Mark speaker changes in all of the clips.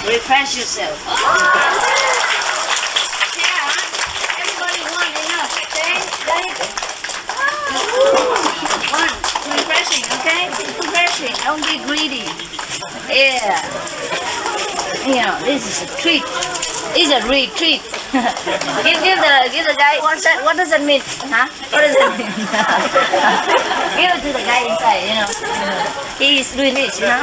Speaker 1: refresh yourself. Yeah, everybody one enough, okay? One, refreshing, okay? Refreshing, don't be greedy. Yeah. You know, this is a treat. It's a retreat. give the guy. What does that mean? Huh? What does that mean? Give it to the guy inside. You know. He is doing this. You know.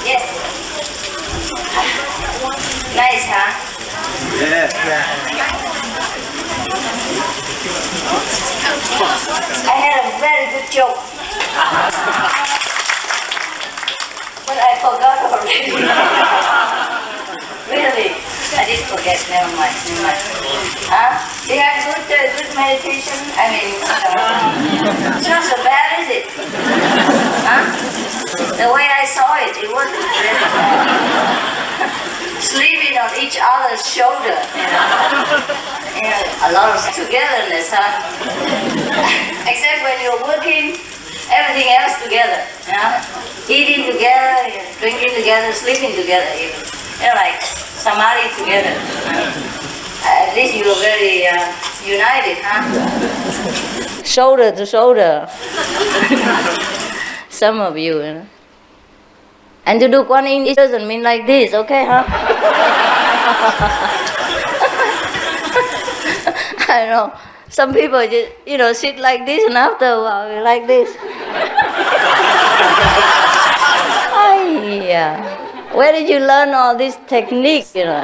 Speaker 1: Yeah. Nice, huh?
Speaker 2: Yeah.
Speaker 1: I had a very good joke, but I forgot already. Really, I did forget. Never mind. Huh? Do you have good meditation? I mean, it's not so bad, is it? Huh? The way I saw it, it wasn't really bad. Sleeping on each other's shoulder, you know, a lot of togetherness, huh? Except when you're working, everything else together, you know? Eating together, drinking together, sleeping together, you're like samadhi together. At least you're very united, huh? Shoulder to shoulder. Some of you, you know. And to do Kuan Yin, it doesn't mean like this, okay, huh? I know. Some people just, you know, sit like this and after a while, like this. Yeah. Where did you learn all these techniques, you know?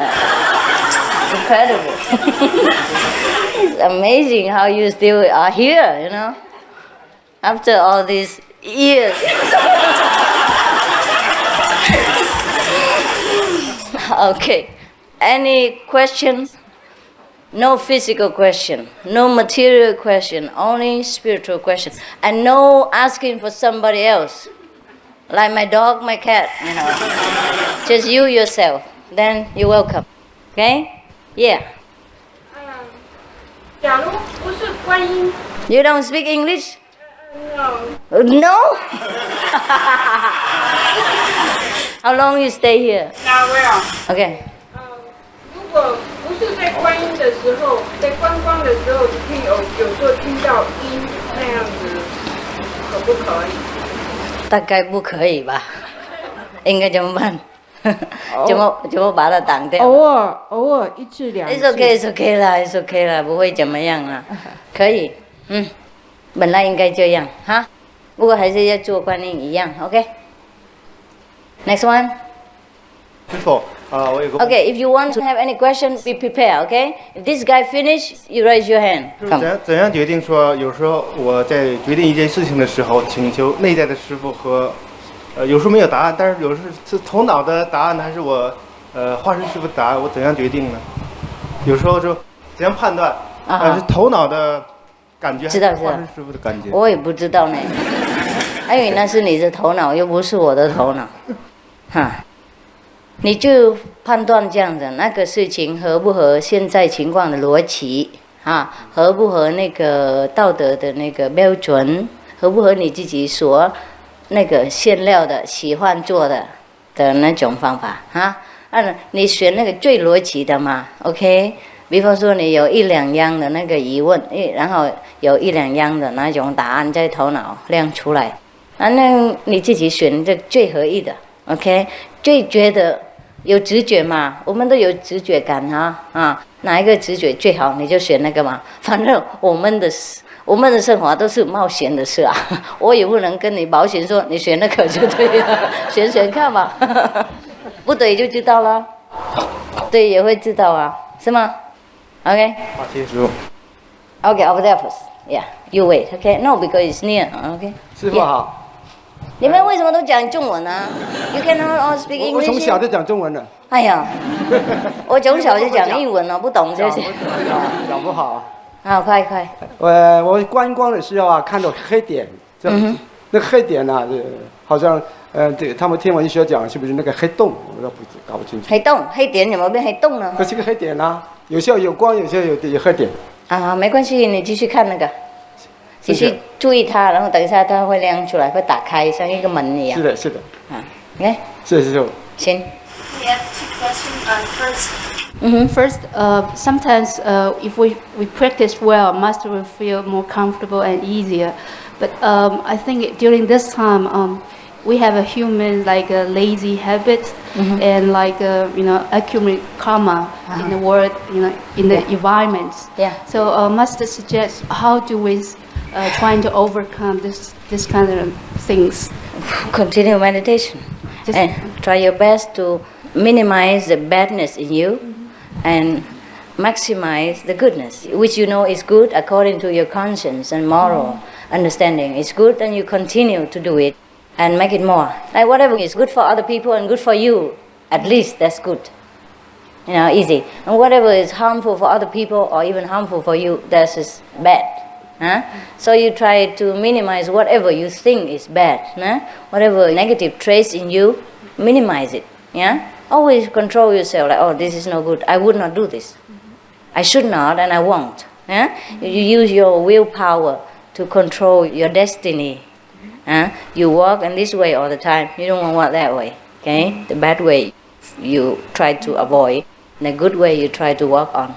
Speaker 1: Incredible. It's amazing how you still are here, you know? After all these years. Okay. Any questions? No physical question, no material question, only spiritual question. And no asking for somebody else. Like my dog, my cat, you know. Just you yourself. Then you're welcome. Okay? Yeah.
Speaker 3: 假如不是观音
Speaker 1: You don't speak English?
Speaker 3: No.
Speaker 1: No? How long you stay here?
Speaker 3: Now where?
Speaker 1: Okay.
Speaker 3: 如果不是在观音的时候，在观光的时候，听有时候听到音那样子，可不可以？
Speaker 1: 大概不可以吧？应该怎么办？怎么把它挡掉？
Speaker 3: 偶尔一次两次。
Speaker 1: It's okay 啦，It's okay 啦，不会怎么样啦，可以，本来应该这样哈，不过还是要做观音一样 ，OK。Next one。
Speaker 2: 师傅，我有个
Speaker 1: Okay, if you want to have any questions, be prepared. Okay, if this guy finish, you raise your hand.
Speaker 2: 怎样决定说，有时候我在决定一件事情的时候，请求内在的师傅和，有时候没有答案，但是有时候是头脑的答案，还是我化身师傅的答案，我怎样决定呢？有时候就怎样判断？是头脑的感觉，还是化身师傅的感觉？
Speaker 1: 我也不知道呢，因为那是你的头脑，又不是我的头脑，哈。你就判断这样子，那个事情合不合现在情况的逻辑啊？合不合那个道德的那个标准？合不合你自己所那个馅料的喜欢做的那种方法啊？你选那个最逻辑的嘛 ，OK？ 比方说你有一两样的那个疑问，然后有一两样的那种答案在头脑亮出来，那你自己选这最合意的 ，OK？ 最觉得有直觉嘛，我们都有直觉感哪一个直觉最好你就选那个嘛。反正我们的生活都是冒险的事啊，我也不能跟你保险说你选那个就对了，选看吧，不对就知道了，对也会知道啊，是吗 ？OK。
Speaker 2: 好，谢谢师傅。
Speaker 1: Okay, over there first. Yeah, you wait. Okay, no, because it's near. Okay.
Speaker 4: 师傅好。
Speaker 1: 你们为什么都讲中文啊 ？You cannot all speak English.
Speaker 4: 我从小就讲中文了。
Speaker 1: 哎呀，我从小就讲英文了，不懂这些。
Speaker 4: 讲不好。
Speaker 1: 啊，快。
Speaker 4: 我观光的时候啊，看到黑点，那个黑点啊，好像对他们天文学讲是不是那个黑洞？我都搞不清楚。
Speaker 1: 黑点怎么变黑洞呢？
Speaker 4: 可是个黑点啊，有时候有光，有时候有黑点。
Speaker 1: 啊，没关系，你继续看那个。继续注意它，然后等一下它会亮出来，会打开，像一个门一样。
Speaker 4: 是的。
Speaker 1: OK。
Speaker 4: 谢谢师傅。
Speaker 1: 行。
Speaker 5: We have two questions. First, sometimes if we practice well, master will feel more comfortable and easier. But I think during this time, we have a human like a lazy habit and like accumulate karma in the world, in the environments.
Speaker 1: Yeah.
Speaker 5: So master suggests how do we trying to overcome this kind of things?
Speaker 1: Continue meditation and try your best to minimize the badness in you and maximize the goodness, which you know is good according to your conscience and moral understanding. It's good, and you continue to do it and make it more. Like whatever is good for other people and good for you, at least that's good. Easy. And whatever is harmful for other people or even harmful for you, that is bad. So you try to minimize whatever you think is bad. Whatever negative traits in you, minimize it. Always control yourself, like, oh, this is no good. I would not do this. I should not, and I won't. You use your willpower to control your destiny. You walk in this way all the time. You don't want to walk that way. Okay? The bad way you try to avoid. The good way you try to walk on.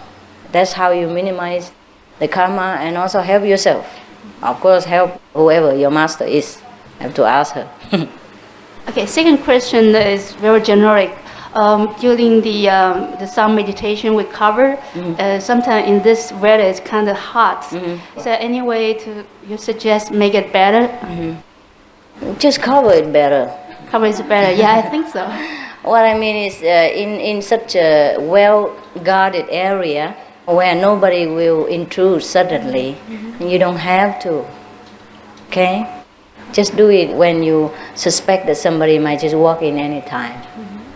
Speaker 1: That's how you minimize the karma and also help yourself. Of course, help whoever your master is. Have to ask her.
Speaker 5: Okay, second question is very generic. During the sun meditation we cover, sometimes in this weather it's kind of hot. Is there any way you suggest make it better?
Speaker 1: Just cover it better.
Speaker 5: Cover it better, yeah, I think so.
Speaker 1: What I mean is in such a well-guarded area where nobody will intrude suddenly, and you don't have to. Okay? Just do it when you suspect that somebody might just walk in any time.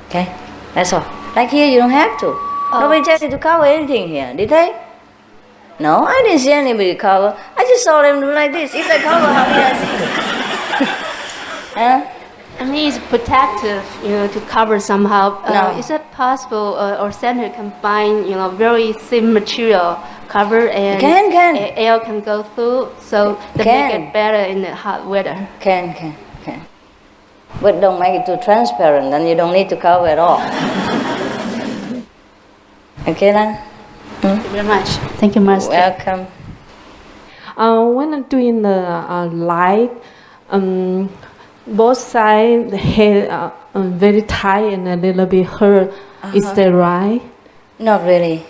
Speaker 1: Okay? That's all. Like here, you don't have to. Nobody tells you to cover anything here, did they? No, I didn't see anybody cover. I just saw them do like this. If they cover, how did I see?
Speaker 5: I mean, it's protective, to cover somehow.
Speaker 1: No.
Speaker 5: Is it possible or center combine, very thin material cover and
Speaker 1: Can.
Speaker 5: air can go through, so to make it better in the hot weather?
Speaker 1: Can. But don't make it too transparent, then you don't need to cover at all. Okay, then?
Speaker 5: Thank you very much. Thank you, Master.
Speaker 1: Welcome.
Speaker 6: When I'm doing the light, Both sides, the head are very tight and a little bit hurt. Is that right?
Speaker 1: Not really.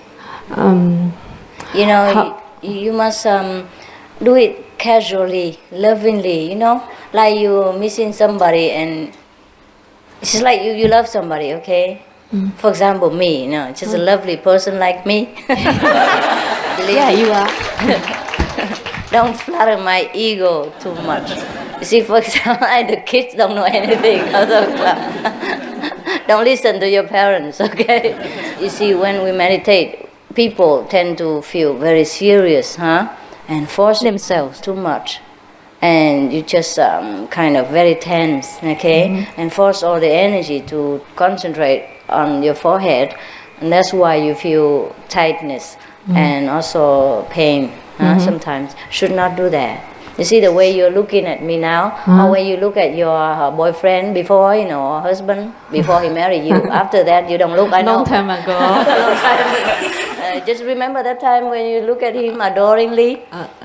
Speaker 1: You know, you must do it casually, lovingly, you know, like you're missing somebody and it's just like you love somebody, okay? For example, me, you know, just a lovely person like me.
Speaker 5: Yeah, you are.
Speaker 1: Don't flatter my ego too much. You see, for example, the kids don't know anything. Don't listen to your parents, okay? You see, when we meditate, people tend to feel very serious, and force themselves too much. And you just kind of very tense, okay? And force all the energy to concentrate on your forehead. And that's why you feel tightness and also pain sometimes. Should not do that. You see the way you're looking at me now, or when you look at your boyfriend before, you know, or husband, before he married you. After that, you don't look, I know.
Speaker 6: Long time ago.
Speaker 1: Just remember that time when you look at him adoringly,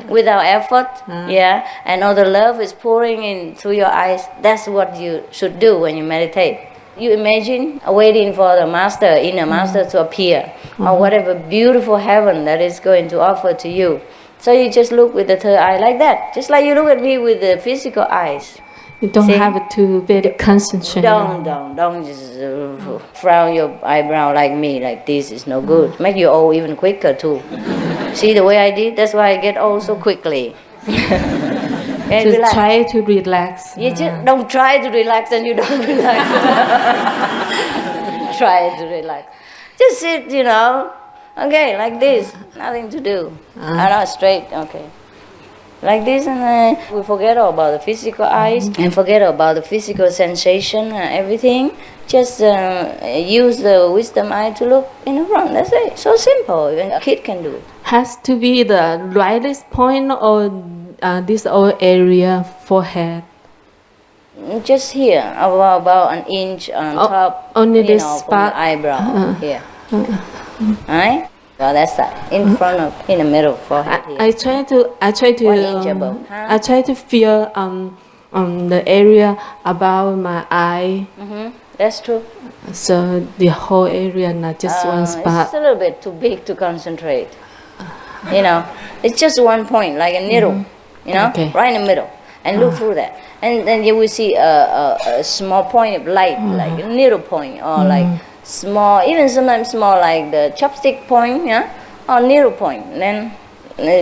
Speaker 1: without effort, and all the love is pouring in through your eyes. That's what you should do when you meditate. You imagine waiting for the master, inner master to appear, or whatever beautiful heaven that is going to offer to you. So you just look with the third eye like that, just like you look at me with the physical eyes.
Speaker 6: You don't have to very concentrate.
Speaker 1: Don't just frown your eyebrow like me, like this is no good. Make you old even quicker too. See the way I did? That's why I get old so quickly.
Speaker 6: Just try to relax.
Speaker 1: You just don't try to relax and you don't relax. Try to relax. Just sit, you know. Okay, like this, nothing to do. Not straight, okay. Like this, and then we forget all about the physical eyes and forget about the physical sensation and everything. Just use the wisdom eye to look in the front. That's it. So simple. Even a kid can do it.
Speaker 6: Has to be the rightest point or this whole area forehead?
Speaker 1: Just here, about an inch on top.
Speaker 6: Only this
Speaker 1: from
Speaker 6: spot.
Speaker 1: the eyebrow here. Alright? So that's that. In front of, in the middle forehead here.
Speaker 6: I try to
Speaker 1: 1 inch above.
Speaker 6: I try to feel the area above my eye.
Speaker 1: That's true.
Speaker 6: So the whole area, not just one spot.
Speaker 1: It's a little bit too big to concentrate. You know, it's just one point, like a needle. You know, right in the middle, and look through that, and then you will see a small point of light, like a needle point, or like small, even sometimes small, like the chopstick point, or needle point. And then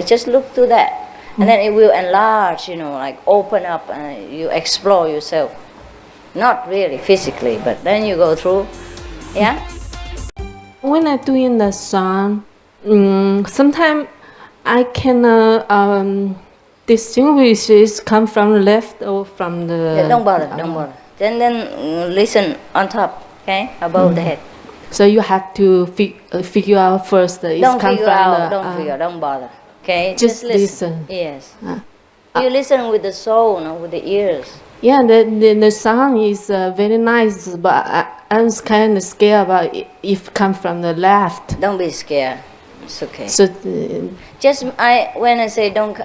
Speaker 1: just look through that, and then it will enlarge. You know, like open up, and you explore yourself. Not really physically, but then you go through,
Speaker 6: When I doing the song, sometimes I can distinguish it come from the left or from the.
Speaker 1: Don't bother. Then listen on top, okay, above the head.
Speaker 6: So you have to figure out first.
Speaker 1: Don't figure out. Don't bother. Okay, just listen. Yes. You listen with the soul, not with the ears.
Speaker 6: Yeah, the sound is very nice, but I'm kind of scared about if come from the left.
Speaker 1: Don't be scared. It's okay.
Speaker 6: So
Speaker 1: when I say don't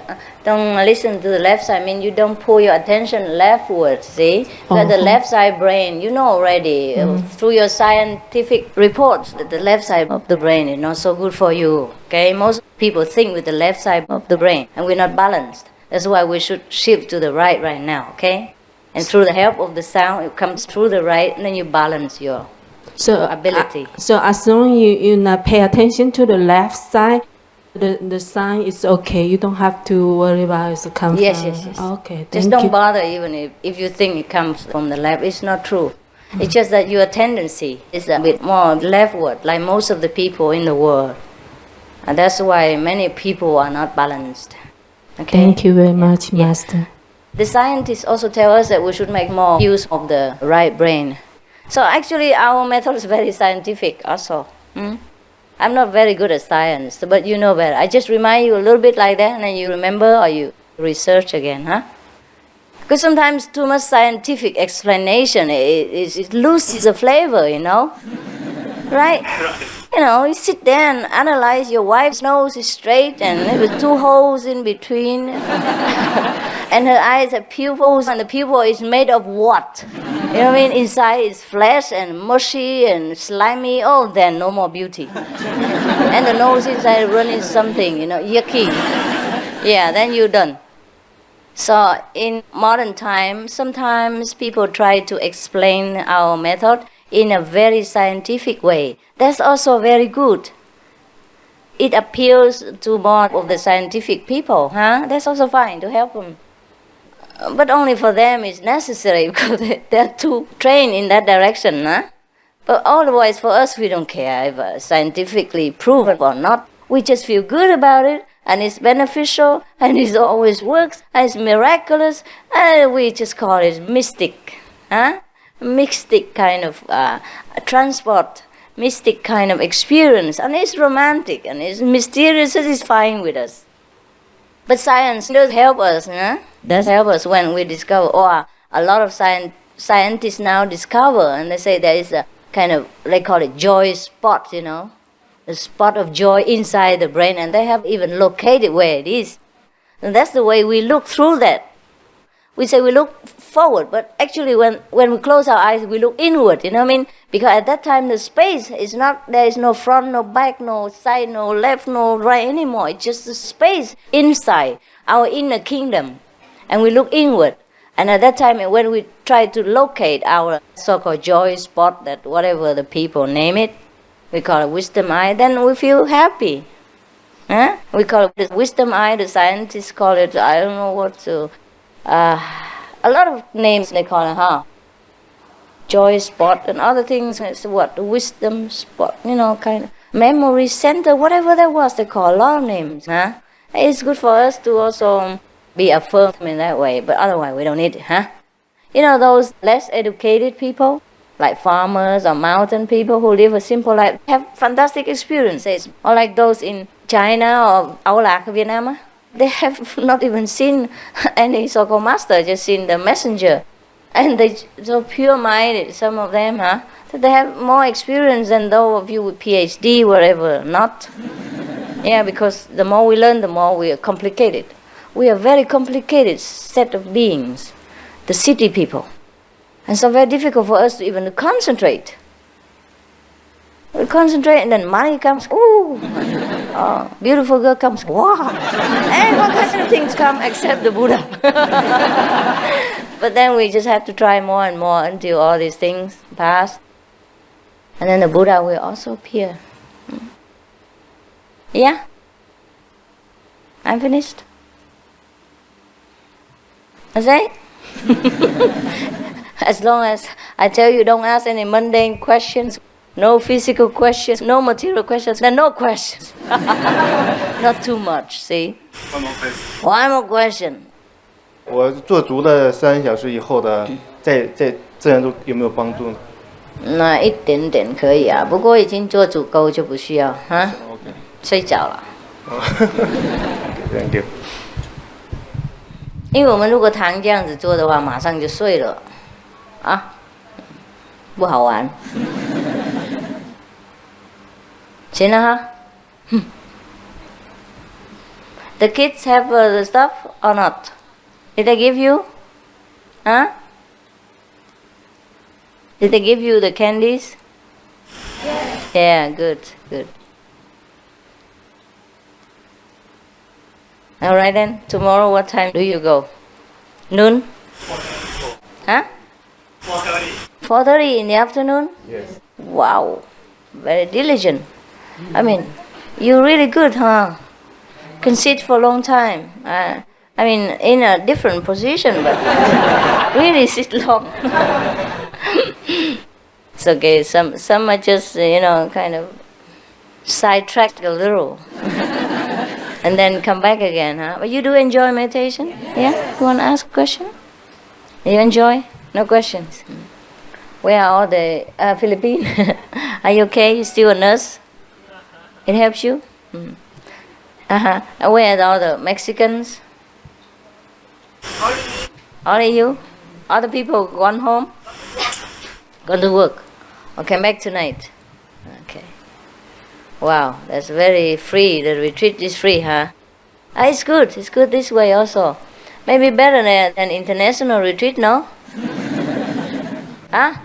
Speaker 1: listen to the left side, I mean you don't pull your attention leftwards. See, because the left side brain, you know already through your scientific reports that the left side of the brain is not so good for you. Okay, most people think with the left side of the brain, and we're not balanced. That's why we should shift to the right now. Okay, and through the help of the sound, it comes through the right, and then you balance your ability.
Speaker 6: So as long as you not pay attention to the left side, the sign is okay. You don't have to worry about it come from.
Speaker 1: Yes.
Speaker 6: Okay.
Speaker 1: Just don't bother even if you think it comes from the left. It's not true. It's just that your tendency is a bit more leftward, like most of the people in the world. And that's why many people are not balanced. Okay?
Speaker 6: Thank you very much, Master.
Speaker 1: The scientists also tell us that we should make more use of the right brain. So actually our method is very scientific also. I'm not very good at science, but you know better. I just remind you a little bit like that, and then you remember or you research again, Because sometimes too much scientific explanation, it loses the flavor, you know? Right? You know, you sit there and analyze your wife's nose is straight and with 2 holes in between. And her eyes have pupils, and the pupil is made of what? You know what I mean? Inside is flesh and mushy and slimy. Oh, then no more beauty. And the nose inside running something, yucky. Yeah, then you're done. So in modern times, sometimes people try to explain our method in a very scientific way. That's also very good. It appeals to more of the scientific people, huh? That's also fine to help them. But only for them it's necessary because they're too trained in that direction, huh? But otherwise for us, we don't care if scientifically proven or not. We just feel good about it, and it's beneficial, and it always works, and it's miraculous, and we just call it mystic, huh? Mystic kind of transport, mystic kind of experience, and it's romantic, and it's mysterious, and it's fine with us. But science does help us, huh? Does help us when we discover, or a lot of scientists now discover, and they say there is a kind of, they call it joy spot, a spot of joy inside the brain, and they have even located where it is. And that's the way we look through that. We say we look forward, but actually when we close our eyes, we look inward, you know what I mean? Because at that time the space is not, there is no front, no back, no side, no left, no right anymore. It's just the space inside, our inner kingdom. And we look inward. And at that time, when we try to locate our so-called joy spot, that whatever the people name it, we call it wisdom eye, then we feel happy. Huh? We call it the wisdom eye, the scientists call it, I don't know what to... a lot of names they call it, huh? Joy spot and other things. It's what? The wisdom spot, kind of memory center, whatever that was, they call a lot of names, huh? It's good for us to also be affirmed in that way, but otherwise we don't need it, huh? Those less educated people, like farmers or mountain people who live a simple life, have fantastic experiences. Or like those in China or Áo Lạc, Vietnam, they have not even seen any so-called master, just seen the messenger. And they so pure-minded, some of them, huh? That they have more experience than those of you with PhD, whatever, not. Yeah, because the more we learn, the more we are complicated. We are a very complicated set of beings, the city people. And so very difficult for us to even concentrate. We concentrate and then money comes, ooh. Oh, beautiful girl comes, wow. And all kinds of things come except the Buddha. But then we just have to try more and more until all these things pass. And then the Buddha will also appear. Yeah? I'm finished. That's it? As long as I tell you don't ask any mundane questions, no physical questions, no material questions, then no questions. Not too much, see?
Speaker 2: One more question.
Speaker 1: One more question.
Speaker 2: 我做足了3小时以后的，在自然中有没有帮助呢？
Speaker 1: 那一点点可以啊，不过已经做足够就不需要哈。
Speaker 2: OK。
Speaker 1: 睡着了。
Speaker 2: Thank you。
Speaker 1: 因为我们如果堂这样子做的话，马上就睡了，啊，不好玩。行了哈。The kids have the stuff or not? Did they give you? Huh? Did they give you the candies? Yes. Yeah, good, good. All right then. Tomorrow, what time do you go? Noon? Huh? 4:30. 4:30 in the afternoon?
Speaker 2: Yes.
Speaker 1: Wow, very diligent. I mean, you're really good, huh? Can sit for a long time. I mean, in a different position, but really sit long. It's okay. Some are just, kind of sidetracked a little. And then come back again, huh? But you do enjoy meditation? Yeah? You want to ask a question? You enjoy? No questions? Where are all the Philippines? Are you okay? You still a nurse? It helps you? Uh-huh. Where are all the Mexicans? Only you? Other people gone home? Gone to work? Or came back tonight? Okay. Wow, that's very free. The retreat is free, huh? It's good. It's good this way also. Maybe better than an international retreat, no? Huh?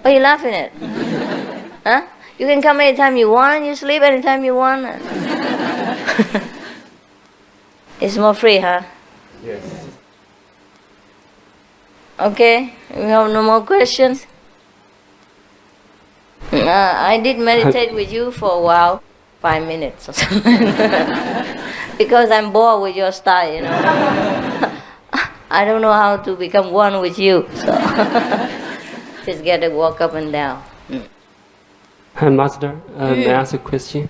Speaker 1: What are you laughing at? Huh? You can come anytime you want and you sleep anytime you want. It's more free, huh?
Speaker 2: Yes.
Speaker 1: Okay, we have no more questions. I did meditate with you for a while, 5 minutes or something, because I'm bored with your style, you know. I don't know how to become one with you, so just get to walk up and down.
Speaker 7: Hi, Master. May I ask a question?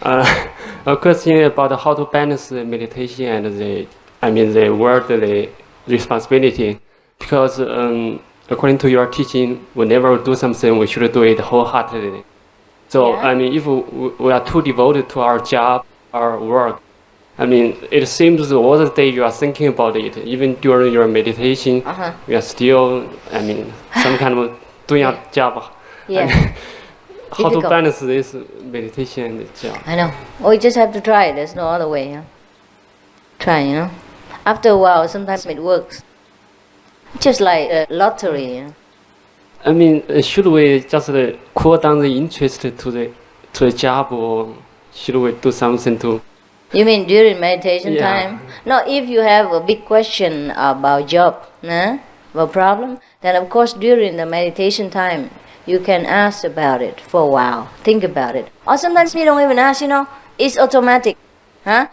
Speaker 7: A question about how to balance the meditation and the worldly responsibility. Because according to your teaching, whenever we do something, we should do it wholeheartedly. So,
Speaker 1: Yeah.
Speaker 7: if we are too devoted to our job, our work, it seems all the day you are thinking about it. Even during your meditation, you are still, some kind of doing your job.
Speaker 1: Yeah.
Speaker 7: How to
Speaker 1: Difficult.
Speaker 7: balance this meditation and the job?
Speaker 1: I know. Well, you just have to try it. There's no other way. Yeah? Try, you know. After a while, sometimes it works. Just like a lottery. You know?
Speaker 7: Should we just cool down the interest to the job, or should we do something to?
Speaker 1: You mean during meditation
Speaker 7: Yeah.
Speaker 1: time? No, if you have a big question about job, about problem, then of course during the meditation time, you can ask about it for a while, think about it. Or sometimes you don't even ask, you know, it's automatic.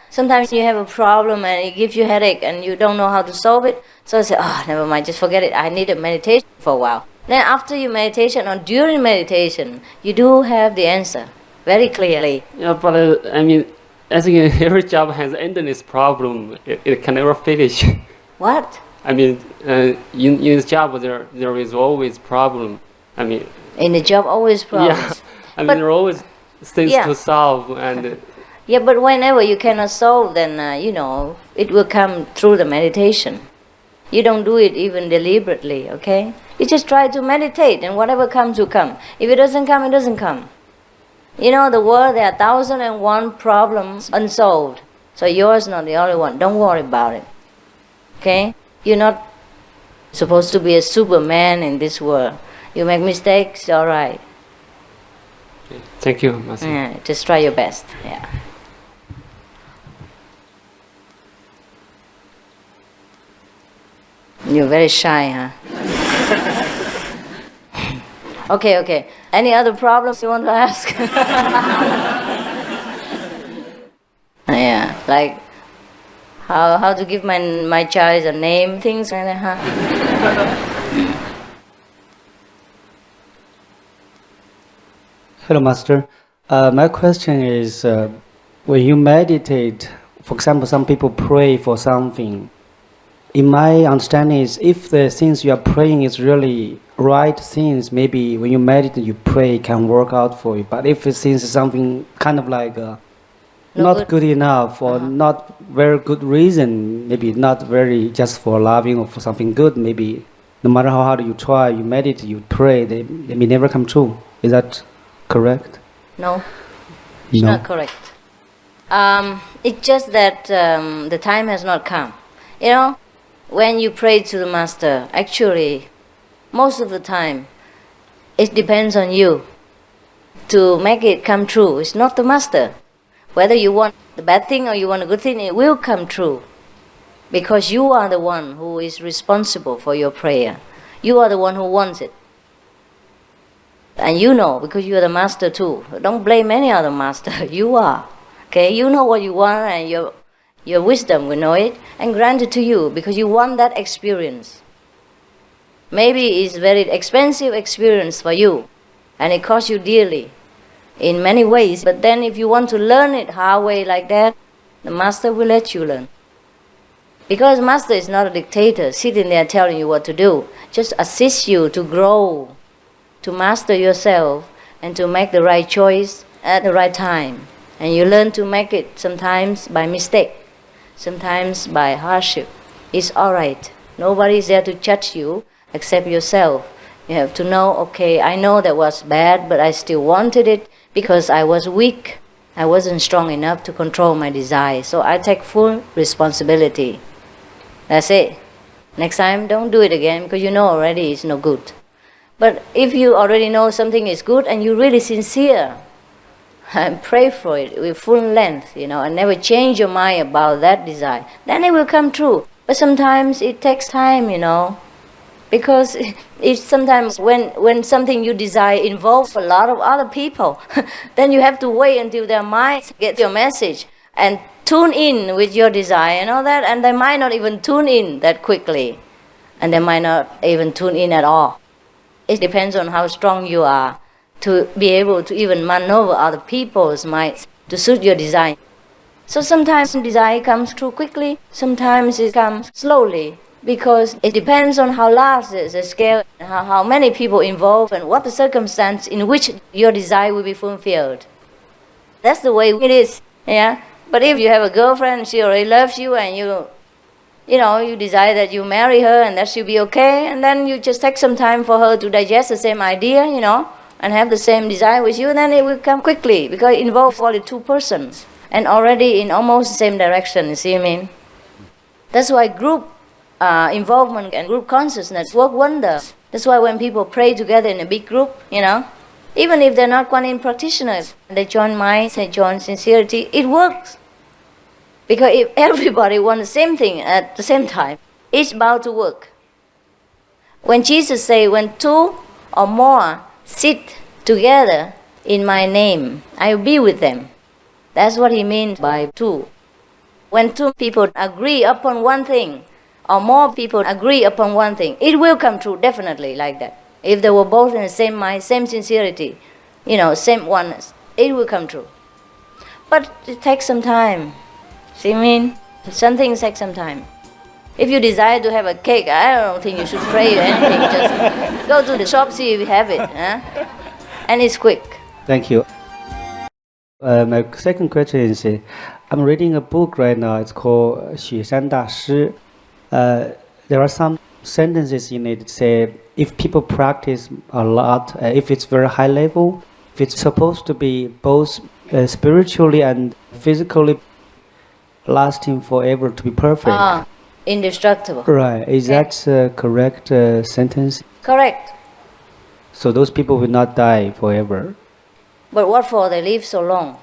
Speaker 1: Sometimes you have a problem and it gives you headache and you don't know how to solve it. So I say, never mind, just forget it. I need a meditation for a while. Then after your meditation or during meditation, you do have the answer very clearly.
Speaker 7: Yeah, but I think every job has endless problem. It can never finish.
Speaker 1: What?
Speaker 7: In the job there is always problem.
Speaker 1: In the job, always problems.
Speaker 7: Yeah.
Speaker 1: But-
Speaker 7: there are always things
Speaker 1: Yeah.
Speaker 7: to solve, and
Speaker 1: Yeah, but whenever you cannot solve, then, it will come through the meditation. You don't do it even deliberately, okay? You just try to meditate, and whatever comes will come. If it doesn't come, it doesn't come. You know, the world, there are 1,001 problems unsolved. So yours not the only one. Don't worry about it. Okay? You're not supposed to be a superman in this world. You make mistakes, all right.
Speaker 7: thank you, Master.
Speaker 1: Yeah, just try your best. Yeah. You're very shy, huh? Okay. Any other problems you want to ask? Yeah, like how to give my child a name, things like that, huh?
Speaker 8: Hello, Master. My question is, when you meditate, for example, some people pray for something. In my understanding is, if the things you are praying is really right things, maybe when you meditate, you pray, it can work out for you. But if it seems something kind of like not good enough or not very good reason, maybe not very just for loving or for something good, maybe no matter how hard you try, you meditate, you pray, they may never come true. Is that correct?
Speaker 1: No, it's
Speaker 8: No.
Speaker 1: not correct. It's just that the time has not come. You know, when you pray to the Master, actually, most of the time, it depends on you to make it come true. It's not the Master. Whether you want the bad thing or you want a good thing, it will come true. Because you are the one who is responsible for your prayer. You are the one who wants it. And you know, because you are the Master too. Don't blame any other Master. You are. Okay, you know what you want, and your wisdom will know it and grant it to you because you want that experience. Maybe it's very expensive experience for you and it costs you dearly in many ways. But then if you want to learn it halfway like that, the Master will let you learn. Because Master is not a dictator sitting there telling you what to do. Just assist you to grow, to master yourself and to make the right choice at the right time. And you learn to make it sometimes by mistake, sometimes by hardship. It's all right. Nobody is there to judge you except yourself. You have to know, okay, I know that was bad, but I still wanted it because I was weak. I wasn't strong enough to control my desire. So I take full responsibility. That's it. Next time, don't do it again because you know already it's no good. But if you already know something is good and you're really sincere, and pray for it with full length, and never change your mind about that desire, then it will come true. But sometimes it takes time, because it's sometimes when something you desire involves a lot of other people, then you have to wait until their minds get your message and tune in with your desire and all that, and they might not even tune in that quickly, and they might not even tune in at all. It depends on how strong you are to be able to even maneuver other people's minds to suit your desire. So sometimes desire comes through quickly, sometimes it comes slowly, because it depends on how large the scale, how many people involved, and what the circumstance in which your desire will be fulfilled. That's the way it is, yeah. But if you have a girlfriend, she already loves you, and you desire that you marry her, and that she'll be okay, and then you just take some time for her to digest the same idea, and have the same desire with you, then it will come quickly, because it involves only two persons, and already in almost the same direction, you see what I mean? That's why group involvement and group consciousness work wonders. That's why when people pray together in a big group, even if they're not Kuan Yin practitioners, they join minds, they join sincerity, it works. Because if everybody wants the same thing at the same time, it's bound to work. When Jesus said, when two or more sit together in my name, I will be with them. That's what he means by two. When two people agree upon one thing, or more people agree upon one thing, it will come true, definitely, like that. If they were both in the same mind, same sincerity, same oneness, it will come true. But it takes some time. See what I mean? Some things take some time. If you desire to have a cake, I don't think you should pray or anything. Just go to the shop, see if you have it. And it's quick.
Speaker 8: Thank you. My second question is, I'm reading a book right now. It's called 雪山大师. There are some sentences in it that say, if people practice a lot, if it's very high level, if it's supposed to be both spiritually and physically lasting forever, to be perfect.
Speaker 1: Indestructible.
Speaker 8: Right. Is that a correct sentence?
Speaker 1: Correct.
Speaker 8: So those people will not die forever.
Speaker 1: But what for they live so long?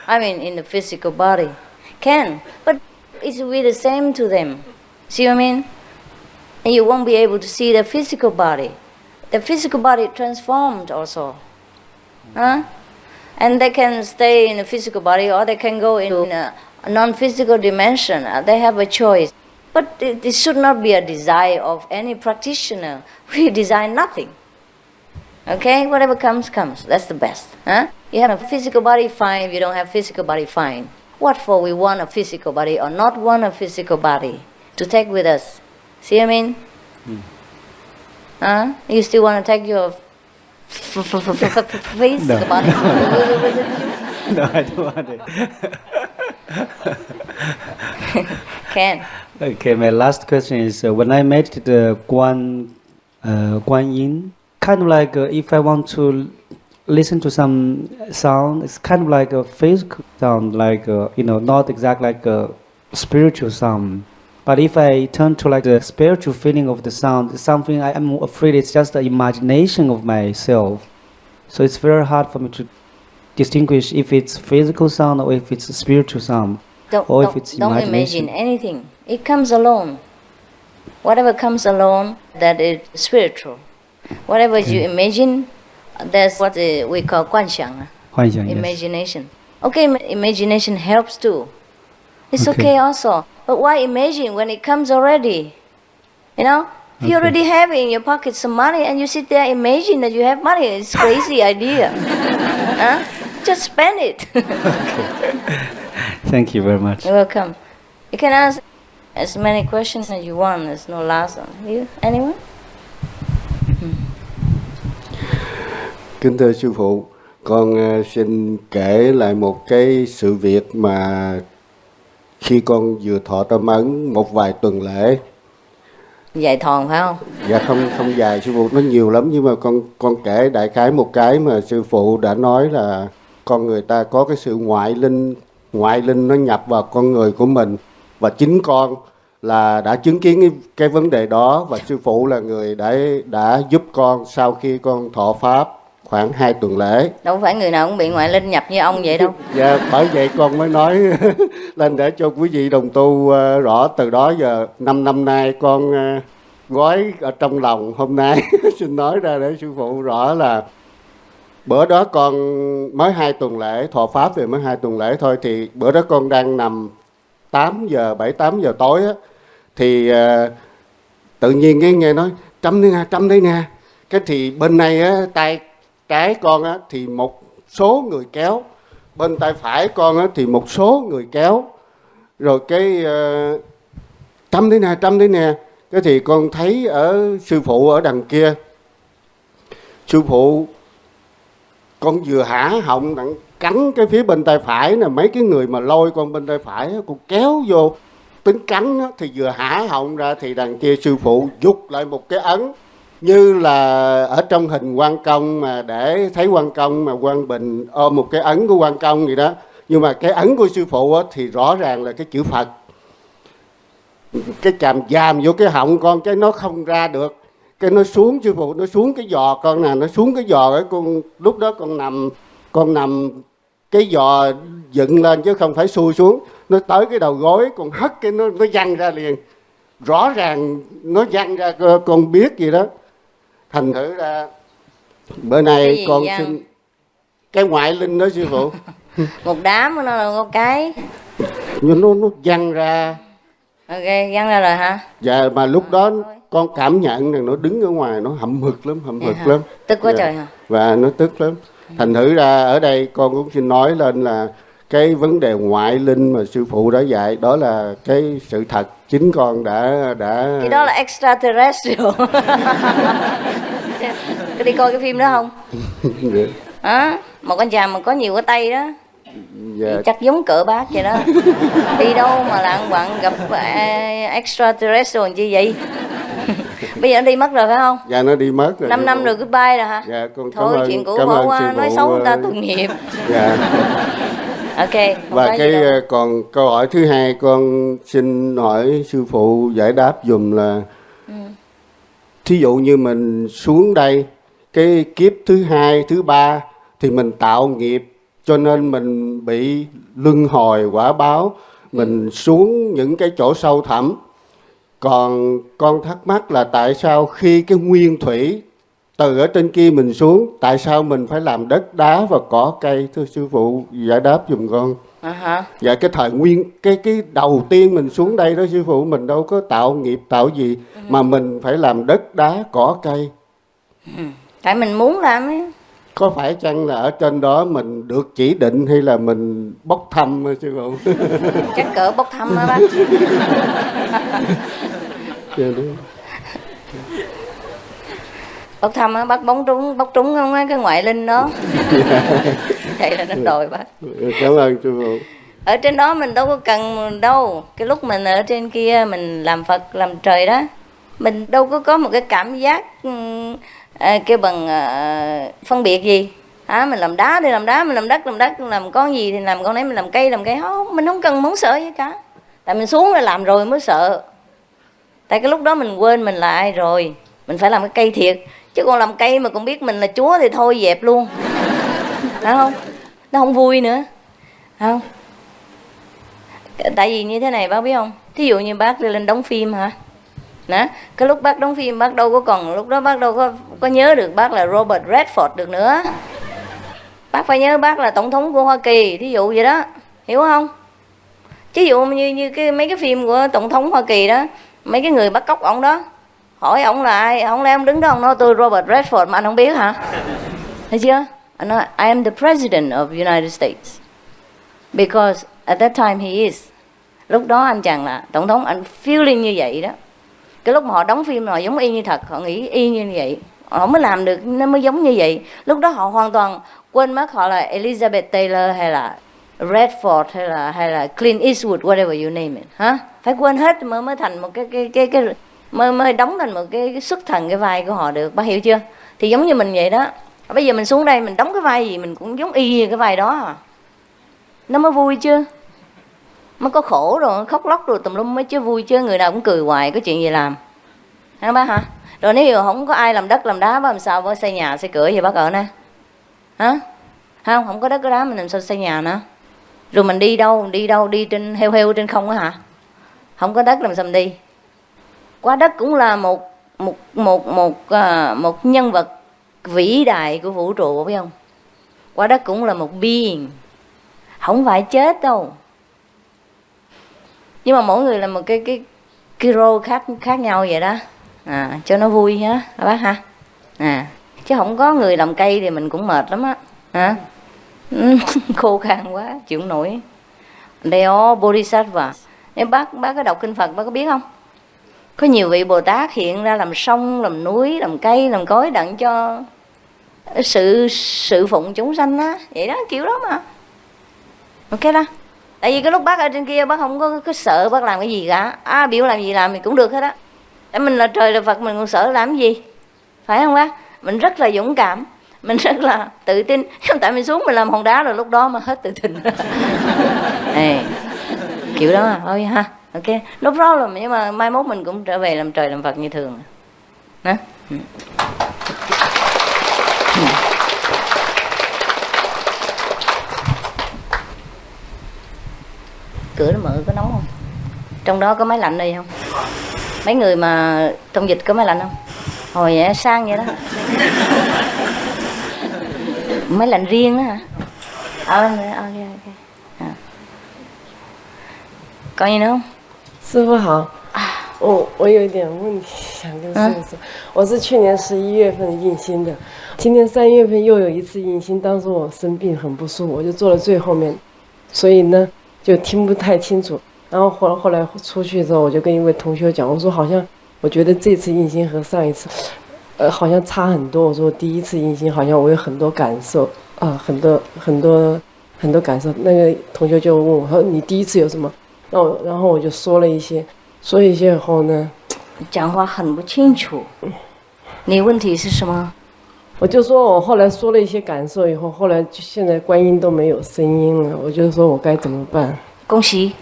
Speaker 1: I mean, in the physical body. Can. But it will be the same to them. See what I mean? And you won't be able to see the physical body. The physical body transformed also. And they can stay in the physical body, or they can go into a non-physical dimension. They have a choice. But it should not be a desire of any practitioner. We desire nothing. Okay? Whatever comes, comes. That's the best. You have a physical body, fine. If you don't have physical body, fine. What for we want a physical body or not want a physical body to take with us? See what I mean? You still want to take your physical body?
Speaker 8: No, I don't want it.
Speaker 1: Can.
Speaker 8: Okay, my last question is, when I meditate Guan Yin, kind of like if I want to listen to some sound, it's kind of like a physical sound, like not exactly like a spiritual sound. But if I turn to like the spiritual feeling of the sound, it's something I'm afraid it's just the imagination of myself. So it's very hard for me to distinguish if it's physical sound or if it's a spiritual sound, or if it's imagination.
Speaker 1: Don't imagine anything. It comes alone. Whatever comes alone, that is spiritual. Whatever you imagine, that's what we call 幻想, imagination. Yes. Okay, imagination helps too. It's okay also. But why imagine when it comes already? If you already have in your pocket some money and you sit there imagine that you have money, it's a crazy idea. Just spend it.
Speaker 8: Thank you very much.
Speaker 1: You're welcome. You can ask as many questions as you want. There's no last one. You? Anyone?
Speaker 9: Kính thưa sư phụ, con xin kể lại một cái sự việc mà khi con vừa thọ tâm ấn một vài tuần lễ.
Speaker 1: Dài thòn phải không?
Speaker 9: Dạ không dài sư phụ, nó nhiều lắm, nhưng mà con kể đại khái một cái mà sư phụ đã nói là con người ta có cái sự ngoại linh nó nhập vào con người của mình, và chính con là đã chứng kiến cái vấn đề đó, và sư phụ là người đã giúp con sau khi con thọ pháp khoảng 2 tuần lễ.
Speaker 1: Đâu phải người nào cũng bị ngoại linh nhập như ông vậy đâu.
Speaker 9: Dạ, bởi vậy con mới nói lên để cho quý vị đồng tu rõ. Từ đó giờ 5 năm nay con gói ở trong lòng hôm nay xin nói ra để sư phụ rõ là bữa đó con mới 2 tuần lễ, thọ pháp về mới 2 tuần lễ thôi, thì bữa đó con đang nằm 7-8 giờ tối á, thì tự nhiên nghe nói Trâm đây nè. Cái thì bên này á, tay trái con á thì một số người kéo, bên tay phải con á thì một số người kéo, rồi cái Trâm đây nè. Cái thì con thấy ở sư phụ ở đằng kia, sư phụ con vừa hả họng đặng cắn cái phía bên tay phải nè, mấy cái người mà lôi con bên tay phải con kéo vô tính cắn á, thì vừa hả họng ra thì đằng kia sư phụ giục lại một cái ấn như là ở trong hình Quan Công, mà để thấy Quan Công mà Quan Bình ôm một cái ấn của Quan Công gì đó, nhưng mà cái ấn của sư phụ á, thì rõ ràng là cái chữ Phật. Cái chàm giam vô cái họng con, cái nó không ra được, cái nó xuống, sư phụ nó xuống cái giò con nè, nó xuống cái giò ấy, con lúc đó con nằm cái giò dựng lên chứ không phải xuôi xuống, nó tới cái đầu gối, con hất cái nó văng ra liền, rõ ràng nó văng ra, con biết gì đó. Thành thử ra bữa nay con xin cái ngoại linh đó sư phụ.
Speaker 1: Một đám nó là một cái
Speaker 9: Nhưng nó văng ra.
Speaker 1: Ok, văng ra rồi hả?
Speaker 9: Dạ, mà lúc đó con cảm nhận rằng nó đứng ở ngoài nó hậm hực lắm.
Speaker 1: Tức quá
Speaker 9: dạ.
Speaker 1: Trời hả?
Speaker 9: Và nó tức lắm. Thành thử ra ở đây con cũng xin nói lên là cái vấn đề ngoại linh mà sư phụ đã dạy đó là cái sự thật, chính con đã
Speaker 1: Cái đó là extraterrestrial. Có đi coi cái phim đó không? Hả? Một anh chàng mà có nhiều cái tay đó. Dạ. Chắc giống cỡ bác vậy đó. Đi đâu mà lạng quạng gặp extraterrestrial chi vậy? Bây giờ nó đi mất rồi phải không?
Speaker 9: Dạ, nó đi mất rồi.
Speaker 1: 5 năm rồi goodbye rồi hả?
Speaker 9: Dạ, con
Speaker 1: thôi chuyện cũ bỏ qua, nói xấu người ta tội nghiệp.
Speaker 9: Dạ.
Speaker 1: Ok.
Speaker 9: Và cái còn câu hỏi thứ hai con xin hỏi sư phụ giải đáp dùm là thí dụ như mình xuống đây cái kiếp thứ 2, thứ 3 thì mình tạo nghiệp, cho nên mình bị luân hồi quả báo, mình xuống những cái chỗ sâu thẳm. Còn con thắc mắc là tại sao khi cái nguyên thủy từ ở trên kia mình xuống, tại sao mình phải làm đất đá và cỏ cây? Thưa sư phụ giải đáp giùm con. Dạ, cái thời nguyên cái đầu tiên mình xuống đây đó sư phụ, mình đâu có tạo nghiệp tạo gì mà mình phải làm đất đá cỏ cây.
Speaker 1: Tại mình muốn làm ấy.
Speaker 9: Có phải chăng là ở trên đó mình được chỉ định hay là mình bốc thăm sư phụ?
Speaker 1: Chắc cỡ bốc thăm á bác. Bốc thăm á, bác bốc trúng không á cái ngoại linh đó. Vậy là nó đòi bác.
Speaker 9: Cảm ơn sư phụ.
Speaker 1: Ở trên đó mình đâu có cần đâu. Cái lúc mình ở trên kia mình làm Phật làm trời đó, mình đâu có một cái cảm giác kêu bằng phân biệt gì. Mình làm đá thì làm đá, mình làm đất, làm con gì thì làm con đấy, mình làm cây không, mình không cần muốn sợ gì cả. Tại mình xuống rồi làm rồi mới sợ. Tại cái lúc đó mình quên mình là ai rồi, mình phải làm cái cây thiệt. Chứ còn làm cây mà còn biết mình là Chúa thì thôi dẹp luôn. Phải không? Nó không vui nữa. Phải không? Tại vì như thế này bác biết không? Thí dụ như bác đi lên đóng phim hả? Đó, cái lúc bác đóng phim bác đâu có còn, lúc đó bác đâu có nhớ được bác là Robert Redford được nữa. Bác phải nhớ bác là tổng thống của Hoa Kỳ, thí dụ vậy đó, hiểu không? Ví dụ như mấy cái phim của tổng thống Hoa Kỳ đó, mấy cái người bắt cóc ổng đó, hỏi ổng là ai, ổng lẽ ông đứng đó ông nói tôi Robert Redford mà anh không biết hả? Thấy chưa? Anh nói I am the president of United States because at that time he is. Lúc đó anh chàng là tổng thống, anh feeling như vậy đó. Cái lúc mà họ đóng phim họ giống y như thật, họ nghĩ y như vậy, họ mới làm được, nó mới giống như vậy. Lúc đó họ hoàn toàn quên mất họ là Elizabeth Taylor hay là Redford hay là Clint Eastwood, whatever you name it, hả? Phải quên hết mới thành một cái mới đóng thành một cái xuất thần cái vai của họ được, bác hiểu chưa? Thì giống như mình vậy đó. Bây giờ mình xuống đây mình đóng cái vai gì mình cũng giống y như cái vai đó à. Nó mới vui chưa? mới có khổ rồi, khóc lóc rồi tùm lum mới chứ vui, chứ người nào cũng cười hoài, có chuyện gì làm. Hả bác hả? Rồi nếu không có ai làm đất làm đá, bác làm sao bác xây nhà xây cửa gì bác ở nè? Hả? Không có đất có đá mình làm sao xây nhà nữa? Rồi mình đi đâu, đi trên heo trên không á hả? Không có đất làm sao mình đi? Quả đất cũng là một nhân vật vĩ đại của vũ trụ, biết không? Quả đất cũng là một being, không phải chết đâu. Nhưng mà mỗi người là một cái role khác nhau vậy đó. Cho nó vui ha bác ha. Chứ không có người làm cây thì mình cũng mệt lắm á. Hả? Khô khan quá chịu không nổi. They all bodhisattva. Nếu bác có đọc kinh Phật bác có biết không? Có nhiều vị Bồ Tát hiện ra làm sông, làm núi, làm cây, làm cối đặng cho sự phụng chúng sanh á, vậy đó, kiểu đó mà. Ok đó. Tại vì cái lúc bác ở trên kia bác không có sợ bác làm cái gì cả. Biểu làm gì làm thì cũng được hết á. Tại mình là trời là Phật, mình còn sợ làm cái gì? Phải không bác? Mình rất là dũng cảm, mình rất là tự tin. Tại mình xuống mình làm hòn đá rồi lúc đó mà hết tự tin. Kiểu đó mà thôi ha. Ok, no problem. Nhưng mà mai mốt mình cũng trở về làm trời làm Phật như thường. Hả? Cửa nó mở có nóng không? Trong đó có máy lạnh đây không? Mấy người mà thông dịch có máy lạnh không? Hồi vậy sang vậy đó. Máy lạnh riêng đó hả? Ok. Có gì nữa không?
Speaker 10: 师傅好，我有一点问题想跟师傅说，我是去年11月份印心的，今年3月份又有一次印心，当时我生病很不舒服，我就坐了最后面，所以呢就听不太清楚。然后后来出去之后，我就跟一位同学讲，我说好像我觉得这次印心和上一次，好像差很多。我说第一次印心好像我有很多感受很多感受。那个同学就问我说你第一次有什么？然后我就说了一些以后呢，
Speaker 1: 讲话很不清楚。你问题是什么？
Speaker 10: 我就说我后来说了一些感受以后，后来就现在观音都没有声音了，我就说我该怎么办？
Speaker 1: 恭喜，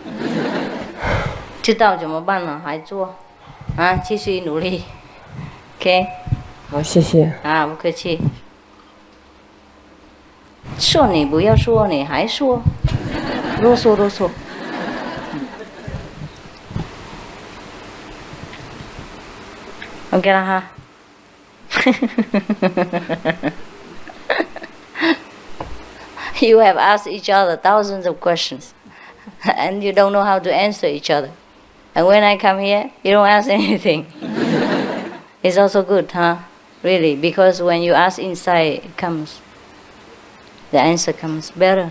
Speaker 1: 知道怎么办了，还做，继续努力。OK。
Speaker 10: 好，谢谢。
Speaker 1: 不客气。说你不要说，你还说，啰嗦。OK 了哈。You have asked each other thousands of questions, and you don't know how to answer each other. And when I come here, you don't ask anything. It's also good, huh? Really, because when you ask inside, it comes. The answer comes better.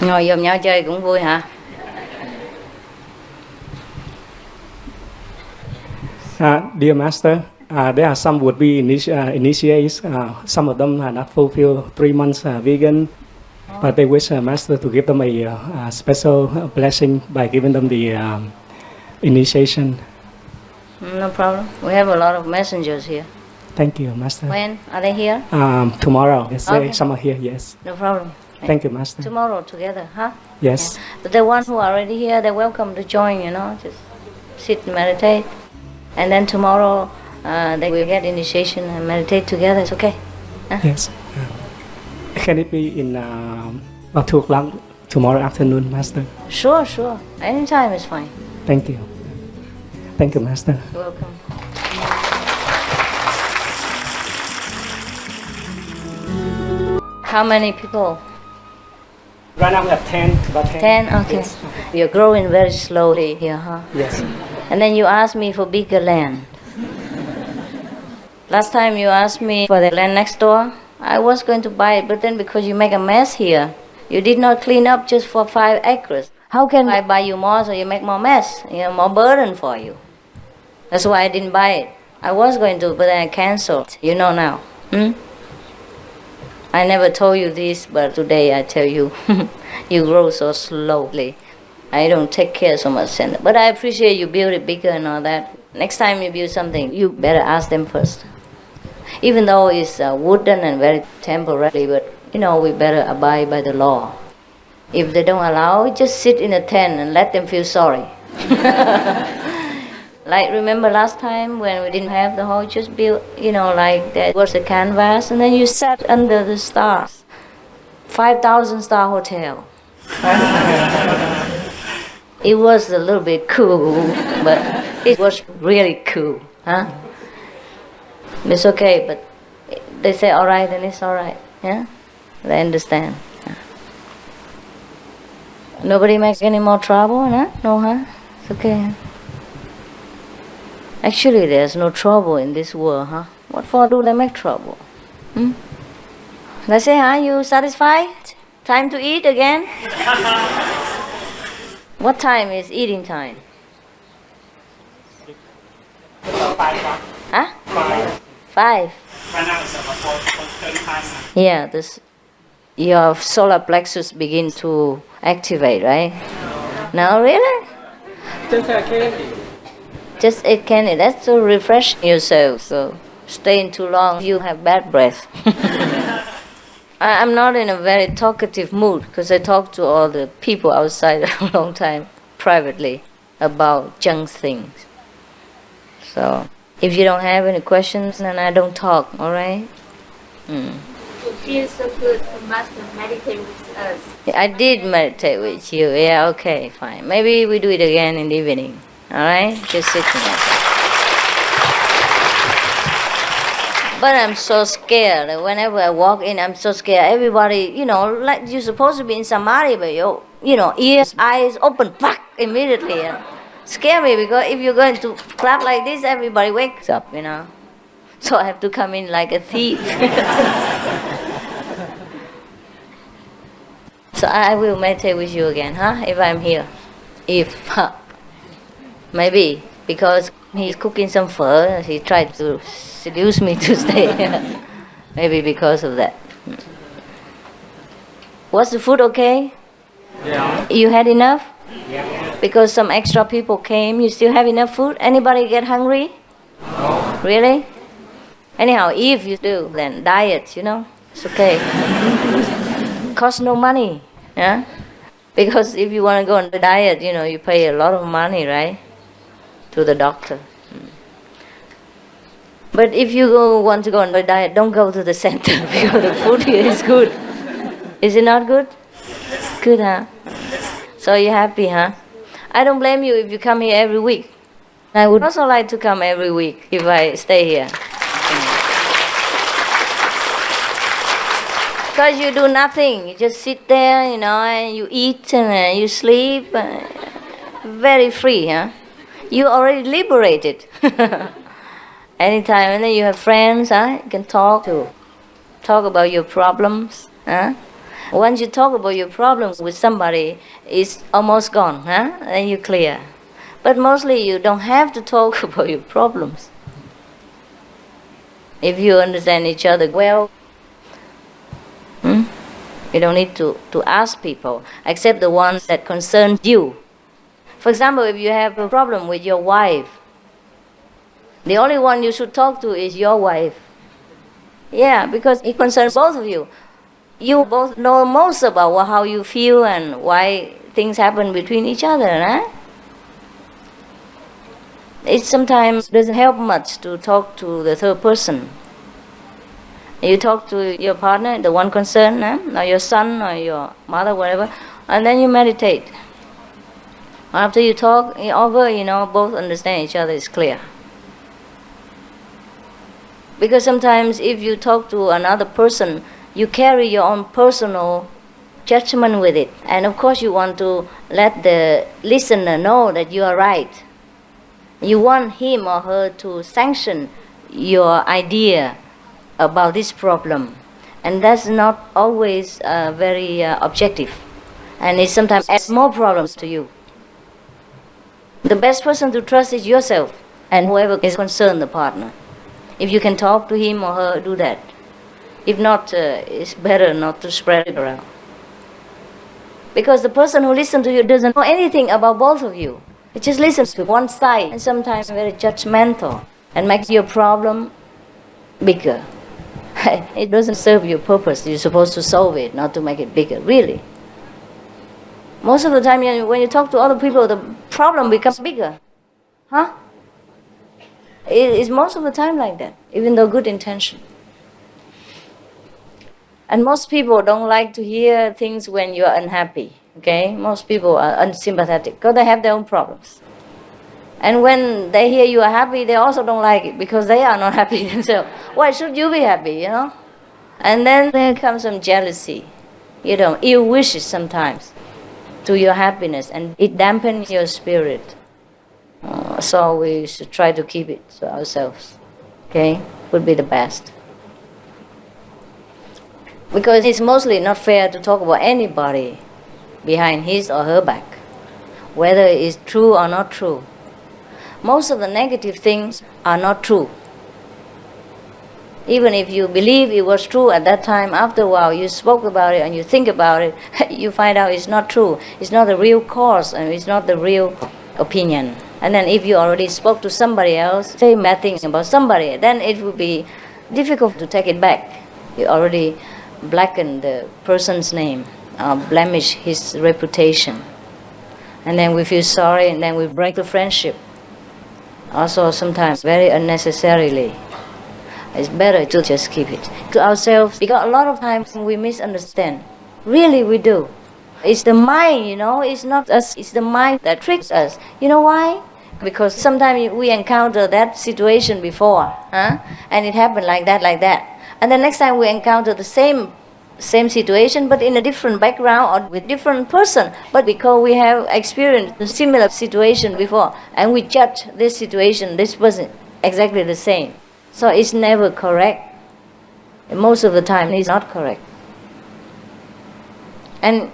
Speaker 1: Ngồi dòm nhau chơi cũng vui hả?
Speaker 11: Dear Master, there are some would-be initiates. Some of them are not fulfilled 3 months vegan, but they wish Master to give them a special blessing by giving them the initiation.
Speaker 1: No problem. We have a lot of messengers here.
Speaker 11: Thank you, Master.
Speaker 1: When are they here?
Speaker 11: Tomorrow. Yes,
Speaker 1: Okay.
Speaker 11: some are here. Yes.
Speaker 1: No problem.
Speaker 11: Thank you, Master.
Speaker 1: Tomorrow together, huh?
Speaker 11: Yes.
Speaker 1: Yeah. But the ones who are already here, they're welcome to join, just sit and meditate. And then tomorrow they will get initiation and meditate together. It's okay. Huh?
Speaker 11: Yes. Can it be in about 2 o'clock tomorrow afternoon, Master?
Speaker 1: Sure. Anytime is fine.
Speaker 11: Thank you. Thank you, Master.
Speaker 1: You're welcome. How many people?
Speaker 11: Right now we have 10, about 10.
Speaker 1: 10? Okay.
Speaker 11: Yes.
Speaker 1: You're growing very slowly here, huh?
Speaker 11: Yes.
Speaker 1: And then you asked me for bigger land. Last time you asked me for the land next door, I was going to buy it, but then because you make a mess here, you did not clean up just for 5 acres. How can I buy you more so you make more mess, more burden for you? That's why I didn't buy it. I was going to, but then I canceled. You know now. I never told you this, but today I tell you, you grow so slowly. I don't take care so much center. But I appreciate you build it bigger and all that. Next time you build something, you better ask them first. Even though it's wooden and very temporary, but we better abide by the law. If they don't allow, just sit in a tent and let them feel sorry. Like, remember last time when we didn't have the hall, just built, like there was a canvas, and then you sat under the stars. 5,000 star hotel. It was a little bit cool, but it was really cool, huh? It's okay, but they say all right, then it's all right, yeah? They understand. Yeah. Nobody makes any more trouble, huh? No, huh? It's okay. Actually, there's no trouble in this world, huh? What for do they make trouble? They say, you satisfied? Time to eat again? What time is eating time? 5. 5. Yeah, your solar plexus begin to activate, right? No, really? Just eat candy. That's to refresh yourself. So staying too long, you have bad breath. I'm not in a very talkative mood because I talk to all the people outside a long time privately about junk things. So if you don't have any questions, then I don't talk. All right?
Speaker 5: It feels so good to master meditate with us.
Speaker 1: I did meditate with you. Yeah, okay, fine. Maybe we do it again in the evening. All right? Just sit there. But I'm so scared. Whenever I walk in, I'm so scared. Everybody, like you're supposed to be in samadhi, but your, ears, eyes open, immediately. And scare me because if you're going to clap like this, everybody wakes up, So I have to come in like a thief. So I will meditate with you again, huh? If I'm here. Maybe because he's cooking some pho, he tried to seduce me to stay here. Maybe because of that. Was the food okay?
Speaker 11: Yeah.
Speaker 1: You had enough?
Speaker 11: Yeah.
Speaker 1: Because some extra people came, you still have enough food? Anybody get hungry?
Speaker 11: No.
Speaker 1: Really? Anyhow, if you do, then diet, it's okay. Costs no money, yeah? Because if you want to go on the diet, you pay a lot of money, right? To the doctor. But if you want to go on the diet, don't go to the center because the food here is good. Is it not good? Good, huh? So you're happy, huh? I don't blame you if you come here every week. I would also like to come every week if I stay here. Because you do nothing. You just sit there, and you eat and you sleep. Very free, huh? You already liberated. Anytime, and then you have friends, huh? You can talk about your problems, huh? Once you talk about your problems with somebody, it's almost gone, huh? Then you're clear. But mostly you don't have to talk about your problems. If you understand each other well, you don't need to ask people, except the ones that concern you. For example, if you have a problem with your wife, the only one you should talk to is your wife. Yeah, because it concerns both of you. You both know most about how you feel and why things happen between each other, right? It sometimes doesn't help much to talk to the third person. You talk to your partner, the one concerned, or your son or your mother, whatever, and then you meditate. After you talk over, both understand each other, it's clear. Because sometimes if you talk to another person, you carry your own personal judgment with it. And of course you want to let the listener know that you are right. You want him or her to sanction your idea about this problem. And that's not always very objective. And it sometimes adds more problems to you. The best person to trust is yourself and whoever is concerned, the partner. If you can talk to him or her, do that. If not, it's better not to spread it around. Because the person who listens to you doesn't know anything about both of you. It just listens to one side and sometimes very judgmental and makes your problem bigger. It doesn't serve your purpose. You're supposed to solve it, not to make it bigger, really. Most of the time, when you talk to other people, the problem becomes bigger. Huh? It's most of the time like that, even though good intention. And most people don't like to hear things when you are unhappy, okay? Most people are unsympathetic because they have their own problems. And when they hear you are happy, they also don't like it because they are not happy themselves. Why should you be happy, And then there comes some jealousy, ill wishes sometimes to your happiness, and it dampens your spirit. So we should try to keep it to ourselves, okay? Would be the best. Because it's mostly not fair to talk about anybody behind his or her back, whether it's true or not true. Most of the negative things are not true. Even if you believe it was true at that time, after a while you spoke about it and you think about it, you find out it's not true. It's not the real cause and it's not the real opinion. And then if you already spoke to somebody else, say bad things about somebody, then it would be difficult to take it back. You already blackened the person's name, blemish his reputation. And then we feel sorry and then we break the friendship. Also sometimes very unnecessarily. It's better to just keep it to ourselves, because a lot of times we misunderstand. Really we do. It's the mind, it's not us, it's the mind that tricks us. You know why? Because sometimes we encounter that situation before, and it happened like that. And the next time we encounter the same situation, but in a different background or with different person. But because we have experienced a similar situation before, and we judge this situation, this person exactly the same. So it's never correct. And most of the time it's not correct. And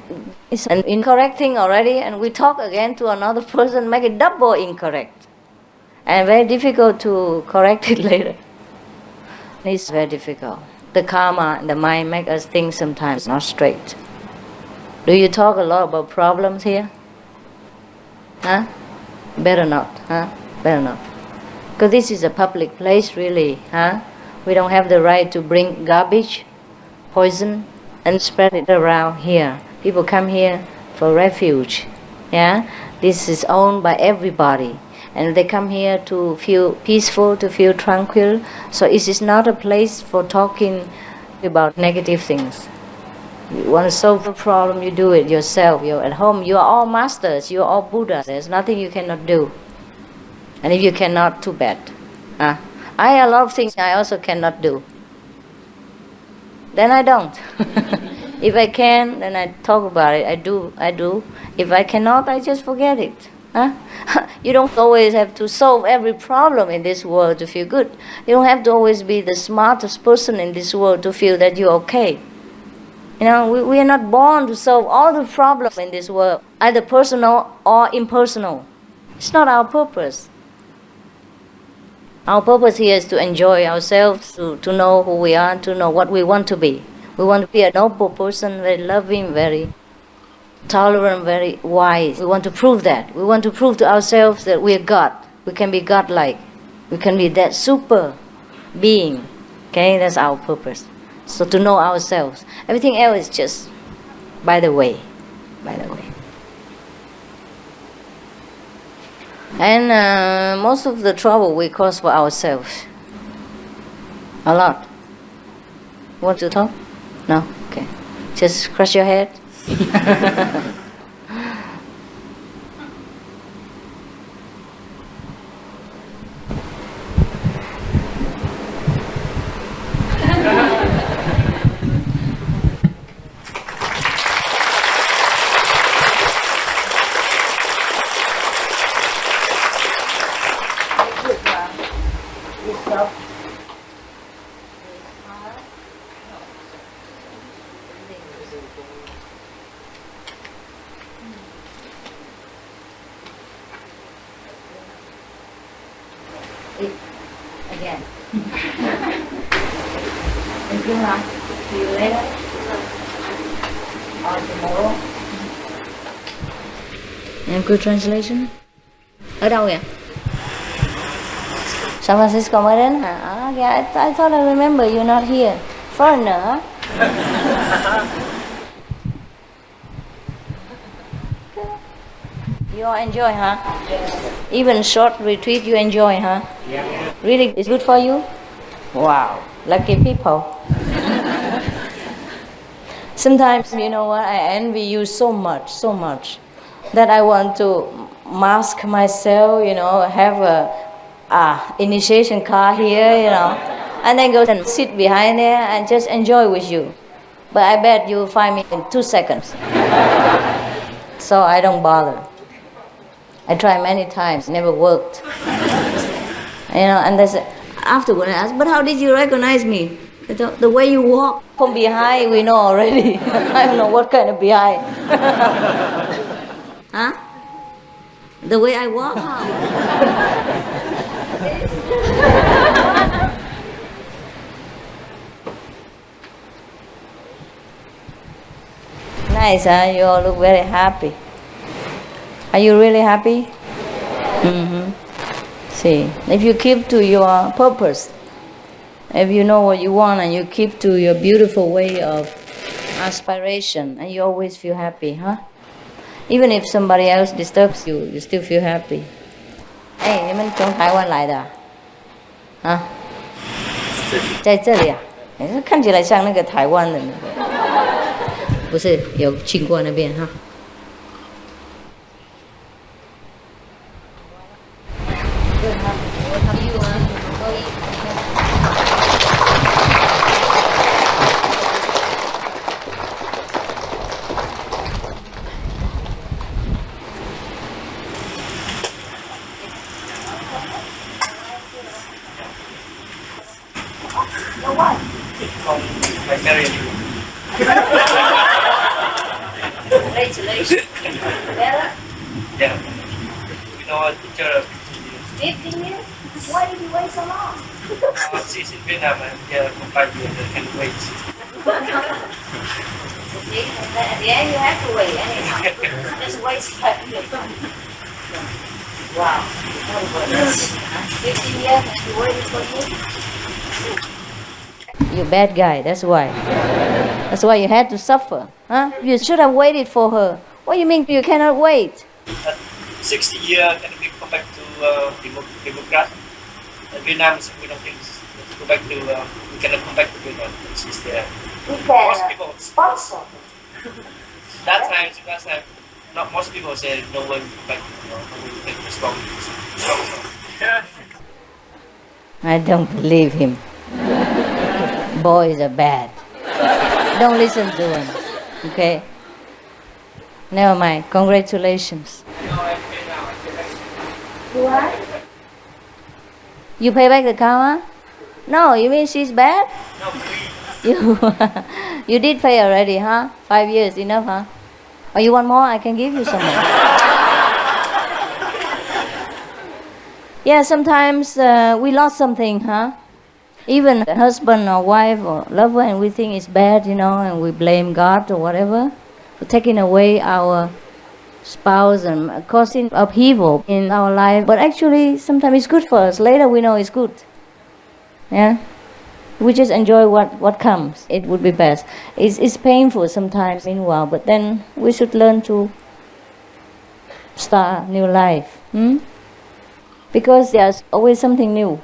Speaker 1: it's an incorrect thing already, and we talk again to another person, make it double incorrect. And very difficult to correct it later. It's very difficult. The karma and the mind make us think sometimes not straight. Do you talk a lot about problems here? Better not, Better not. Because this is a public place, really, We don't have the right to bring garbage, poison, and spread it around here. People come here for refuge, This is owned by everybody. And they come here to feel peaceful, to feel tranquil. So it is not a place for talking about negative things. You want to solve a problem, you do it yourself. You're at home, you are all masters, you are all Buddhas. There's nothing you cannot do. And if you cannot, too bad. I have a lot of things I also cannot do. Then I don't. If I can, then I talk about it. I do. If I cannot, I just forget it. You don't always have to solve every problem in this world to feel good. You don't have to always be the smartest person in this world to feel that you're okay. We are not born to solve all the problems in this world, either personal or impersonal. It's not our purpose. Our purpose here is to enjoy ourselves, to know who we are, to know what we want to be. We want to be a noble person, very loving, very tolerant, very wise. We want to prove that. We want to prove to ourselves that we are God. We can be God-like. We can be that super being. Okay, that's our purpose. So to know ourselves. Everything else is just by the way. And most of the trouble we cause for ourselves. A lot. Want to talk? No? Okay. Just scratch your head. Again. Thank you, Ma. See you later. Or tomorrow. And good translation? Ở đâu vậy? San Francisco mới đến hả? Yeah, I thought I remember you're not here. Foreigner, huh? You all enjoy, huh? Even short retreat you enjoy, huh?
Speaker 11: Yeah.
Speaker 1: Really, it's good for you? Wow, lucky people. Sometimes, you know what, I envy you so much, that I want to mask myself, you know, have a initiation card here, you know, and then go and sit behind there and just enjoy with you. But I bet you'll find me in 2 seconds. So I don't bother. I tried many times, never worked. You know, and they said, afterward I asked, but how did you recognize me? The way you walk from behind, we know already. I don't know what kind of behind. Huh? The way I walk, how? Nice, huh? You all look very happy. Are you really happy? Mm-hmm. See, if you keep to your purpose, if you know what you want and you keep to your beautiful way of aspiration, and you always feel happy, huh? Even if somebody else disturbs you, you still feel happy. Hey, 你们从台湾来的啊？在这里啊？看起来像那个台湾的那个，不是有去过那边哈？Congratulations. Better?
Speaker 12: Yeah. We know each other
Speaker 1: 15 years? Why did you wait so long?
Speaker 12: She's in Vietnam and here for 5 years and can wait.
Speaker 1: See, at the end you have to wait anyhow. Just waste 5 years. Wow. 15 years and she waited for you? You're a bad guy, that's why. That's why you had to suffer. Huh? You should have waited for her. What do you mean you cannot wait?
Speaker 12: At 60 years, can we come back to Democrat? Vietnam is one of things. Let's go back to, we cannot come back to Vietnam. She's there.
Speaker 1: We can
Speaker 12: Most people
Speaker 1: sponsor.
Speaker 12: that time, not most people say no one come back. No one will take the strong.
Speaker 1: I don't believe him. Boys are bad. Don't listen to him. Okay? Never mind. Congratulations. What? You pay back the karma? No, you mean she's bad?
Speaker 12: No, free.
Speaker 1: You did pay already, huh? 5 years, enough, huh? Or you want more? I can give you some more. Yeah, sometimes we lost something, huh? Even a husband or wife or lover, and we think it's bad, you know, and we blame God or whatever for taking away our spouse and causing upheaval in our life. But actually, sometimes it's good for us. Later we know it's good. Yeah? We just enjoy what comes. It would be best. It's painful sometimes, meanwhile, but then we should learn to start a new life. Because there's always something new.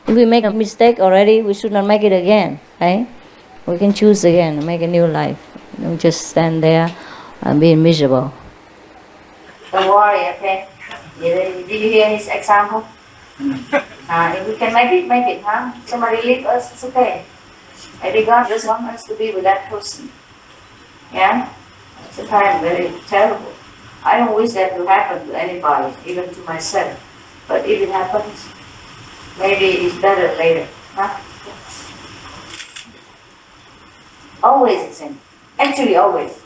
Speaker 1: If we make a mistake already, we should not make it again, right? We can choose again and make a new life. Don't just stand there and be miserable. Don't worry, okay? Did you hear his example? If we can make it, huh? Somebody leave us, it's okay. Maybe God just wants us to be with that person. Yeah? Sometimes very terrible. I don't wish that to happen to anybody, even to myself. But if it happens, maybe it's better later. Huh? Always the same. Actually, always.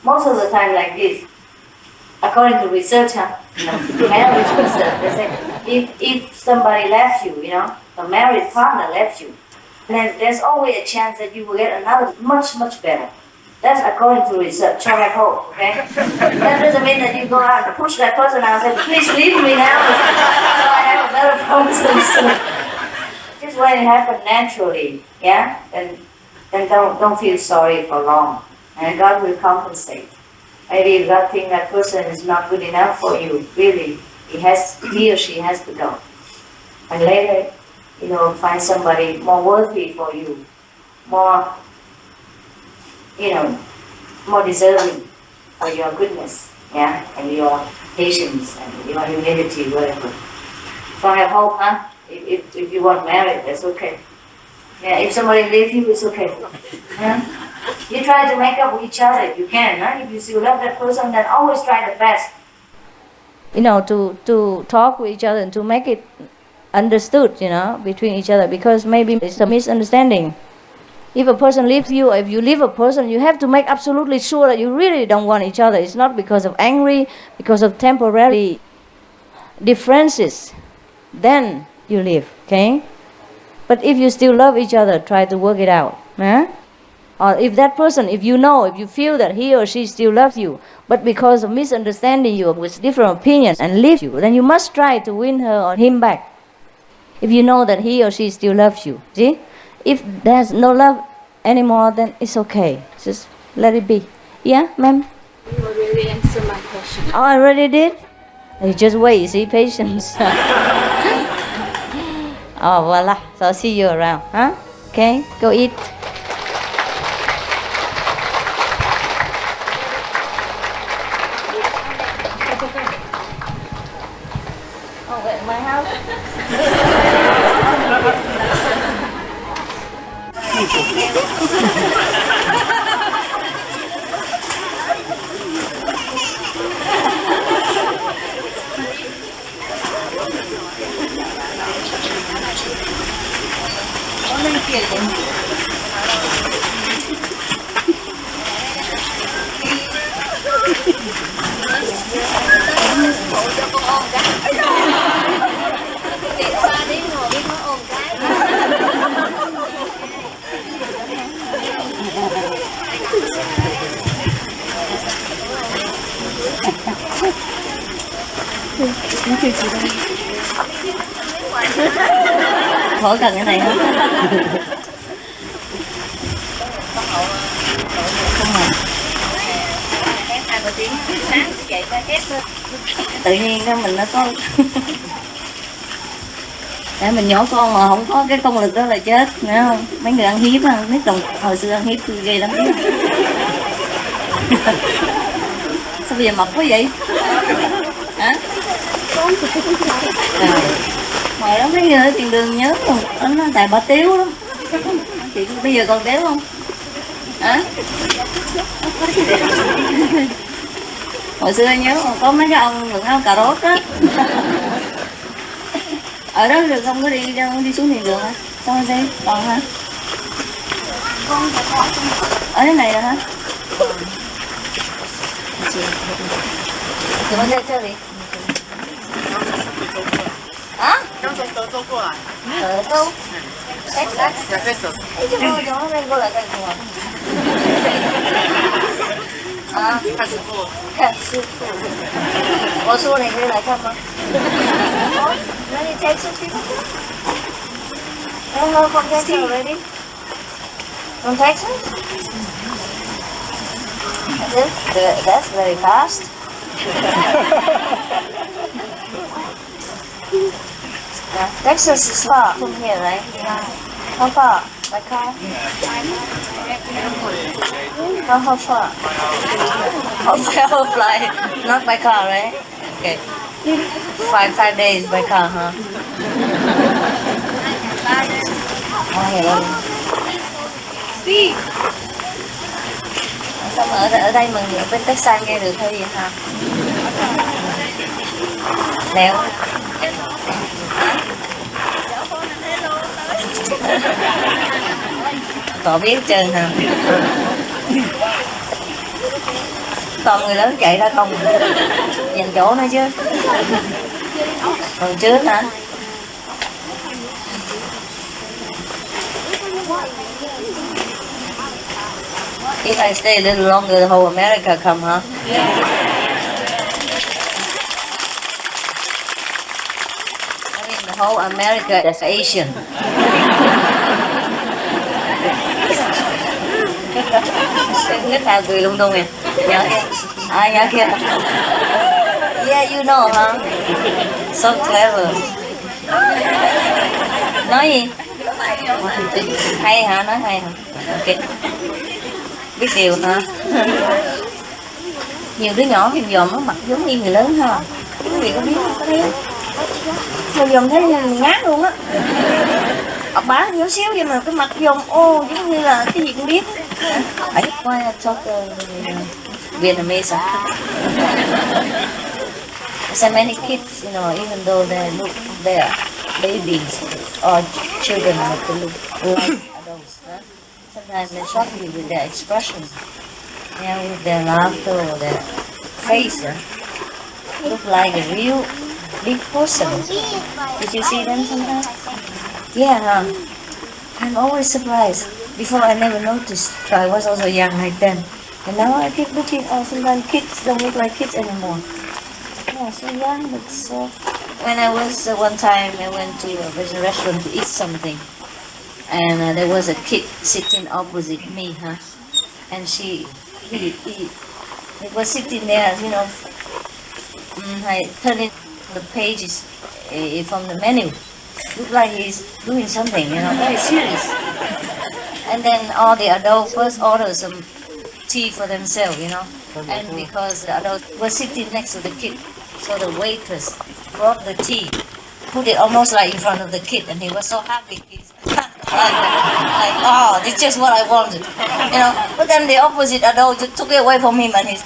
Speaker 1: Most of the time like this. According to research, marriage research, they say if somebody left you, a married partner left you, then there's always a chance that you will get another much, much better. That's according to research. Try my hope, okay? That doesn't mean that you go out and push that person out and say, please leave me now so I have a not a problem. Just when it happens naturally, yeah, then don't feel sorry for long, and God will compensate. Maybe if God thinks that person is not good enough for you, really, he or she has to go. And later, find somebody more worthy for you, more deserving for your goodness, yeah, and your patience and your humility, whatever. So I have hope, huh? If you want married, that's okay. Yeah, if somebody leaves you, it's okay. Yeah? You try to make up with each other, you can, huh? If you still love that person, then always try the best. To talk with each other and to make it understood, between each other, because maybe it's a misunderstanding. If a person leaves you, or if you leave a person, you have to make absolutely sure that you really don't want each other. It's not because of angry, because of temporary differences. Then you leave, okay? But if you still love each other, try to work it out. Huh? Or if that person, if you feel that he or she still loves you, but because of misunderstanding you with different opinions and leave you, then you must try to win her or him back. If you know that he or she still loves you, see? If there's no love anymore, then it's okay. Just let it be. Yeah, ma'am?
Speaker 5: You already answered my question.
Speaker 1: Oh, I already did? You just wait, see, patience. Oh, voila. So I'll see you around, huh? Okay, go eat. Oh, wait, my house? Khỏi cần cái này không? Không mà. Hai ba tiếng sáng dậy ta chết thôi. Tự nhiên mình nó có để mình nhỏ con mà không có cái công lực đó là chết, nghe không? Mấy người ăn hiếp á, mấy chồng hồi xưa ăn hiếp tôi ghê lắm. Sao bây giờ mập quá vậy? Hả? Hồi đó mấy người ở tiền đường nhớ không? Nó tại bà Tiếu lắm. Chị bây giờ còn Tiếu không? Hả? Hồi xưa nhớ có mấy cái ông đừng ăn cà rốt á. Ở đó được không có đi xuống tiền đường hả? Sao đây? Còn hả? Ở cái này rồi hả? Chị muốn chơi gì? Hả? Đâu? Texas? Ê, chứ đâu cho nó lên cô lại cái gì à?看师傅。我说你可以来看吗？那你Texas people? I have from Texas already. From Texas? That's very fast. Yeah, Texas is far from here, right? How far? By car? How far? How fly? Not by car, right? Okay. 5 days by car, huh? Sao mà ở đây mình ở bên Texas nghe được thôi vậy hả? Lẹo. Cậu biết trơn hả? Toàn người lớn chạy ra không dành chỗ nữa chứ. Còn trước hả? If I stay a little longer, the whole America come, huh? I mean, whole America is Asian. Nước nào cười lung tung kìa. Nhớ kia. Nhớ kia. Yeah, you know, huh? So clever. Nói gì? Hay hả? Nói hay hả? Ok. Biết điều hả? Nhiều đứa nhỏ dòm dòm nó mặt giống như người lớn ha. Quý vị có biết không? Có thấy không? Dòm dòm thấy ngán luôn á. Ông bá nhỏ xíu vậy mà cái mặt dòm ô giống như là cái gì cũng biết. Ấy qua cho Vietnamese. So many kids, you know, even though they are babies or children, but they look like adults. Huh? Sometimes they shock you with their expressions, with their laughter or their face. Look like a real big person. Did you see them sometimes? Yeah, I'm always surprised. Before I never noticed. So I was also young like then. And now I keep looking, sometimes kids don't look like kids anymore. Yeah, so young, but so... When I was, one time, I went to a restaurant to eat something. And there was a kid sitting opposite me, And he was sitting there, you know. I turned in the pages from the menu. Looked like he's doing something, you know, very serious. And then all the adults first ordered some tea for themselves, you know. And because the adult was sitting next to the kid, so the waitress brought the tea, put it almost like in front of the kid, and he was so happy. He's like, oh, this is just what I wanted, you know. But then the opposite adult just took it away from him, and he's,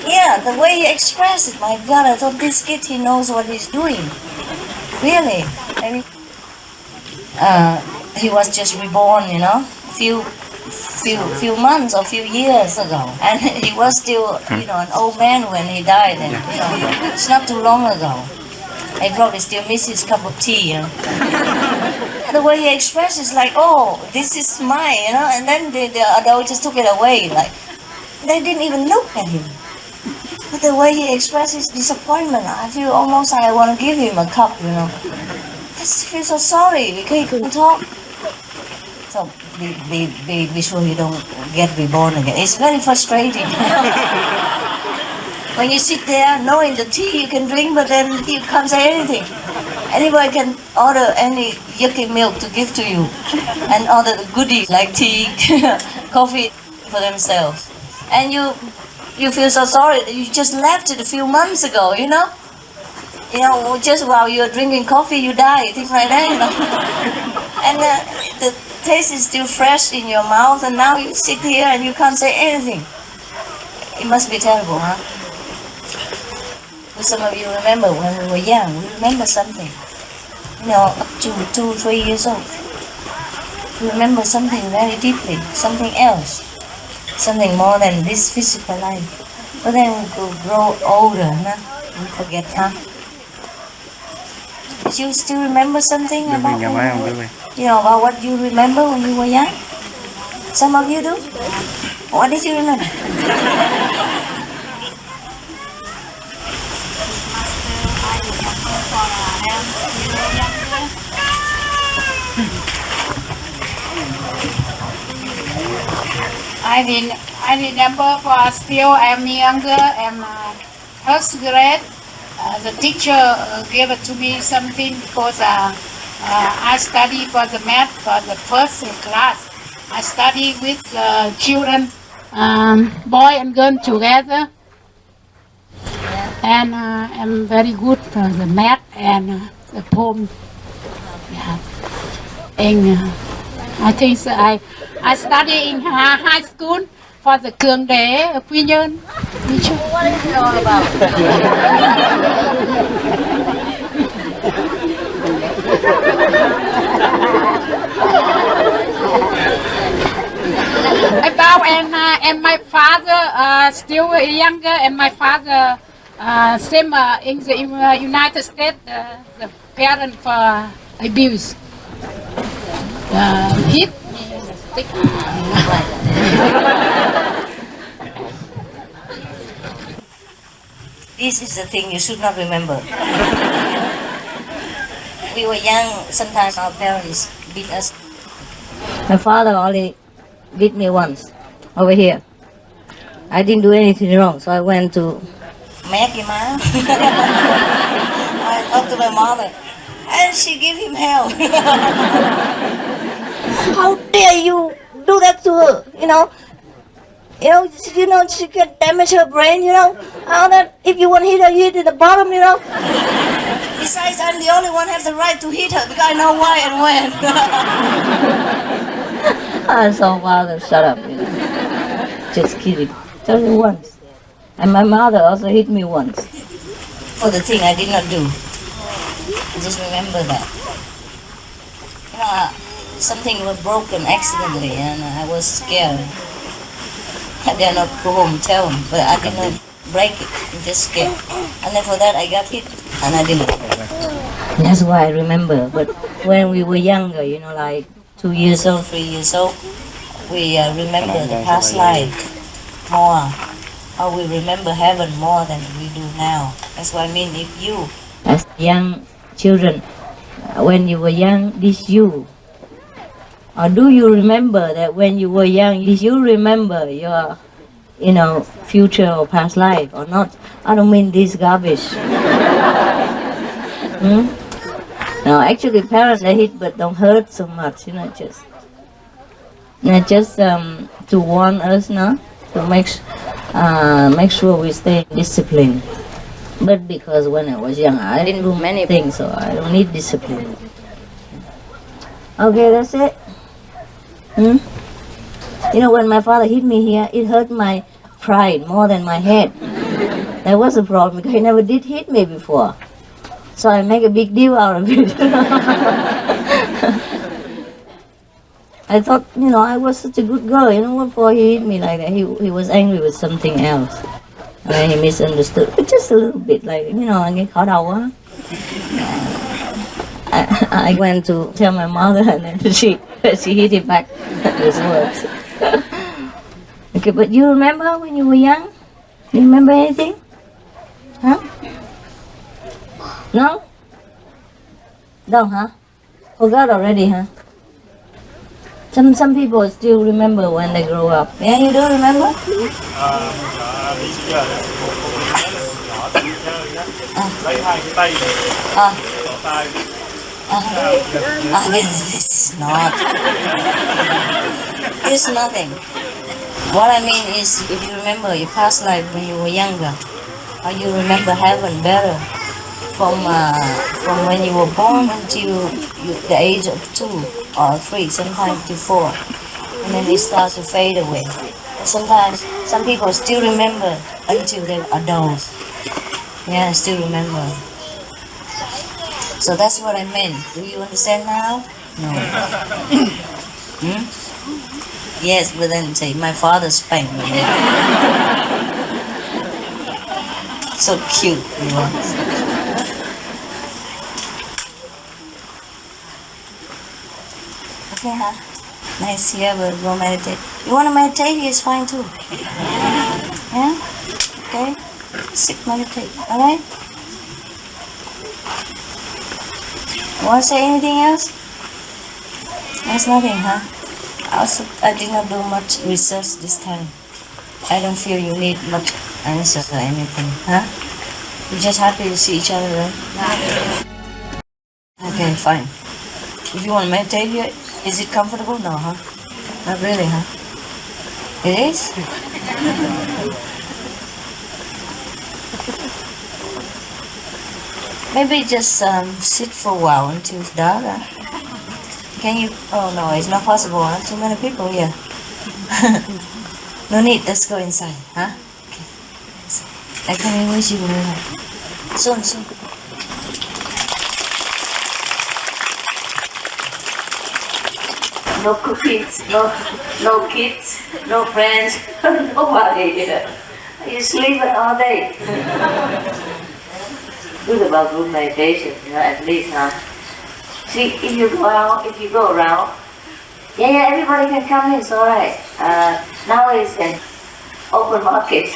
Speaker 1: yeah, the way he expressed it, my God, I thought this kid, he knows what he's doing. Really. I mean, he was just reborn, you know, few months or few years ago, and he was still, you know, an old man when he died, and you know, it's not too long ago. I probably still miss his cup of tea, you know. And the way he expressed is like, oh, this is mine, you know, and then the adult just took it away, like, they didn't even look at him. But the way he expressed his disappointment, I feel almost like I want to give him a cup, you know. I feel so sorry because he couldn't talk. So be sure you don't get reborn again. It's very frustrating. When you sit there knowing the tea you can drink, but then you can't say anything. Anybody can order any yucky milk to give to you and order the goodies like tea, coffee for themselves. And you feel so sorry that you just left it a few months ago, you know? You know, just while you're drinking coffee, you die, things like that, you know. And the taste is still fresh in your mouth, and now you sit here and you can't say anything. It must be terrible, huh? But some of you remember when we were young, we remember something. You know, up to 2, 3 years old. We remember something very deeply, something else. Something more than this physical life. But then we grow older, huh? We forget, huh? Did you still remember something about you know, about what you remember when you were young? Some of you do? What did you remember?
Speaker 3: I remember for still I'm younger, I'm first grade. The teacher gave it to me something because I study for the math for the first class. I study with children, boy and girl together, and I'm very good for the math and the poem. Yeah. And I think so I study in high school for the Cường Đế ở Quy Nhơn.
Speaker 1: What is it all about?
Speaker 3: About and my father still younger, and my father same in the United States, the parent for abuse. Hit.
Speaker 1: This is the thing you should not remember. we were young, sometimes our parents beat us. My father only beat me once, over here. I didn't do anything wrong, so I went to Maggie Ma. I talked to my mother, and she gave him hell. How dare you do that to her? She can damage her brain. How that if you want to hit her, you hit at the bottom. Besides, I'm the only one who has the right to hit her because I know why and when. I saw father, shut up. Just kidding. Just once. And my mother also hit me once for the thing I did not do. I just remember that. Something was broken accidentally and I was scared. I dare not go home and tell him, but I did not break it. I'm just scared. And then for that I got hit and I didn't. That's why I remember. But when we were younger, like 2 years old, 3 years old, we remember the past life more. Or we remember heaven more than we do now. That's what I mean. If you, as young children, when you were young, this you. Or do you remember that when you were young, did you remember your, future or past life or not? I don't mean this garbage. No, actually parents they hit but don't hurt so much, just to warn us, to make sure we stay disciplined. But because when I was young, I didn't do many things, so I don't need discipline. Okay, that's it. When my father hit me here, it hurt my pride more than my head. That was a problem because he never did hit me before. So I make a big deal out of it. I thought, I was such a good girl, before he hit me like that. He was angry with something else. And he misunderstood. But just a little bit, anh nghe khó đầu quá. I went to tell my mother and then she hit it back with words. Okay, but you remember when you were young? You remember anything? Huh? No? Don't, huh? Forgot already, huh? Some people still remember when they grow up. Yeah, you do remember? It's not. It's nothing. What I mean is, if you remember your past life when you were younger, or you remember heaven better from when you were born until the age of 2 or 3, sometimes to 4, and then it starts to fade away. Sometimes some people still remember until they're adults. Yeah, still remember. So that's what I meant. Do you understand now? No. Yes, but then say my father spanked me. So cute he was. Okay, huh? Nice here, but go meditate. You want to meditate? It's fine too. Yeah? Okay? Sit, meditate. Alright? Want to say anything else? There's nothing, huh? I did not do much research this time. I don't feel you need much answer or anything, huh? You're just happy to see each other, right? Okay, fine. If you want to meditate here, is it comfortable? No, huh? Not really, huh? It is? Maybe just sit for a while until it's dark. Huh? Can you? Oh no, it's not possible. Huh? Too many people here. No need. Let's go inside. Huh? Okay. I can wish you will. Soon. No cookies, no kids, no friends, nobody here. You sleep all day. Good about group meditation, at least, huh? See, if you go around, yeah, everybody can come in, it's alright. Now it's an open market.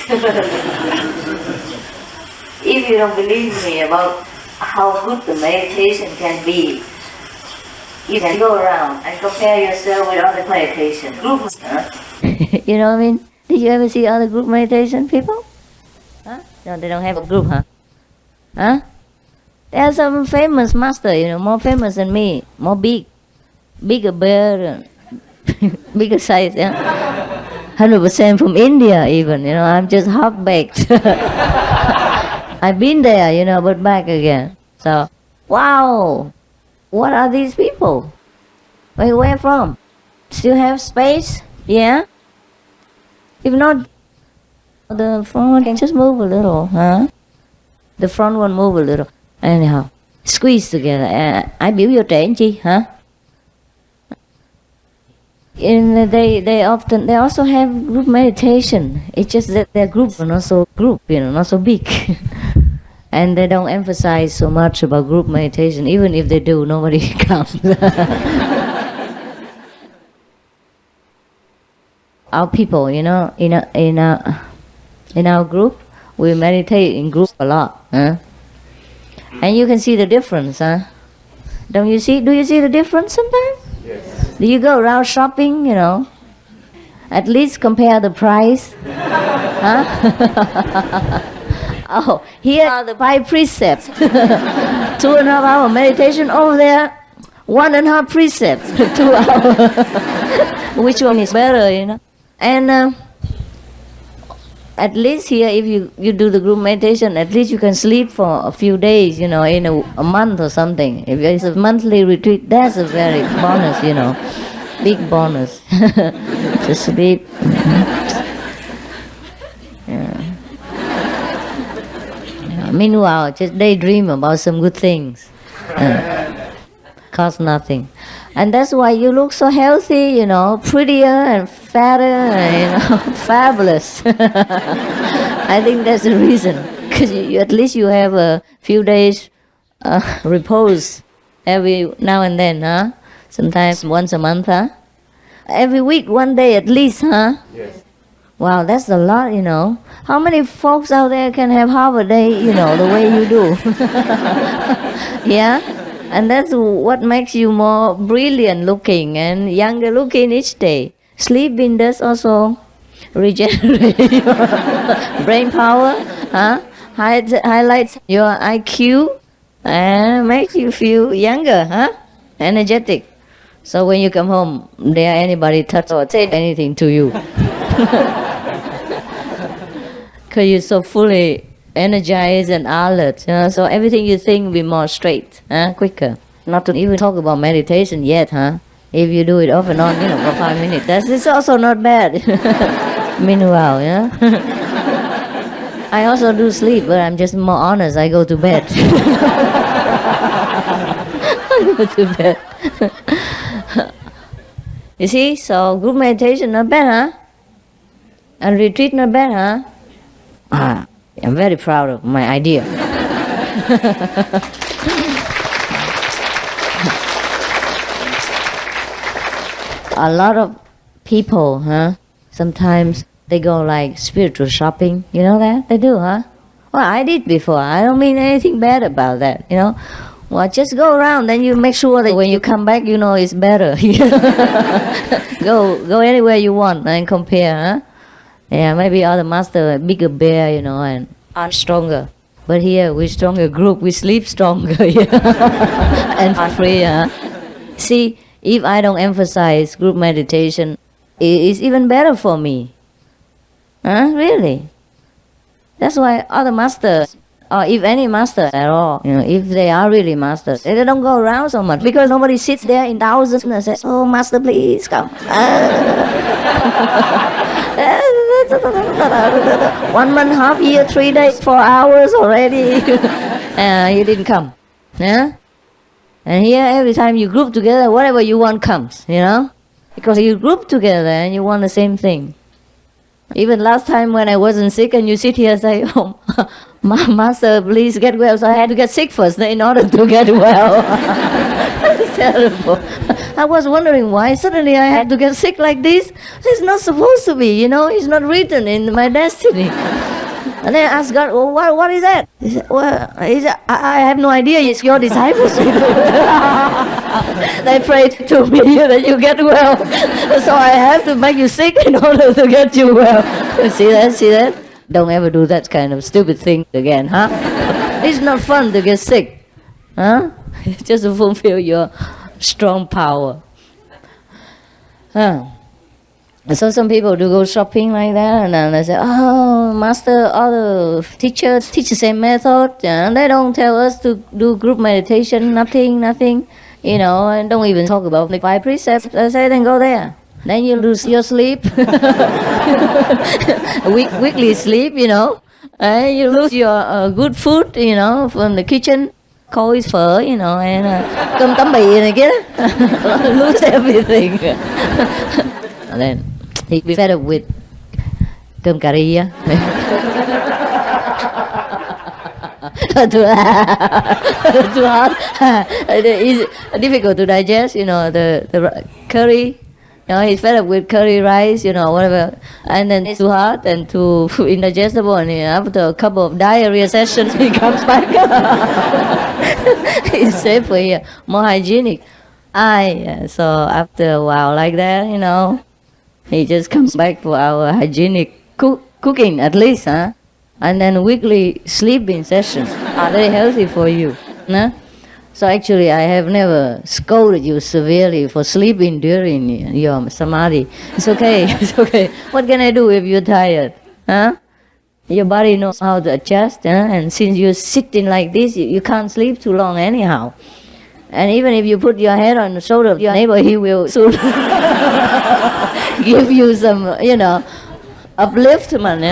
Speaker 1: If you don't believe me about how good the meditation can be. You can go around and compare yourself with other meditation groups. Huh? You know what I mean? Did you ever see other group meditation people? Huh? No, they don't have a group, huh? Huh? There are some famous master, more famous than me, more bigger bear, bigger size, yeah. 100% from India even, I'm just half-baked. I've been there, but back again. So, wow, what are these people? Where from? Still have space? Yeah? If not, the front one can just move a little, huh? The front one move a little. Anyhow, squeeze together. Ai biểu vô trễ anh chi, hả? And they also have group meditation. It's just that their group are not so not so big. And they don't emphasize so much about group meditation. Even if they do, nobody comes. Our people, in our group, we meditate in group a lot, huh? And you can see the difference, huh? Do you see the difference sometimes? Yes. Do you go around shopping, At least compare the price. Huh? Oh, here are the 5 precepts. 2.5 hour meditation over there. 1.5 precepts. 2 hours. Which one is better, And at least here, if you do the group meditation, at least you can sleep for a few days, in a month or something. If it's a monthly retreat, that's a very bonus, big bonus. To sleep. Yeah. Meanwhile, just daydream about some good things. Cost nothing. And that's why you look so healthy, prettier and fatter, and, fabulous. I think that's the reason. Because at least you have a few days repose every now and then, huh? Sometimes once a month, huh? Every week, 1 day at least, huh? Yes. Wow, that's a lot, How many folks out there can have half a day, the way you do? Yeah? And that's what makes you more brilliant looking and younger looking each day. Sleeping does also regenerate your brain power, huh? Highlights your IQ and makes you feel younger, huh? Energetic. So when you come home, dare anybody touch or say anything to you. Because you're so fully energized and alert, so everything you think will be more straight, quicker. Not to even talk about meditation yet, huh? If you do it off and on, for 5 minutes, it's also not bad. Meanwhile, yeah. I also do sleep, but I'm just more honest. I go to bed. I go to bed. You see, so group meditation not bad, huh? And retreat not bad, huh? I'm very proud of my idea. A lot of people, sometimes they go like spiritual shopping. You know that? They do, huh? Well, I did before. I don't mean anything bad about that, Well, just go around, then you make sure that when you come back, it's better. Go anywhere you want and compare, huh? Yeah, maybe other master a bigger bear, and are stronger. But here we're stronger group, we sleep stronger, and freer. See, if I don't emphasize group meditation, it's even better for me. Huh? Really? That's why other masters, or if any master at all, if they are really masters, they don't go around so much because nobody sits there in thousands and says, "Oh, master, please come." 1 month, half year, 3 days, 4 hours already. You didn't come. Yeah? And here, every time you group together, whatever you want comes, Because you group together and you want the same thing. Even last time when I wasn't sick and you sit here and say, "Oh, master, please get well." So I had to get sick first in order to get well. That's terrible. I was wondering why suddenly I had to get sick like this. It's not supposed to be, It's not written in my destiny. And then I asked God, well, what is that? He said, I have no idea. It's your disciples. They prayed to me that you get well. So I have to make you sick in order to get you well. See that? Don't ever do that kind of stupid thing again, huh? It's not fun to get sick, huh? Just to fulfill your strong power. Huh. So some people do go shopping like that, and then they say, oh, master, other teachers teach the same method, and they don't tell us to do group meditation, nothing, and don't even talk about the 5 precepts. I say, then go there. Then you lose your sleep, weekly sleep, and you lose your good food, from the kitchen, khói phở, and cơm tấm bì này kia. Lose everything. And then he be fed up with cơm cà ri. Too hot. It's difficult to digest, the curry. He's fed up with curry rice, whatever. And then it's too hot and too indigestible. And after a couple of diarrhea sessions, he comes back. It's safer here, more hygienic. So after a while like that, he just comes back for our hygienic cooking at least, huh? And then weekly sleeping sessions are very healthy for you. Huh? So actually, I have never scolded you severely for sleeping during your samadhi. It's okay. It's okay. What can I do if you're tired? Huh? Your body knows how to adjust, huh? And since you're sitting like this, you can't sleep too long anyhow. And even if you put your head on the shoulder of your neighbor, he will soon give you some, upliftment,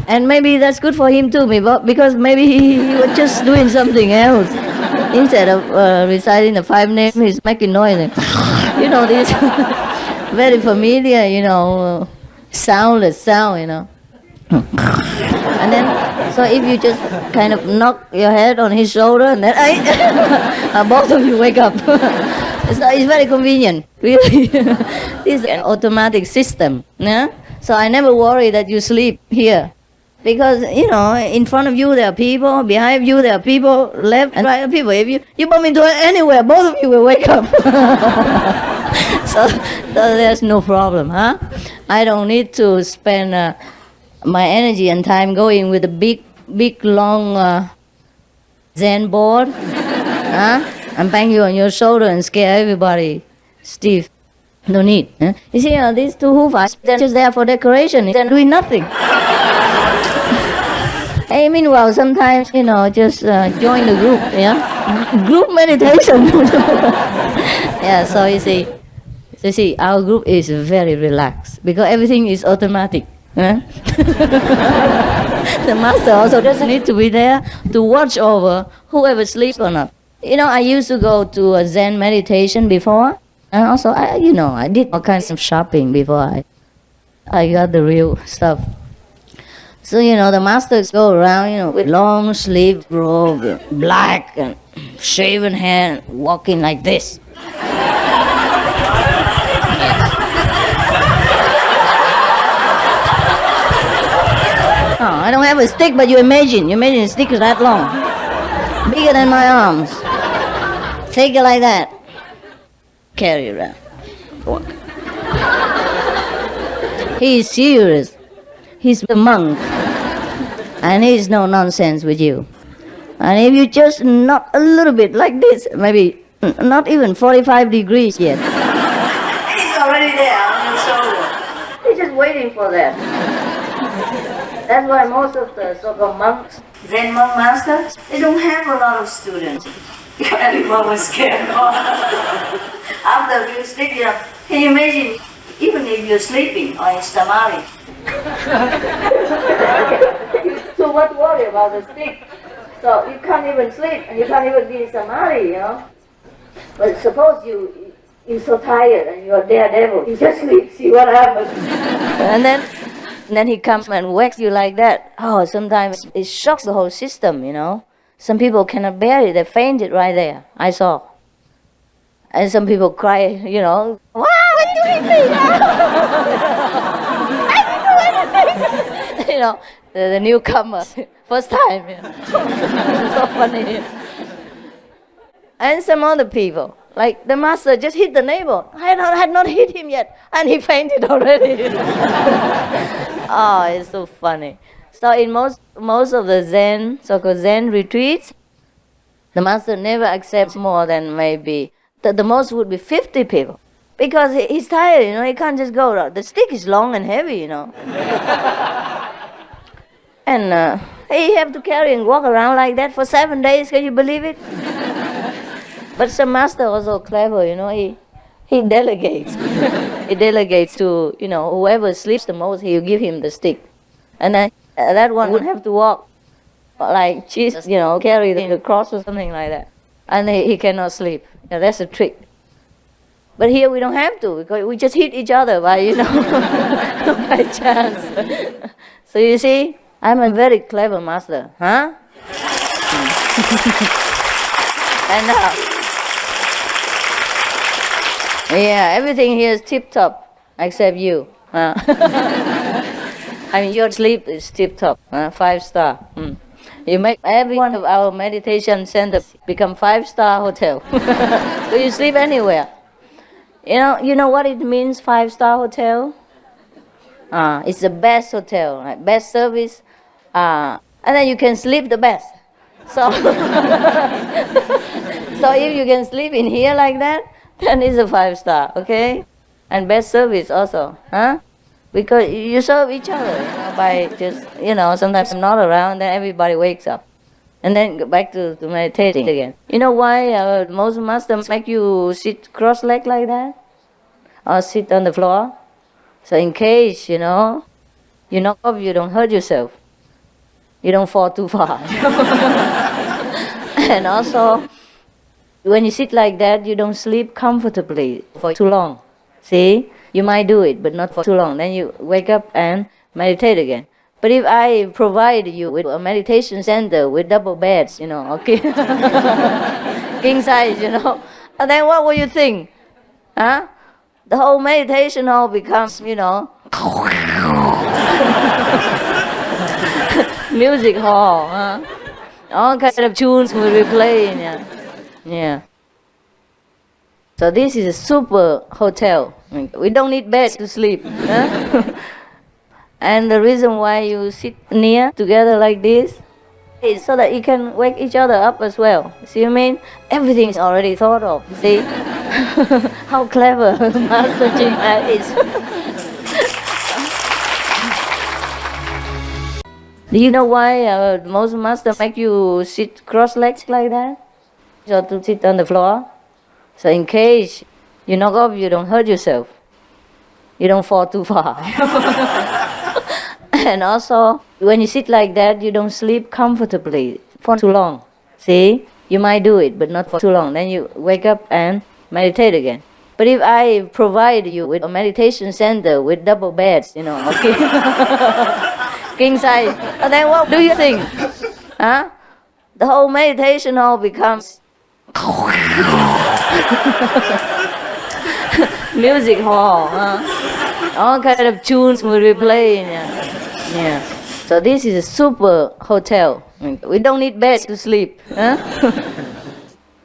Speaker 1: And maybe that's good for him too, because maybe he was just doing something else. Instead of reciting the 5 names, he's making noise. This very familiar, soundless sound, And then, so if you just kind of knock your head on his shoulder, and then both of you wake up. It's very convenient, really. This is an automatic system. Yeah? So I never worry that you sleep here. Because, in front of you there are people, behind you there are people, left and right are people. If you bump into anywhere, both of you will wake up. so there's no problem, huh? I don't need to spend my energy and time going with a big, long Zen board, huh? And bang you on your shoulder and scare everybody stiff. No need. Huh? You see, these 2 hoofers, they're just there for decoration. They're doing nothing. Hey, meanwhile, sometimes, just join the group, Group meditation. Yeah, so you see, our group is very relaxed because everything is automatic. Huh? The master also doesn't need to be there to watch over whoever sleeps or not. I used to go to a Zen meditation before, and also, I did all kinds of shopping before I got the real stuff. So, the masters go around, with long sleeve robe, black and shaven head, walking like this. Oh, I don't have a stick, but you imagine a stick is that long, bigger than my arms. Take it like that, carry it around, walk. He is serious. He's the monk, and he's no nonsense with you. And if you just knock a little bit like this, maybe not even 45 degrees yet, he's already there on your shoulder. He's just waiting for that. That's why most of the so-called monks, Zen monk masters, they don't have a lot of students. Everyone was scared. After you sleep, can you imagine, even if you're sleeping or in samadhi, so what worry about the stick? So you can't even sleep and you can't even be in samadhi, But suppose you're so tired and you're a daredevil, you just sleep, see what happens. And then he comes and whacks you like that. Oh, sometimes it shocks the whole system, Some people cannot bear it, they fainted right there, I saw. And some people cry, wow, what are you doing me? the newcomers, first time. So funny. And some other people, like the master just hit the neighbor. I had not hit him yet, and he fainted already. Oh, it's so funny. So in most of the Zen, so-called Zen retreats, the master never accepts more than maybe, the most would be 50 people. Because he's tired, he can't just go around. The stick is long and heavy, And he have to carry and walk around like that for 7 days, can you believe it? But some master also clever, he delegates. He delegates to, whoever sleeps the most, he'll give him the stick. And then that one would have to walk like Jesus, carry the cross or something like that. And he cannot sleep. That's a trick. But here we don't have to, because we just hit each other by, by chance. So you see, I'm a very clever master, huh? And now, everything here is tip-top, except you. Your sleep is tip-top, 5-star. You make every one of our meditation centers become 5-star hotel. So you sleep anywhere. You know what it means, 5-star hotel? It's the best hotel, right? Best service, and then you can sleep the best. So, so if you can sleep in here like that, then it's a 5-star, okay? And best service also, huh? Because you serve each other, by just, sometimes I'm not around, then everybody wakes up. And then go back to meditating again. You know why most masters make you sit cross-legged like that? Or sit on the floor? So in case, you knock off, you don't hurt yourself. You don't fall too far. And also, when you sit like that, you don't sleep comfortably for too long. See? You might do it, but not for too long. Then you wake up and meditate again. But if I provide you with a meditation center with double beds, okay, king size, and then what will you think? Huh? The whole meditation hall becomes, music hall, huh? All kinds of tunes will be playing, yeah. So this is a super hotel. We don't need beds to sleep. Huh? And the reason why you sit near together like this is so that you can wake each other up as well. See what I mean? Everything is already thought of. See? How clever Master Jing is. Do you know why most masters make you sit cross-legged like that? So to sit on the floor. So in case you knock off, you don't hurt yourself. You don't fall too far. And also, when you sit like that, you don't sleep comfortably for too long. See? You might do it, but not for too long. Then you wake up and meditate again. But if I provide you with a meditation center with double beds, okay, king size, and then what do you think? Huh? The whole meditation hall becomes music hall, huh? All kinds of tunes will be playing, yeah. So this is a super hotel. We don't need beds to sleep, huh?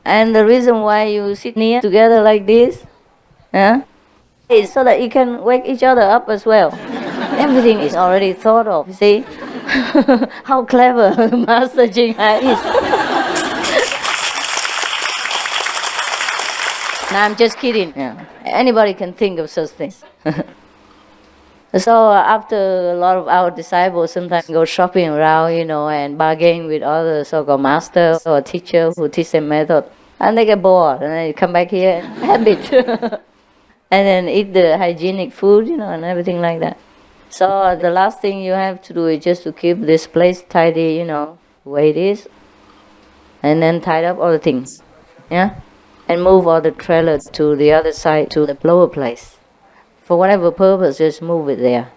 Speaker 1: And the reason why you sit near together like this, huh, is so that you can wake each other up as well. Everything is already thought of. See? How clever Master Jing is. No, I'm just kidding. Yeah. Anybody can think of such things. So after a lot of our disciples sometimes go shopping around, and bargain with other so-called masters or teachers who teach them method, and they get bored, and then you come back here and have it, and then eat the hygienic food, and everything like that. So the last thing you have to do is just to keep this place tidy, the way it is, and then tidy up all the things, yeah, and move all the trailers to the other side, to the lower place. For whatever purpose, just move it there.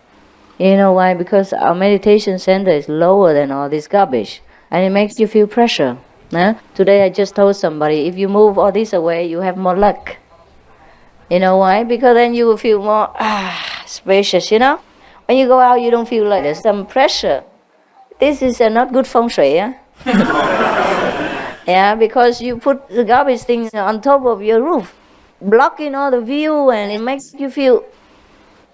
Speaker 1: You know why? Because our meditation center is lower than all this garbage, and it makes you feel pressure. Huh? Today I just told somebody, if you move all this away, you have more luck. You know why? Because then you will feel more spacious, When When you go out, you don't feel like there's some pressure. This is not good feng shui, yeah? Yeah, because you put the garbage things on top of your roof, blocking all the view, and it makes you feel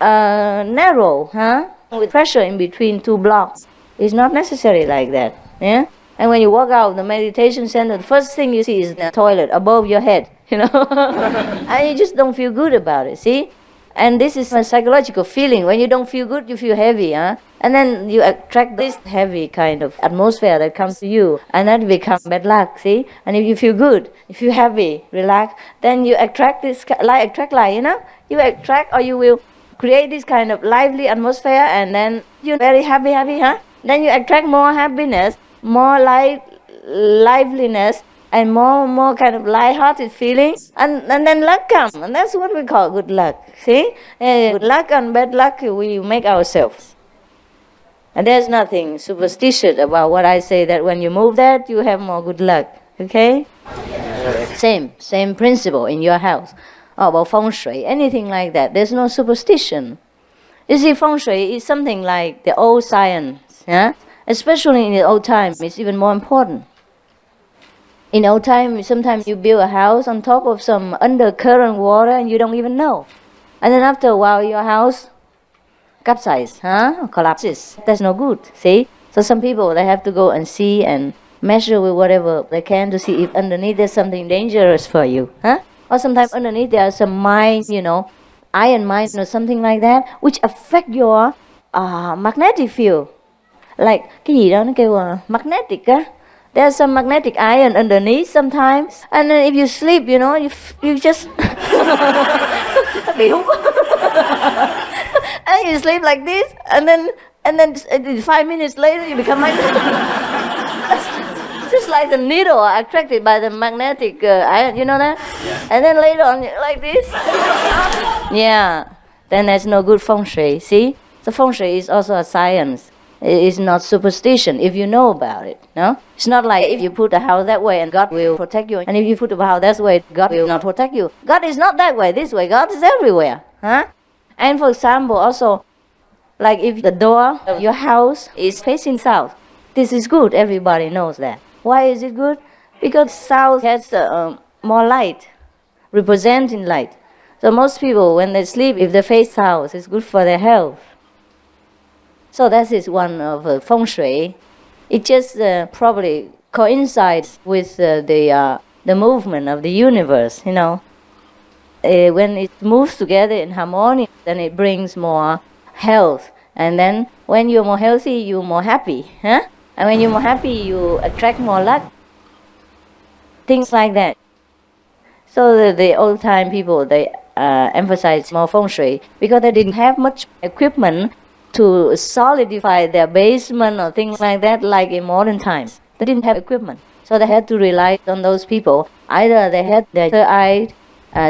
Speaker 1: narrow, huh? With pressure in between two blocks. It's not necessary like that, yeah? And when you walk out of the meditation center, the first thing you see is the toilet above your head, you know? And you just don't feel good about it, see? And this is a psychological feeling. When you don't feel good, you feel heavy, huh? And then you attract this heavy kind of atmosphere that comes to you, and that becomes bad luck, see? And if you feel good, if you happy, relax, then you attract this, like attract like, you know? You attract, or you will create this kind of lively atmosphere, and then you're very happy, huh? Then you attract more happiness, more liveliness, and more kind of light-hearted feelings, and then luck comes, and that's what we call good luck. See, good luck and bad luck we make ourselves, and there's nothing superstitious about what I say that when you move that you have more good luck. Okay, same principle in your house. About feng shui, anything like that. There's no superstition. You see, feng shui is something like the old science, yeah. Especially in the old time, it's even more important. In old time, sometimes you build a house on top of some undercurrent water and you don't even know. And then after a while, your house capsizes, huh? Collapses. That's no good, see? So some people, they have to go and see and measure with whatever they can to see if underneath there's something dangerous for you, huh? Or sometimes underneath there are some mines, you know, iron mines or something like that, which affect your magnetic field. Like, cái gì đó nó kêu magnetic á. There's some magnetic iron underneath sometimes, and then if you sleep, you know, you just and you sleep like this, and then 5 minutes later you become like just like the needle attracted by the magnetic iron, you know that? Yeah. And then later on like this. Yeah, then there's no good feng shui. See, the feng shui is also a science. It's not superstition if you know about it. No, it's not like if you put a house that way and God will protect you, and if you put a house that way, God will not protect you. God is not that way. This way, God is everywhere. Huh? And for example, also, like if the door of your house is facing south, this is good. Everybody knows that. Why is it good? Because south has more light, representing light. So most people, when they sleep, if they face south, it's good for their health. So that is one of feng shui. It just probably coincides with the movement of the universe, you know. When it moves together in harmony, then it brings more health. And then when you're more healthy, you're more happy, huh? And when you're more happy, you attract more luck. Things like that. So the old time people, they emphasize more feng shui because they didn't have much equipment to solidify their basement or things like that, like in modern times. They didn't have equipment. So they had to rely on those people. Either they had their third eye,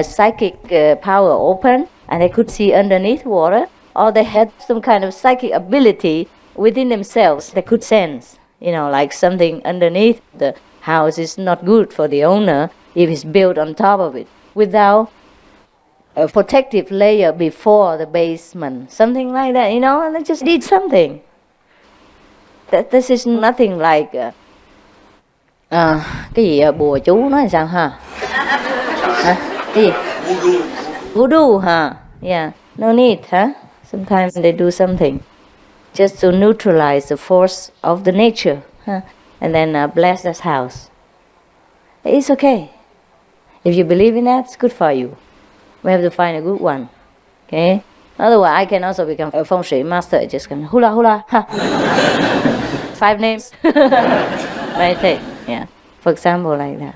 Speaker 1: psychic power open, and they could see underneath water, or they had some kind of psychic ability within themselves. They could sense, you know, like something underneath the house is not good for the owner if it's built on top of it, without a protective layer before the basement, something like that, you know, and they just did something. This is nothing like cái gì bùa chú nói sao ha? Hả? Cái gì? Voodoo, huh? Yeah, no need, huh? Sometimes they do something just to neutralize the force of the nature, huh? And then bless this house. It's okay. If you believe in that, it's good for you. We have to find a good one, okay? Otherwise, I can also become a feng shui master. Just can hula hula, ha. 5 names. Meditate, yeah. For example, like that.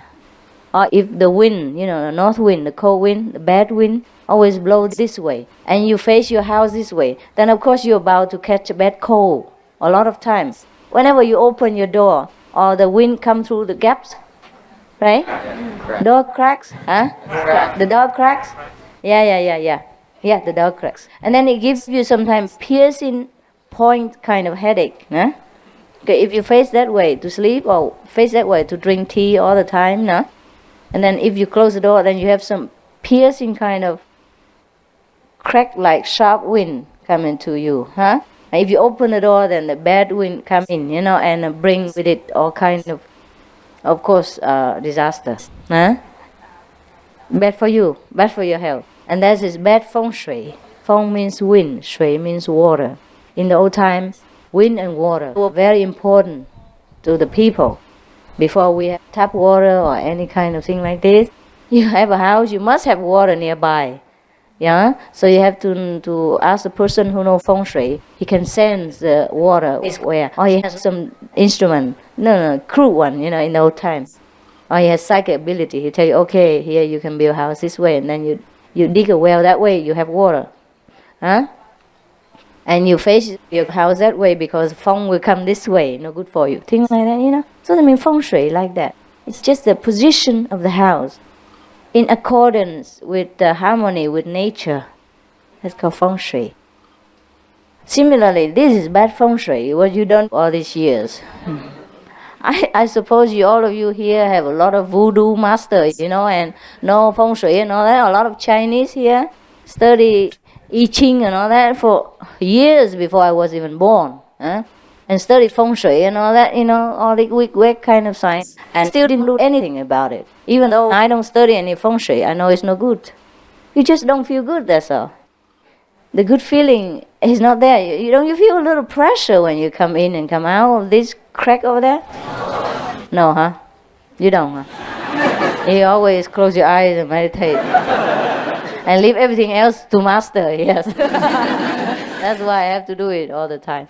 Speaker 1: Or if the wind, you know, the north wind, the cold wind, the bad wind, always blows this way, and you face your house this way, then of course you're about to catch a bad cold. A lot of times, whenever you open your door, or the wind comes through the gaps, right? Door cracks, huh? The door cracks? Yeah, the door cracks. And then it gives you sometimes piercing point kind of headache, huh? Okay, if you face that way to sleep, or face that way to drink tea all the time, no? And then if you close the door, then you have some piercing kind of crack like sharp wind coming to you, huh? And if you open the door, then the bad wind come in, and bring with it all kind of course, disaster, huh? Bad for you, bad for your health. And that is bad feng shui. Feng means wind, shui means water. In the old time, wind and water were very important to the people. Before we have tap water or any kind of thing like this, you have a house, you must have water nearby. Yeah, so you have to ask the person who knows feng shui. He can sense the water is where, or he has some instrument, crude one, in the old times. Or he has psychic ability. He tell you, okay, here you can build a house this way, and then you dig a well that way, you have water, huh? And you face your house that way because feng will come this way, no good for you. Things like that, So that means feng shui like that. It's just the position of the house in accordance with the harmony with nature. That's called feng shui. Similarly, this is bad feng shui, what you done all these years. I suppose all of you here have a lot of voodoo masters, and know feng shui and all that. A lot of Chinese here study I Ching and all that for years before I was even born. And study feng shui and all that, all the weak kind of science, and still didn't do anything about it. Even though I don't study any feng shui, I know it's no good. You just don't feel good, that's all. The good feeling is not there. You feel a little pressure when you come in and come out of this crack over there? No, huh? You don't, huh? You always close your eyes and meditate. And leave everything else to master, yes. That's why I have to do it all the time.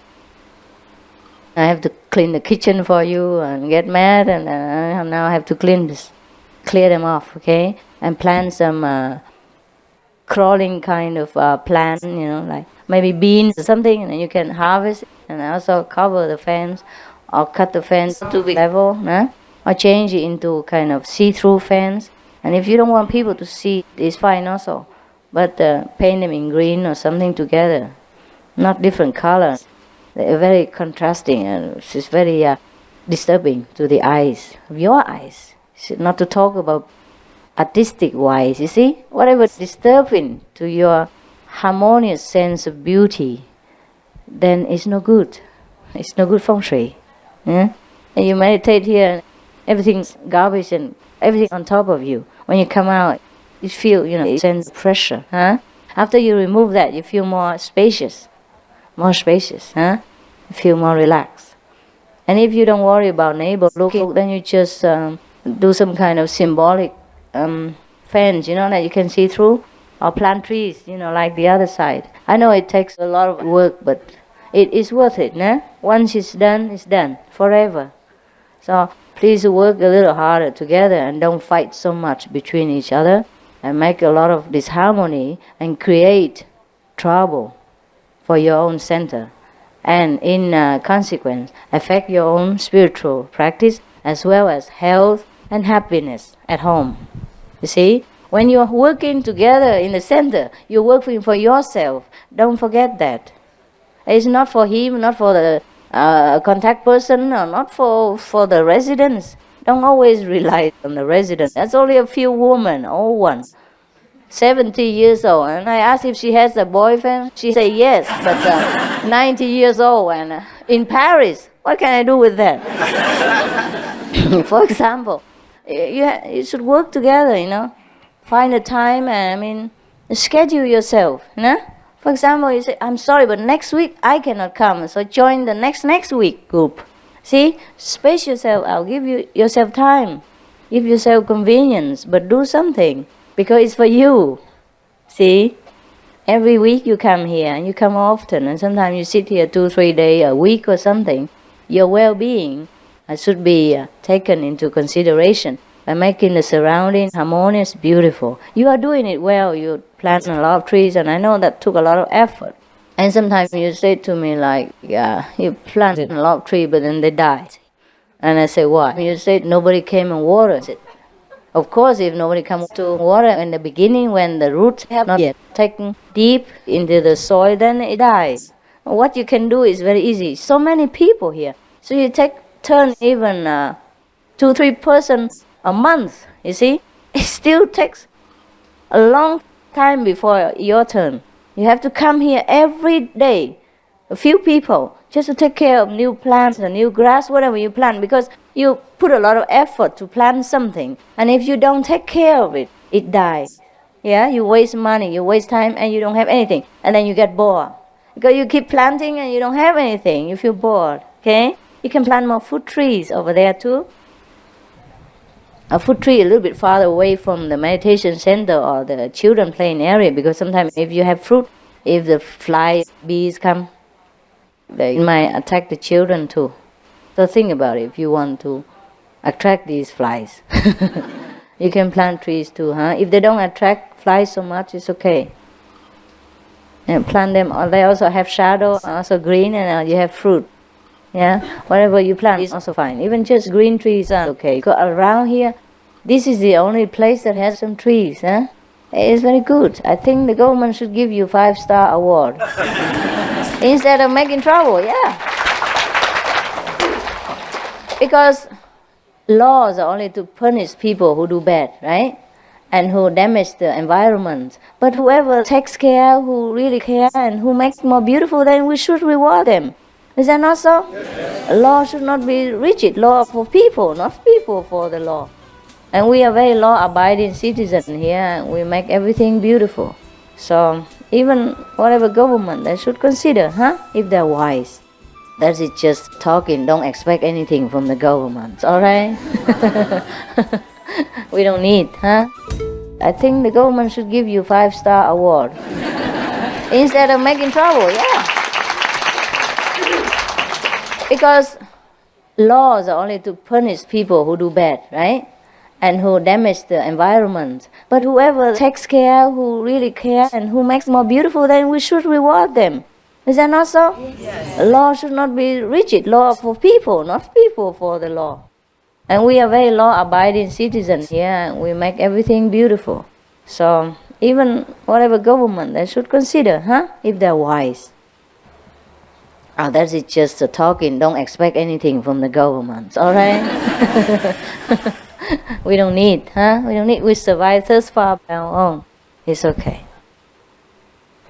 Speaker 1: I have to clean the kitchen for you and get mad, and now I have to clear them off, okay? And plant some crawling kind of plant, like maybe beans or something, and then you can harvest, and also cover the fence, or cut the fence to be level, or change it into kind of see-through fence. And if you don't want people to see, it's fine also. But paint them in green or something together, not different colors. They're very contrasting, and it's very disturbing to the eyes, of your eyes. Not to talk about artistic wise, you see? Whatever is disturbing to your harmonious sense of beauty, then it's no good. It's no good feng shui. Yeah? And you meditate here, and everything's garbage and everything on top of you. When you come out, you feel, a sense of pressure. Huh? After you remove that, you feel more spacious. Huh? You feel more relaxed. And if you don't worry about neighbor looking, then you just do some kind of symbolic fence, that you can see through, or plant trees, like the other side. I know it takes a lot of work, but it is worth it. Once it's done forever. So please work a little harder together and don't fight so much between each other and make a lot of disharmony and create trouble for your own center, and in consequence affect your own spiritual practice as well as health and happiness at home. You see, when you're working together in the center, you're working for yourself. Don't forget that. It's not for him, not for the contact person, or not for the residents. Don't always rely on the residents. That's only a few women, old ones, 70 years old. And I asked if she has a boyfriend. She said yes, but 90 years old and in Paris. What can I do with that? For example, you should work together, Find a time and, schedule yourself, For example, you say, I'm sorry, but next week I cannot come, so join the next week group. See, space yourself out, give yourself time, give yourself convenience, but do something, because it's for you. See, every week you come here, and you come often, and sometimes you sit here 2-3 days, a week or something. Your well-being should be taken into consideration by making the surrounding harmonious, beautiful. You are doing it well. You plant a lot of trees, and I know that took a lot of effort. And sometimes you say to me like, you planted a lot of trees, but then they died. And I say, why? You said nobody came and watered it. Of course, if nobody comes to water in the beginning when the roots have not yet taken deep into the soil, then it dies. What you can do is very easy. So many people here. So you turn even 2-3 persons a month, you see? It still takes a long time before your turn. You have to come here every day, a few people, just to take care of new plants and new grass, whatever you plant, because you put a lot of effort to plant something, and if you don't take care of it, it dies. Yeah, you waste money, you waste time, and you don't have anything, and then you get bored. Because you keep planting and you don't have anything, you feel bored, okay? You can plant more fruit trees over there too. A fruit tree a little bit farther away from the meditation center or the children playing area, because sometimes if you have fruit, if the flies, bees come, they might attack the children too. So think about it, if you want to attract these flies. You can plant trees too, huh? If they don't attract flies so much, it's okay. And plant them, they also have shadow, also green, and you have fruit. Yeah, whatever you plant is also fine. Even just green trees are okay. Go around here, this is the only place that has some trees, huh? It's very good. I think the government should give you 5-star award. Instead of making trouble, yeah. Because laws are only to punish people who do bad, right? And who damage the environment. But whoever takes care, who really care, and who makes it more beautiful, then we should reward them. Is that not so? Yes. Law should not be rigid. Law for people, not people for the law. And we are very law-abiding citizens here, and we make everything beautiful. So even whatever government, they should consider, huh? If they're wise. That is just talking. Don't expect anything from the government. All right? We don't need, huh? I think the government should give you 5-star award. Instead of making trouble, yeah. Because laws are only to punish people who do bad, right? And who damage the environment. But whoever takes care, who really care, and who makes it more beautiful, then we should reward them. Is that not so? Yes. Law should not be rigid. Law for people, not people for the law. And we are very law-abiding citizens here, and we make everything beautiful. So even whatever government, they should consider, huh? If they're wise. Oh, that is just a talking. Don't expect anything from the government. All right? We don't need, huh? We don't need. We survive thus far by our own. It's okay.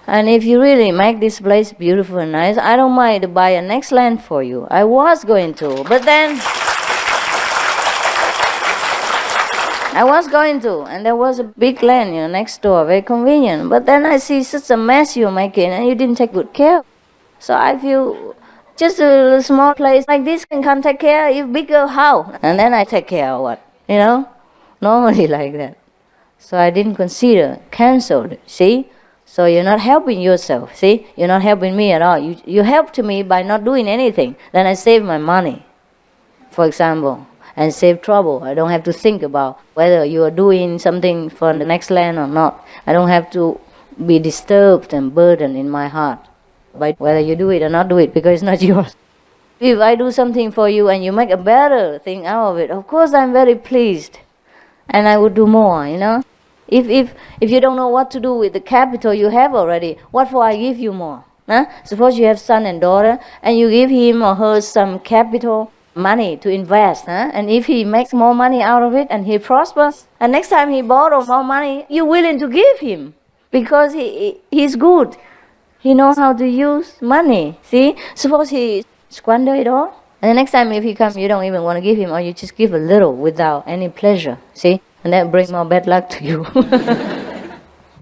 Speaker 1: And if you really make this place beautiful and nice, I don't mind to buy a next land for you. I was going to, but then and there was a big land, next door, very convenient. But then I see such a mess you're making, and you didn't take good care. So I feel just a small place like this can come take care. If bigger, how? And then I take care of what? Normally like that. So I didn't consider, cancelled, see? So you're not helping yourself, see? You're not helping me at all. You helped me by not doing anything. Then I save my money, for example, and save trouble. I don't have to think about whether you are doing something for the next land or not. I don't have to be disturbed and burdened in my heart by whether you do it or not do it, because it's not yours. If I do something for you and you make a better thing out of it, of course I'm very pleased, and I would do more, If you don't know what to do with the capital you have already, what for I give you more? Huh? Suppose you have son and daughter, and you give him or her some capital money to invest, huh? And if he makes more money out of it and he prospers, and next time he borrows more money, you're willing to give him because he's good. He knows how to use money. See? Suppose he squander it all, and the next time if he comes, you don't even want to give him, or you just give a little without any pleasure. See? And that brings more bad luck to you.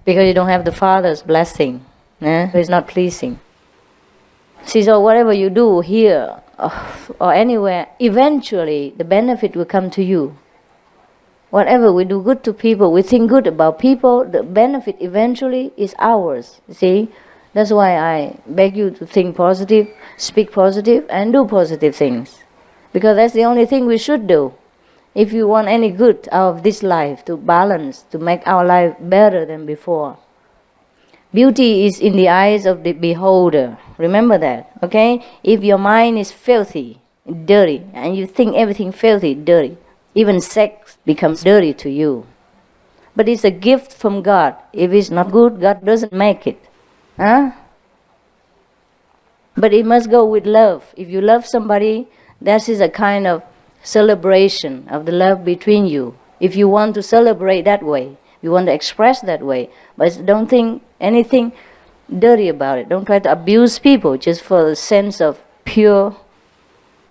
Speaker 1: Because you don't have the Father's blessing. It's not pleasing. See, so whatever you do here or anywhere, eventually the benefit will come to you. Whatever we do good to people, we think good about people, the benefit eventually is ours. See? That's why I beg you to think positive, speak positive, and do positive things. Because that's the only thing we should do. If you want any good out of this life, to balance, to make our life better than before. Beauty is in the eyes of the beholder. Remember that, okay? If your mind is filthy, dirty, and you think everything filthy, dirty, even sex becomes dirty to you. But it's a gift from God. If it's not good, God doesn't make it. Huh? But it must go with love. If you love somebody, that is a kind of celebration of the love between you. If you want to celebrate that way, you want to express that way, but don't think anything dirty about it. Don't try to abuse people just for the sense of pure,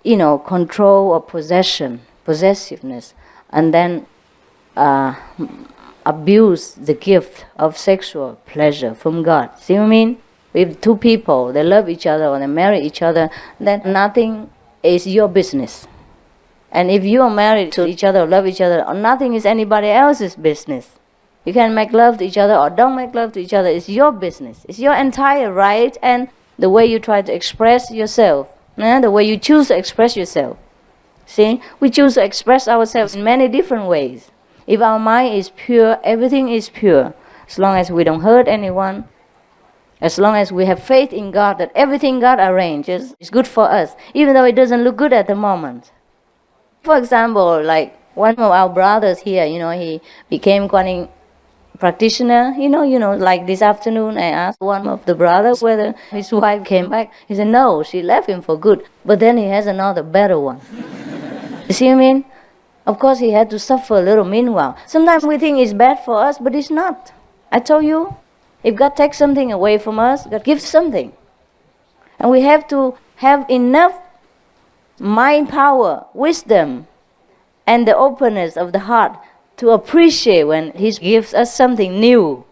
Speaker 1: control or possessiveness, and then abuse the gift of sexual pleasure from God. See what I mean? If two people, they love each other or they marry each other, then nothing is your business. And if you are married to each other, love each other, nothing is anybody else's business. You can make love to each other or don't make love to each other. It's your business. It's your entire right, and the way you try to express yourself, the way you choose to express yourself. See, we choose to express ourselves in many different ways. If our mind is pure, everything is pure. As long as we don't hurt anyone, as long as we have faith in God that everything God arranges is good for us, even though it doesn't look good at the moment. For example, like one of our brothers here, he became Guan practitioner, like this afternoon I asked one of the brothers whether his wife came back. He said, no, she left him for good. But then he has another better one. You see what I mean? Of course, he had to suffer a little meanwhile. Sometimes we think it's bad for us, but it's not. I told you, if God takes something away from us, God gives something. And we have to have enough mind power, wisdom, and the openness of the heart to appreciate when He gives us something new,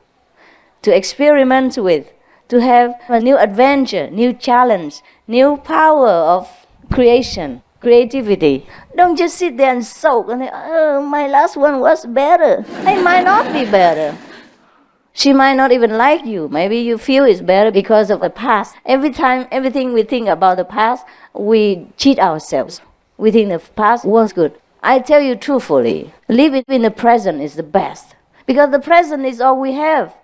Speaker 1: to experiment with, to have a new adventure, new challenge, new power of creation, creativity. Don't just sit there and soak and say, oh, my last one was better. It might not be better. She might not even like you. Maybe you feel it's better because of the past. Every time, everything we think about the past, we cheat ourselves. We think the past was good. I tell you truthfully, living in the present is the best. Because the present is all we have.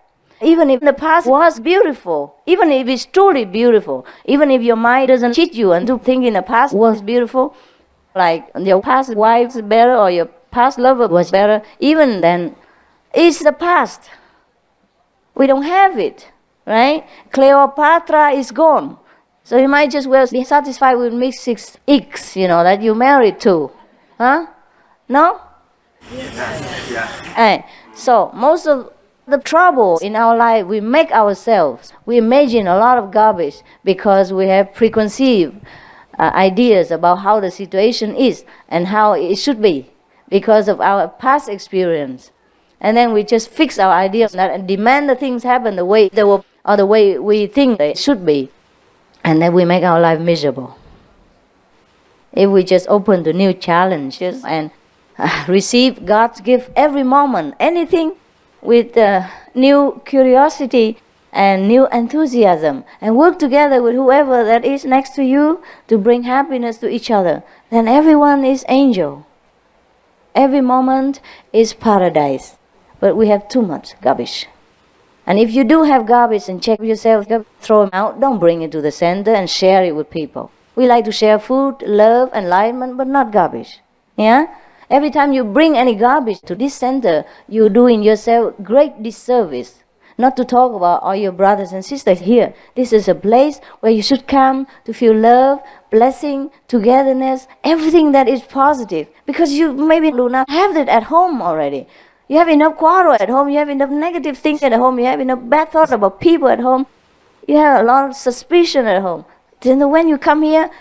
Speaker 1: Even if the past was beautiful, even if it's truly beautiful, even if your mind doesn't cheat you into thinking the past was beautiful, like your past wife is better or your past lover was better, even then, it's the past. We don't have it, right? Cleopatra is gone. So you might just well be satisfied with Mrs. X, that you married to. Huh? No? Yeah. So most of the trouble in our life, we make ourselves. We imagine a lot of garbage because we have preconceived ideas about how the situation is and how it should be because of our past experience. And then we just fix our ideas on that and demand that things happen the way they were or the way we think they should be. And then we make our life miserable. If we just open to new challenges and receive God's gift every moment, anything with new curiosity and new enthusiasm, and work together with whoever that is next to you to bring happiness to each other, then everyone is angel. Every moment is paradise. But we have too much garbage. And if you do have garbage, and check yourself, throw them out, don't bring it to the center and share it with people. We like to share food, love, enlightenment, but not garbage. Yeah? Every time you bring any garbage to this center, you're doing yourself great disservice. Not to talk about all your brothers and sisters here. This is a place where you should come to feel love, blessing, togetherness, everything that is positive. Because you maybe do not have that at home already. You have enough quarrel at home, you have enough negative things at home, you have enough bad thoughts about people at home, you have a lot of suspicion at home. Then when you come here,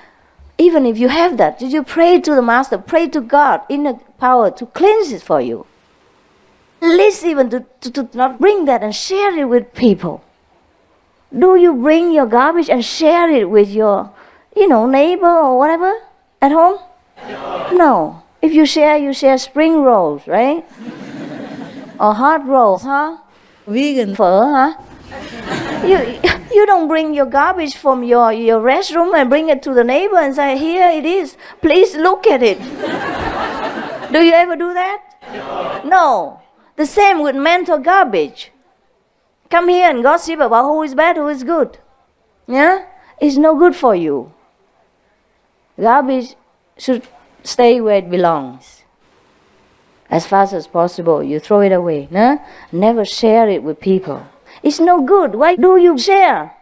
Speaker 1: even if you have that, you pray to the Master, pray to God in the power to cleanse it for you. At least even to not bring that and share it with people. Do you bring your garbage and share it with your, neighbor or whatever at home? No. If you share spring rolls, right? Or hot rolls, huh? Vegan phở, huh? You don't bring your garbage from your restroom and bring it to the neighbor and say, here it is, please look at it. Do you ever do that? No. The same with mental garbage. Come here and gossip about who is bad, who is good. Yeah? It's no good for you. Garbage should stay where it belongs. As fast as possible, you throw it away. No? Never share it with people. It's no good. Why do you share?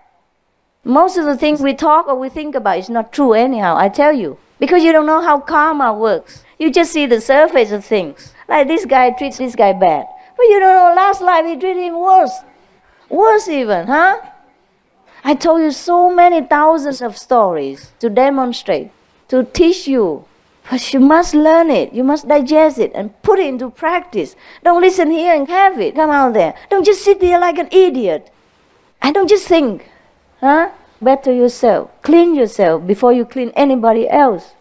Speaker 1: Most of the things we talk or we think about is not true anyhow, I tell you. Because you don't know how karma works. You just see the surface of things. Like this guy treats this guy bad. But you don't know last life he treated him worse. Worse even, huh? I told you so many thousands of stories to demonstrate, to teach you. But you must learn it. You must digest it and put it into practice. Don't listen here and have it. Come out there. Don't just sit there like an idiot. And don't just think. Better yourself. Clean yourself before you clean anybody else.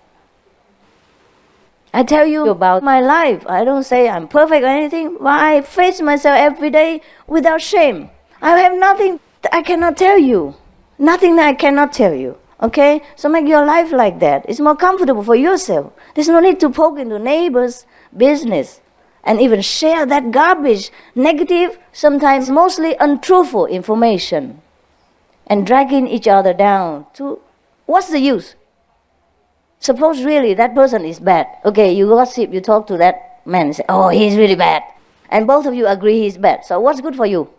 Speaker 1: I tell you about my life. I don't say I'm perfect or anything, but I face myself every day without shame. I have nothing that I cannot tell you. Nothing that I cannot tell you. Okay? So make your life like that. It's more comfortable for yourself. There's no need to poke into neighbors' business and even share that garbage, negative, sometimes mostly untruthful information, and dragging each other down to, what's the use? Suppose really that person is bad. Okay, you gossip, you talk to that man and say, oh, he's really bad. And both of you agree he's bad. So what's good for you?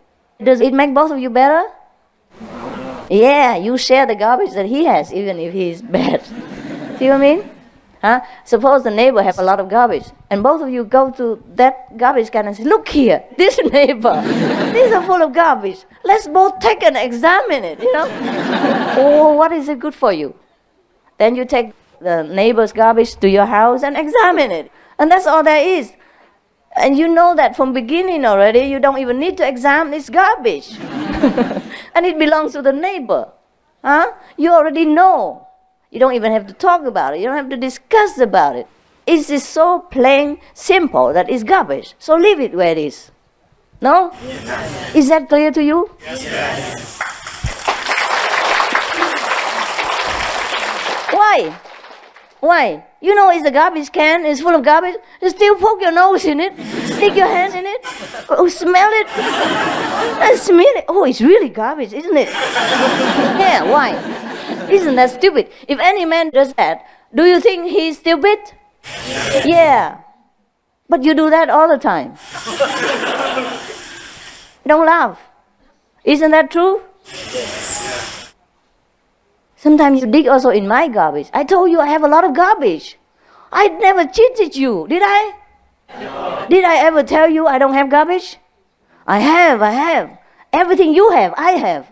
Speaker 1: Does it make both of you better? Yeah, you share the garbage that he has, even if he's bad. See what I mean? Suppose the neighbor has a lot of garbage, and both of you go to that garbage can and say, look here, this neighbor, these are full of garbage. Let's both take and examine it, Oh, what is it good for you? Then you take the neighbor's garbage to your house and examine it. And that's all there is. And you know that from beginning already, you don't even need to examine this garbage. And it belongs to the neighbor. You already know. You don't even have to talk about it. You don't have to discuss about it. It's just so plain, simple that it's garbage. So leave it where it is. No? Yes. Is that clear to you? Yes. Why? Why? You know it's a garbage can, it's full of garbage. You still poke your nose in it, stick your hands in it, smell it, and smell it. Oh, it's really garbage, isn't it? Yeah, why? Isn't that stupid? If any man does that, do you think he's stupid? Yeah. But you do that all the time. Don't laugh. Isn't that true? Sometimes you dig also in my garbage. I told you I have a lot of garbage. I never cheated you, did I? No. Did I ever tell you I don't have garbage? I have. Everything you have, I have.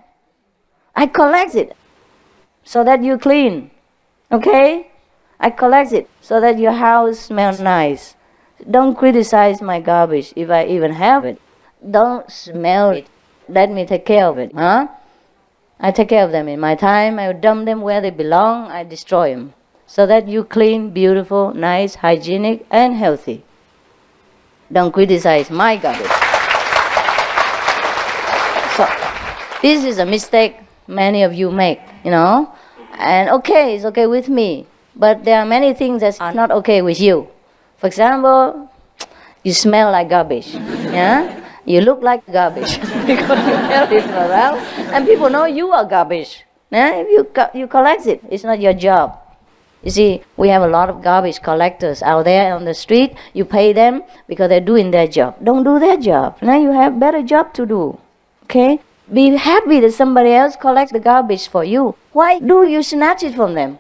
Speaker 1: I collect it so that you clean. Okay? I collect it so that your house smells nice. Don't criticize my garbage if I even have it. Don't smell it. Let me take care of it. I take care of them in my time. I dump them where they belong. I destroy them. So that you clean, beautiful, nice, hygienic, and healthy. Don't criticize my garbage. So, this is a mistake many of you make, And okay, it's okay with me. But there are many things that are not okay with you. For example, you smell like garbage. Yeah? You look like garbage because you carry it around, and people know you are garbage. If you collect it, it's not your job. You see, we have a lot of garbage collectors out there on the street. You pay them because they're doing their job. Don't do their job. Now you have better job to do. Okay? Be happy that somebody else collects the garbage for you. Why do you snatch it from them?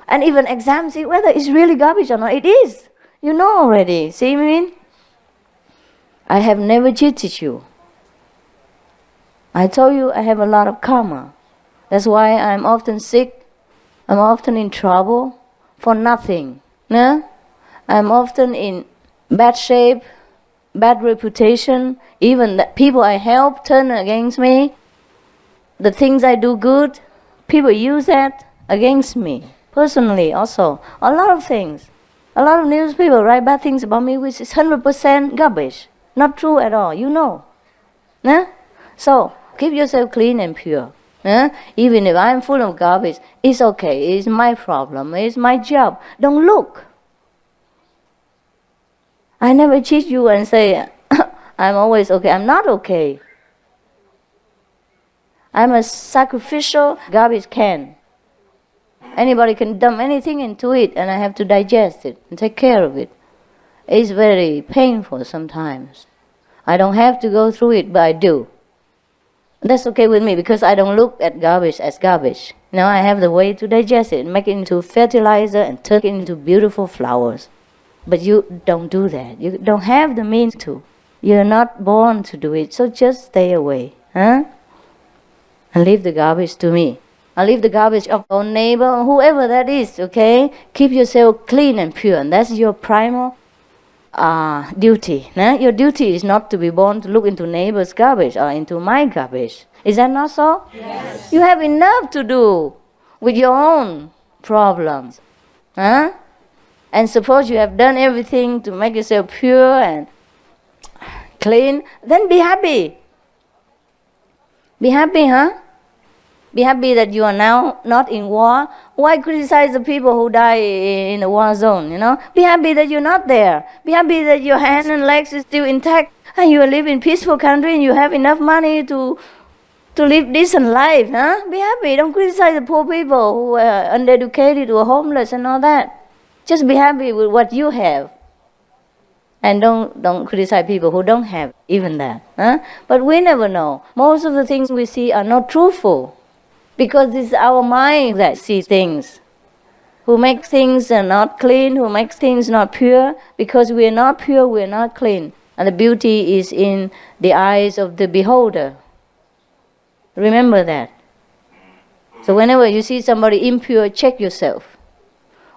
Speaker 1: And even examine it whether it's really garbage or not. It is. You know already. See what I mean? I have never cheated you. I told you I have a lot of karma. That's why I'm often sick. I'm often in trouble for nothing. No? I'm often in bad shape, bad reputation. Even the people I help turn against me. The things I do good, people use that against me. Personally also. A lot of things. A lot of newspapers write bad things about me, which is 100% garbage. Not true at all, you know. So, keep yourself clean and pure. Even if I'm full of garbage, it's okay. It's my problem. It's my job. Don't look. I never cheat you and say, I'm always okay. I'm not okay. I'm a sacrificial garbage can. Anybody can dump anything into it, and I have to digest it and take care of it. It's very painful sometimes. I don't have to go through it, but I do. That's okay with me because I don't look at garbage as garbage. I have the way to digest it, make it into fertilizer and turn it into beautiful flowers. But you don't do that. You don't have the means to. You're not born to do it, so just stay away. and leave the garbage to me. And leave the garbage of our neighbor or whoever that is, okay? Keep yourself clean and pure, and that's your primal duty. Your duty is not to be born to look into neighbor's garbage or into my garbage. Is that not so? Yes. You have enough to do with your own problems. And suppose you have done everything to make yourself pure and clean, then be happy. Be happy, Be happy that you are now not in war. Why criticize the people who die in the war zone, Be happy that you're not there. Be happy that your hands and legs is still intact and you live in peaceful country and you have enough money to live decent life, Be happy. Don't criticize the poor people who are uneducated or homeless and all that. Just be happy with what you have. And don't criticize people who don't have even that. But we never know. Most of the things we see are not truthful. Because it's our mind that sees things. Who makes things not clean, who makes things not pure. Because we are not pure, we are not clean. And the beauty is in the eyes of the beholder. Remember that. So whenever you see somebody impure, check yourself.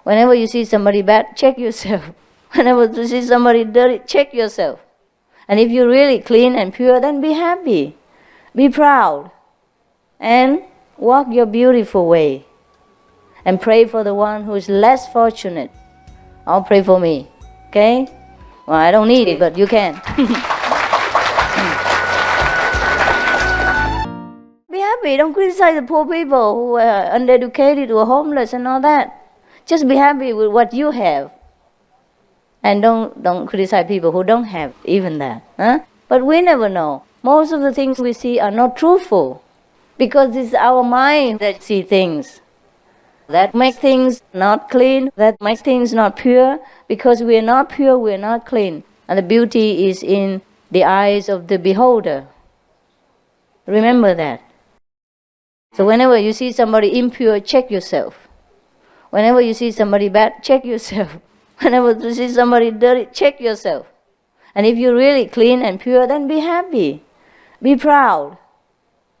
Speaker 1: Whenever you see somebody bad, check yourself. Whenever you see somebody dirty, check yourself. And if you're really clean and pure, then be happy. Be proud. And walk your beautiful way. And pray for the one who is less fortunate. I'll pray for me. Okay? Well, I don't need it, but you can. Be happy. Don't criticize the poor people who are uneducated or homeless and all that. Just be happy with what you have. And don't criticize people who don't have even that. But we never know. Most of the things we see are not truthful. Because it's our mind that sees things. That make things not clean, that make things not pure. Because we are not pure, we are not clean. And the beauty is in the eyes of the beholder. Remember that. So whenever you see somebody impure, check yourself. Whenever you see somebody bad, check yourself. Whenever you see somebody dirty, check yourself. And if you're really clean and pure, then be happy. Be proud.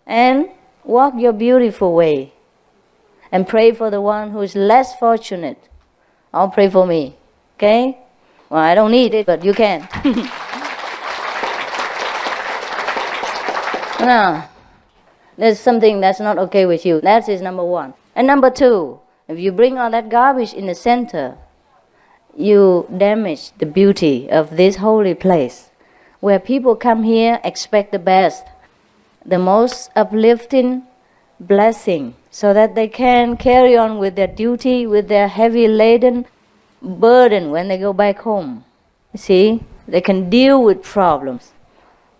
Speaker 1: And walk your beautiful way. And pray for the one who is less fortunate. I'll pray for me. Okay? Well, I don't need it, but you can. Now, there's something that's not okay with you. That is number one. And number two, if you bring all that garbage in the center, you damage the beauty of this holy place. Where people come here, expect the best, the most uplifting blessing, so that they can carry on with their duty, with their heavy laden burden when they go back home. You see, they can deal with problems,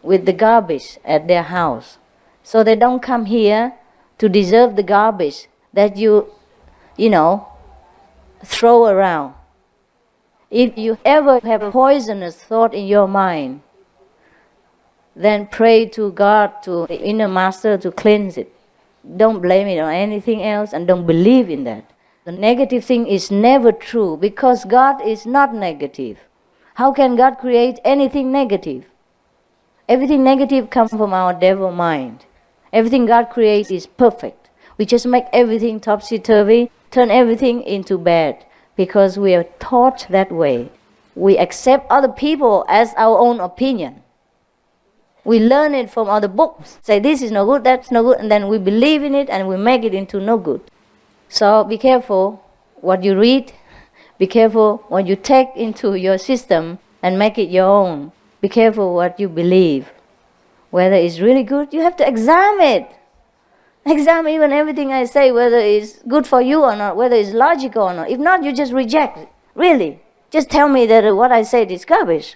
Speaker 1: with the garbage at their house. So they don't come here to deserve the garbage that you throw around. If you ever have a poisonous thought in your mind, then pray to God, to the inner master, to cleanse it. Don't blame it on anything else and don't believe in that. The negative thing is never true because God is not negative. How can God create anything negative? Everything negative comes from our devil mind. Everything God creates is perfect. We just make everything topsy-turvy, turn everything into bad because we are taught that way. We accept other people as our own opinion. We learn it from other books. Say this is no good, that's no good, and then we believe in it and we make it into no good. So be careful what you read. Be careful what you take into your system and make it your own. Be careful what you believe. Whether it's really good, you have to examine it. Examine even everything I say, whether it's good for you or not, whether it's logical or not. If not, you just reject it. Really. Just tell me that what I said is garbage.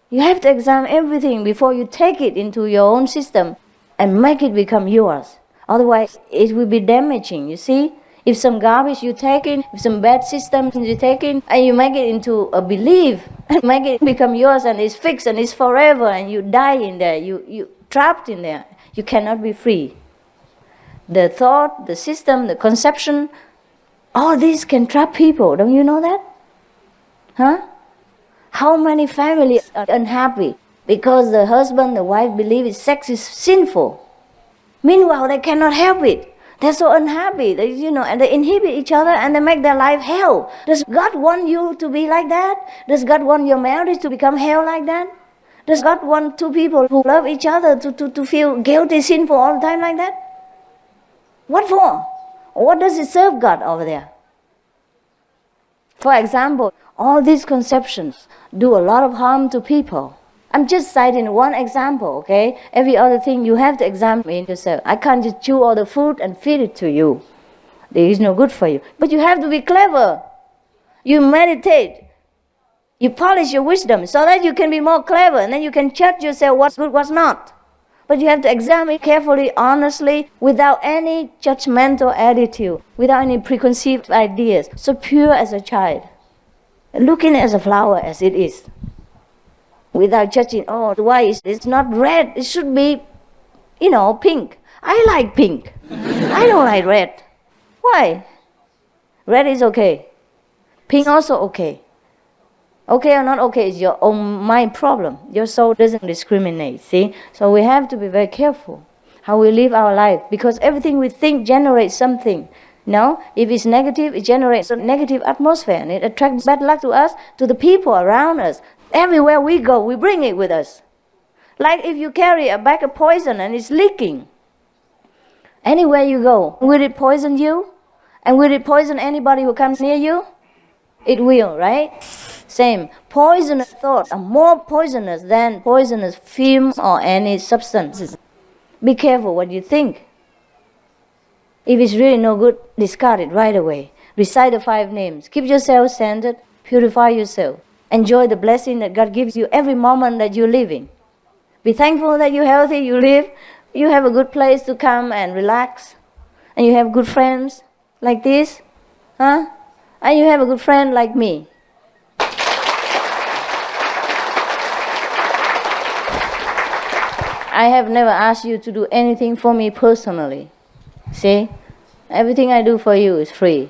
Speaker 1: You have to examine everything before you take it into your own system and make it become yours. Otherwise, it will be damaging, you see? If some garbage you take in, if some bad systems you take in, and you make it into a belief, and make it become yours, and it's fixed, and it's forever, and you die in there, you trapped in there, you cannot be free. The thought, the system, the conception, all these can trap people. Don't you know that? Huh? How many families are unhappy because the husband, the wife believe sex is sinful? Meanwhile, they cannot help it. They're so unhappy, and they inhibit each other and they make their life hell. Does God want you to be like that? Does God want your marriage to become hell like that? Does God want two people who love each other to feel guilty, sinful all the time like that? What for? What does it serve God over there? For example, all these conceptions do a lot of harm to people. I'm just citing one example, okay? Every other thing you have to examine yourself. I can't just chew all the food and feed it to you. There is no good for you. But you have to be clever. You meditate. You polish your wisdom so that you can be more clever, and then you can judge yourself what's good, what's not. But you have to examine carefully, honestly, without any judgmental attitude, without any preconceived ideas. So pure as a child. Looking as a flower as it is. Without judging, why is this not red? It should be, pink. I like pink. I don't like red. Why? Red is okay. Pink also okay. Okay or not okay is your own mind problem. Your soul doesn't discriminate, see? So we have to be very careful how we live our life, because everything we think generates something. If it's negative, it generates a negative atmosphere and it attracts bad luck to us, to the people around us. Everywhere we go, we bring it with us. Like if you carry a bag of poison and it's leaking. Anywhere you go, will it poison you? And will it poison anybody who comes near you? It will, right? Same. Poisonous thoughts are more poisonous than poisonous fumes or any substances. Be careful what you think. If it's really no good, discard it right away. Recite the 5 names. Keep yourself centered. Purify yourself. Enjoy the blessing that God gives you every moment that you're living. Be thankful that you're healthy, you live, you have a good place to come and relax, and you have good friends like this, and you have a good friend like me. I have never asked you to do anything for me personally. See? Everything I do for you is free,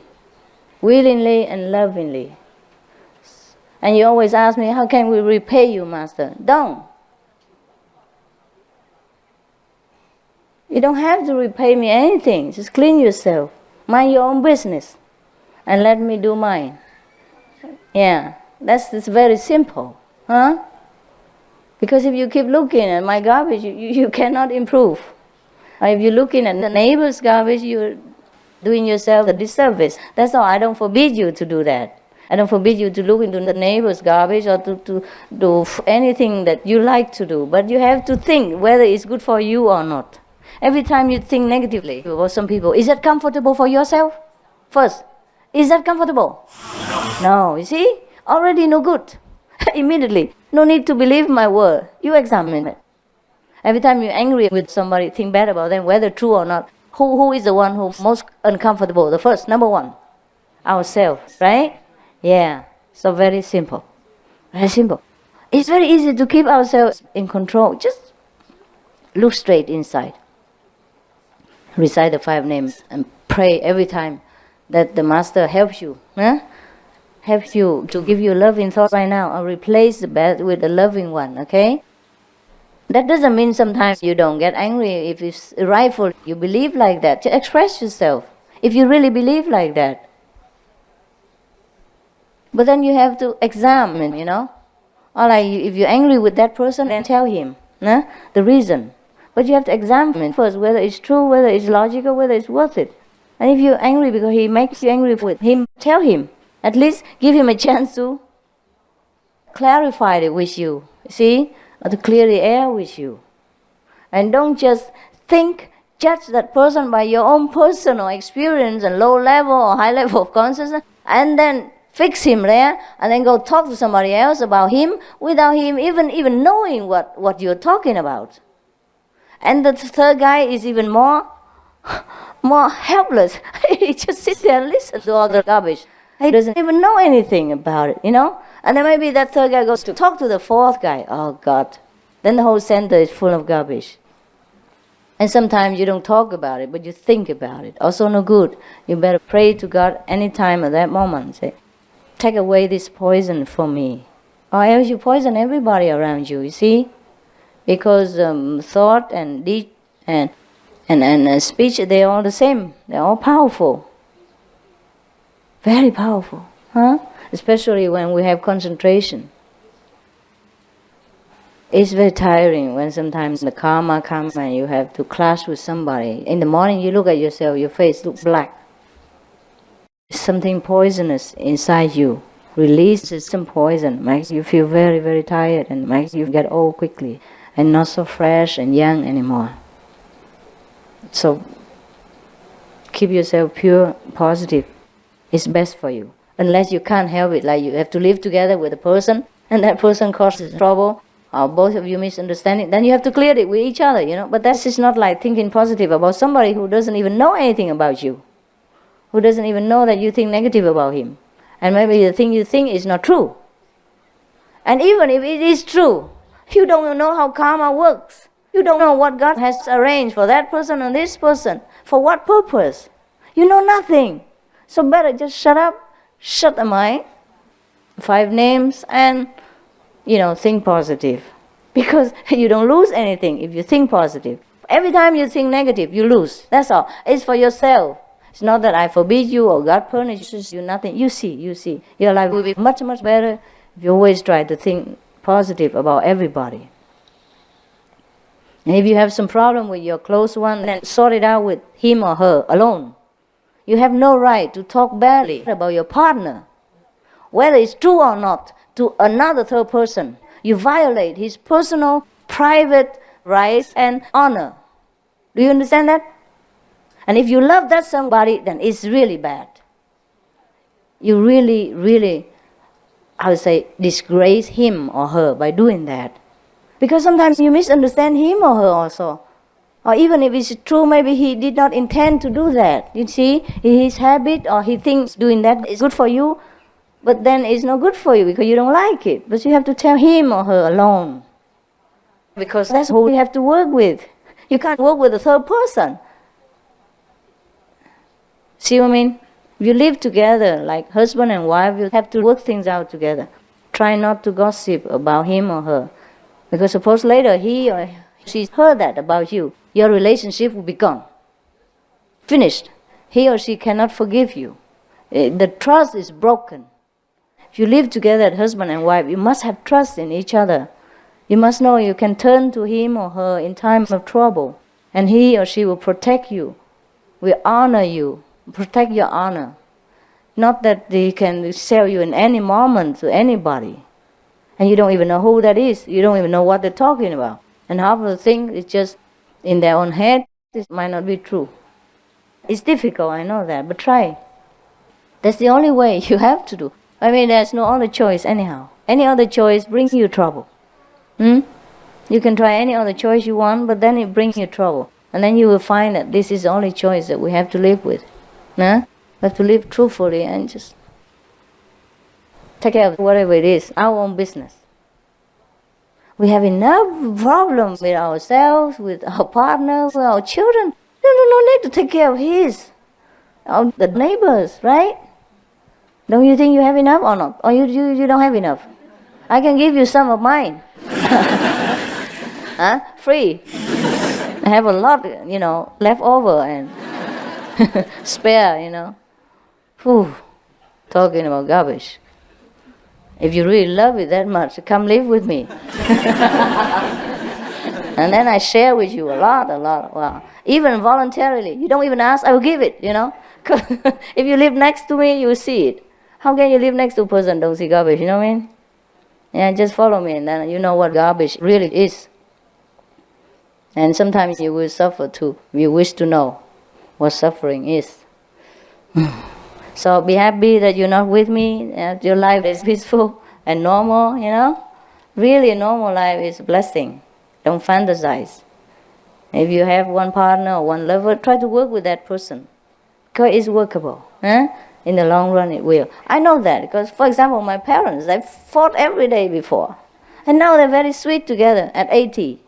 Speaker 1: willingly and lovingly. And you always ask me, how can we repay you, Master? Don't. You don't have to repay me anything. Just clean yourself. Mind your own business. And let me do mine. Yeah, that's very simple. Because if you keep looking at my garbage, you cannot improve. Or if you're looking at the neighbor's garbage, you're doing yourself a disservice. That's all. I don't forbid you to do that. I don't forbid you to look into the neighbor's garbage or to do anything that you like to do. But you have to think whether it's good for you or not. Every time you think negatively about some people, is that comfortable for yourself? First, is that comfortable? No, you see? Already no good. Immediately. No need to believe my word. You examine it. Every time you're angry with somebody, think bad about them, whether true or not. Who is the one who's most uncomfortable? The first, number one. Ourselves, right? Yeah, so very simple. Very simple. It's very easy to keep ourselves in control. Just look straight inside. Recite the 5 names and pray every time that the Master helps you. Helps you to give you loving thoughts right now, or replace the bad with a loving one, okay? That doesn't mean sometimes you don't get angry if it's rightful. You believe like that. Just express yourself if you really believe like that. But then you have to examine, Or like if you're angry with that person, then tell him the reason. But you have to examine first whether it's true, whether it's logical, whether it's worth it. And if you're angry because he makes you angry with him, tell him. At least give him a chance to clarify it with you. See? Or to clear the air with you. And don't just judge that person by your own personal experience and low level or high level of consciousness, and then fix him there, and then go talk to somebody else about him without him even knowing what you're talking about. And the third guy is even more helpless. He just sits there and listens to all the garbage. He doesn't even know anything about it, And then maybe that third guy goes to talk to the fourth guy. Oh, God. Then the whole center is full of garbage. And sometimes you don't talk about it, but you think about it. Also no good. You better pray to God any time at that moment. Say, take away this poison from me. Or else you poison everybody around you, you see? Because thought and deed and And speech, they're all the same. They're all powerful. Very powerful. Huh? Especially when we have concentration. It's very tiring when sometimes the karma comes and you have to clash with somebody. In the morning you look at yourself, your face looks black. Something poisonous inside you releases some poison, makes you feel very, very tired and makes you get old quickly and not so fresh and young anymore. So keep yourself pure, positive. It's best for you. Unless you can't help it, like you have to live together with a person and that person causes trouble, or both of you misunderstanding, then you have to clear it with each other, But that's just not like thinking positive about somebody who doesn't even know anything about you, who doesn't even know that you think negative about him. And maybe the thing you think is not true. And even if it is true, you don't know how karma works. You don't know what God has arranged for that person and this person. For what purpose? You know nothing. So better just shut up, shut the mind, 5 names, and think positive. Because you don't lose anything if you think positive. Every time you think negative, you lose. That's all. It's for yourself. It's not that I forbid you or God punishes you, nothing. You see. Your life will be much, much better if you always try to think positive about everybody. And if you have some problem with your close one, then sort it out with him or her alone. You have no right to talk badly about your partner, whether it's true or not, to another third person. You violate his personal, private rights and honor. Do you understand that? And if you love that somebody, then it's really bad. You really, really, I would say, disgrace him or her by doing that. Because sometimes you misunderstand him or her also. Or even if it's true, maybe he did not intend to do that. You see, his habit or he thinks doing that is good for you, but then it's not good for you because you don't like it. But you have to tell him or her alone. Because that's who you have to work with. You can't work with a third person. See what I mean? If you live together like husband and wife, you have to work things out together. Try not to gossip about him or her. Because suppose later he or she heard that about you, your relationship will be gone. Finished. He or she cannot forgive you. The trust is broken. If you live together as husband and wife, you must have trust in each other. You must know you can turn to him or her in times of trouble. And he or she will protect you, will honor you, protect your honor. Not that they can sell you in any moment to anybody. And you don't even know who that is. You don't even know what they're talking about. And half of the thing is just in their own head. This might not be true. It's difficult, I know that, but try. That's the only way you have to do. I mean, there's no other choice anyhow. Any other choice brings you trouble. You can try any other choice you want, but then it brings you trouble. And then you will find that this is the only choice that we have to live with. We have to live truthfully and just take care of whatever it is, our own business. We have enough problems with ourselves, with our partners, with our children. No need to take care of the neighbors, right? Don't you think you have enough or not? Or you don't have enough? I can give you some of mine. Free. I have a lot, left over and spare, Whew. Talking about garbage. If you really love it that much, come live with me. And then I share with you a lot. Wow. Even voluntarily. You don't even ask, I will give it, Because if you live next to me, you will see it. How can you live next to a person and don't see garbage, you know what I mean? Yeah, just follow me and then you know what garbage really is. And sometimes you will suffer too. You wish to know what suffering is. So be happy that you're not with me, that your life is peaceful and normal, Really a normal life is a blessing. Don't fantasize. If you have one partner or one lover, try to work with that person. Because it's workable. In the long run it will. I know that because, for example, my parents, they fought every day before. And now they're very sweet together at 80.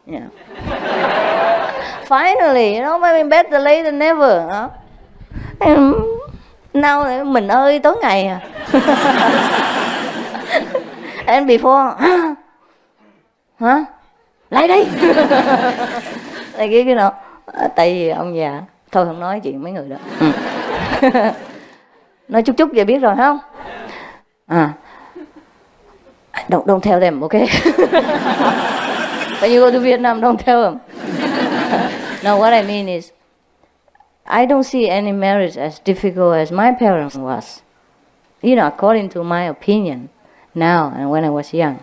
Speaker 1: Finally, maybe better late than never. And now mình ơi tối ngày à. And before, lại đây. Like, Tại vì ông già. Thôi không nói chuyện mấy người đó. Nói chút chút vậy biết rồi không? Don't tell them, okay? When you go to Vietnam, don't tell them. No, what I mean is, I don't see any marriage as difficult as my parents was. You know, according to my opinion now and when I was young.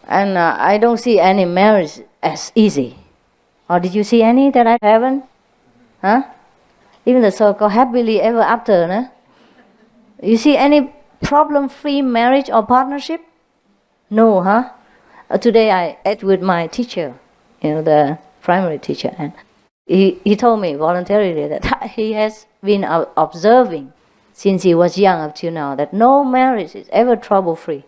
Speaker 1: And I don't see any marriage as easy. Or did you see any that I haven't? Huh? Even the so-called happily ever after, no? You see any problem-free marriage or partnership? No, huh? Today I ate with my teacher, the primary teacher, and he told me voluntarily that he has been observing since he was young up till now that no marriage is ever trouble-free.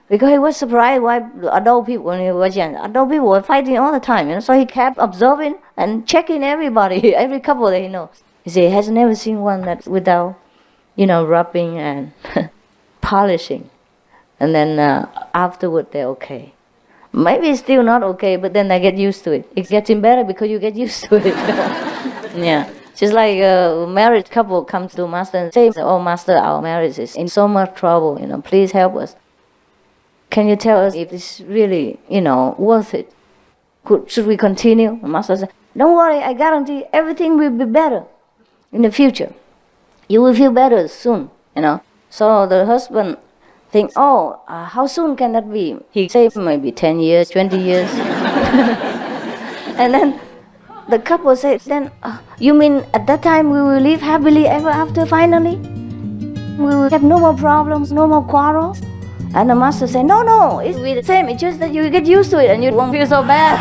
Speaker 1: Because he was surprised why adult people, when he was young, adult people were fighting all the time. So he kept observing and checking everybody, every couple that he knows. He said he has never seen one that without, rubbing and polishing. And then afterward they're okay. Maybe it's still not okay, but then they get used to it. It's getting better because you get used to it. Yeah. Just like a married couple comes to Master and says, "Oh, Master, our marriage is in so much trouble. Please help us. Can you tell us if it's really, worth it? Should we continue?" The Master said, "Don't worry, I guarantee everything will be better in the future. You will feel better soon, So the husband thinks, how soon can that be? He says maybe 10 years, 20 years. And then the couple says, then, you mean at that time we will live happily ever after finally? We will have no more problems, no more quarrels? And the Master said, no, it will be the same. It's just that you get used to it and you won't feel so bad.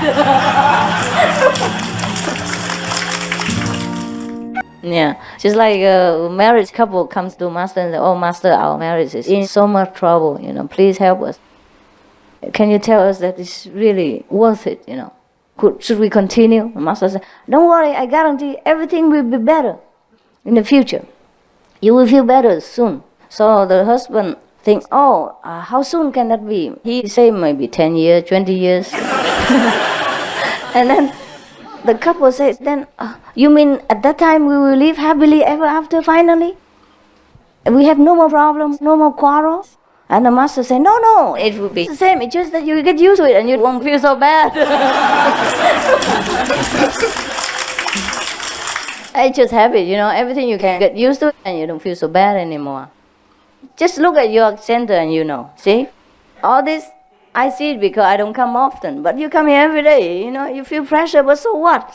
Speaker 1: Yeah, just like a married couple comes to Master and says, "Oh, Master, our marriage is in so much trouble. Please help us. Can you tell us that it's really worth it? Should we continue?" The Master said, "Don't worry, I guarantee everything will be better in the future. You will feel better soon." So the husband thinks, how soon can that be? He said maybe 10 years, 20 years. And then the couple says, then, you mean at that time we will live happily ever after finally? We have no more problems, no more quarrels? And the Master said, no, it will be the same. It's just that you get used to it and you won't feel so bad. It's just habit, everything you can get used to and you don't feel so bad anymore. Just look at your center and see? All this, I see it because I don't come often, but you come here every day, you feel pressure, but so what,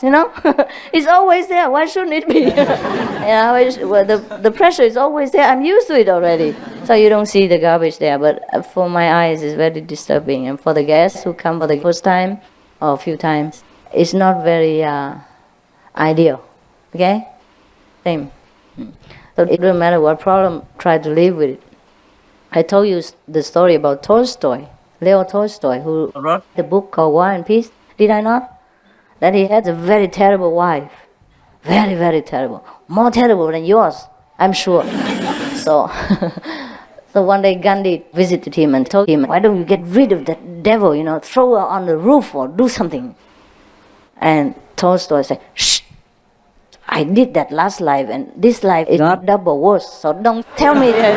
Speaker 1: It's always there, why shouldn't it be? The pressure is always there, I'm used to it already. So you don't see the garbage there, but for my eyes it's very disturbing. And for the guests who come for the first time or a few times, it's not very ideal, okay? Same. So it doesn't matter what problem, try to live with it. I told you the story about Tolstoy. Leo Tolstoy, who wrote the book called War and Peace, did I not? That he had a very terrible wife. Very, very terrible. More terrible than yours, I'm sure. So one day Gandhi visited him and told him, "Why don't you get rid of that devil, throw her on the roof or do something." And Tolstoy said, "Shh, I did that last life and this life is not double worse, so don't tell me that."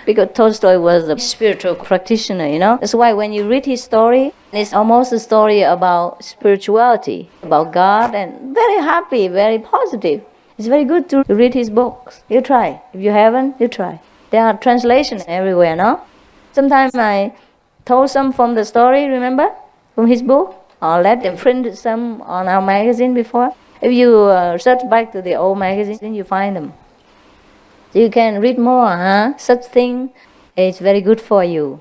Speaker 1: Because Tolstoy was a spiritual practitioner, That's why when you read his story, it's almost a story about spirituality, about God, and very happy, very positive. It's very good to read his books. You try. If you haven't, you try. There are translations everywhere, no? Sometimes I told some from the story, remember? From his book. Or let them print some on our magazine before. If you search back to the old magazine, you find them. So you can read more, Such thing is very good for you.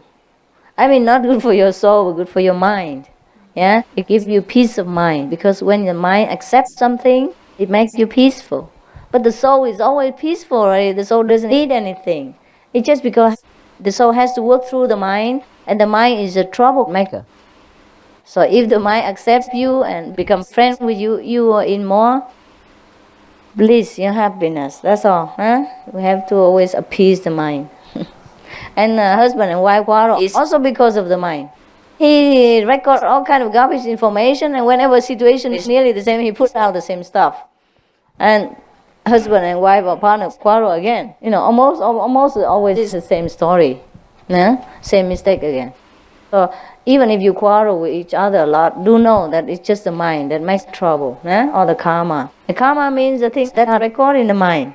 Speaker 1: I mean, not good for your soul, but good for your mind. Yeah, it gives you peace of mind, because when your mind accepts something, it makes you peaceful. But the soul is always peaceful already. The soul doesn't need anything. It's just because the soul has to work through the mind, and the mind is a troublemaker. So if the mind accepts you and becomes friends with you, you are in more bliss, happiness. That's all. We have to always appease the mind. And husband and wife quarrel is also because of the mind. He records all kind of garbage information, and whenever situation is nearly the same, he puts out the same stuff. And husband and wife or partner quarrel again. Almost always is the same story. Yeah? Same mistake again. So even if you quarrel with each other a lot, do know that it's just the mind that makes trouble, or the karma. The karma means the things that are recorded in the mind.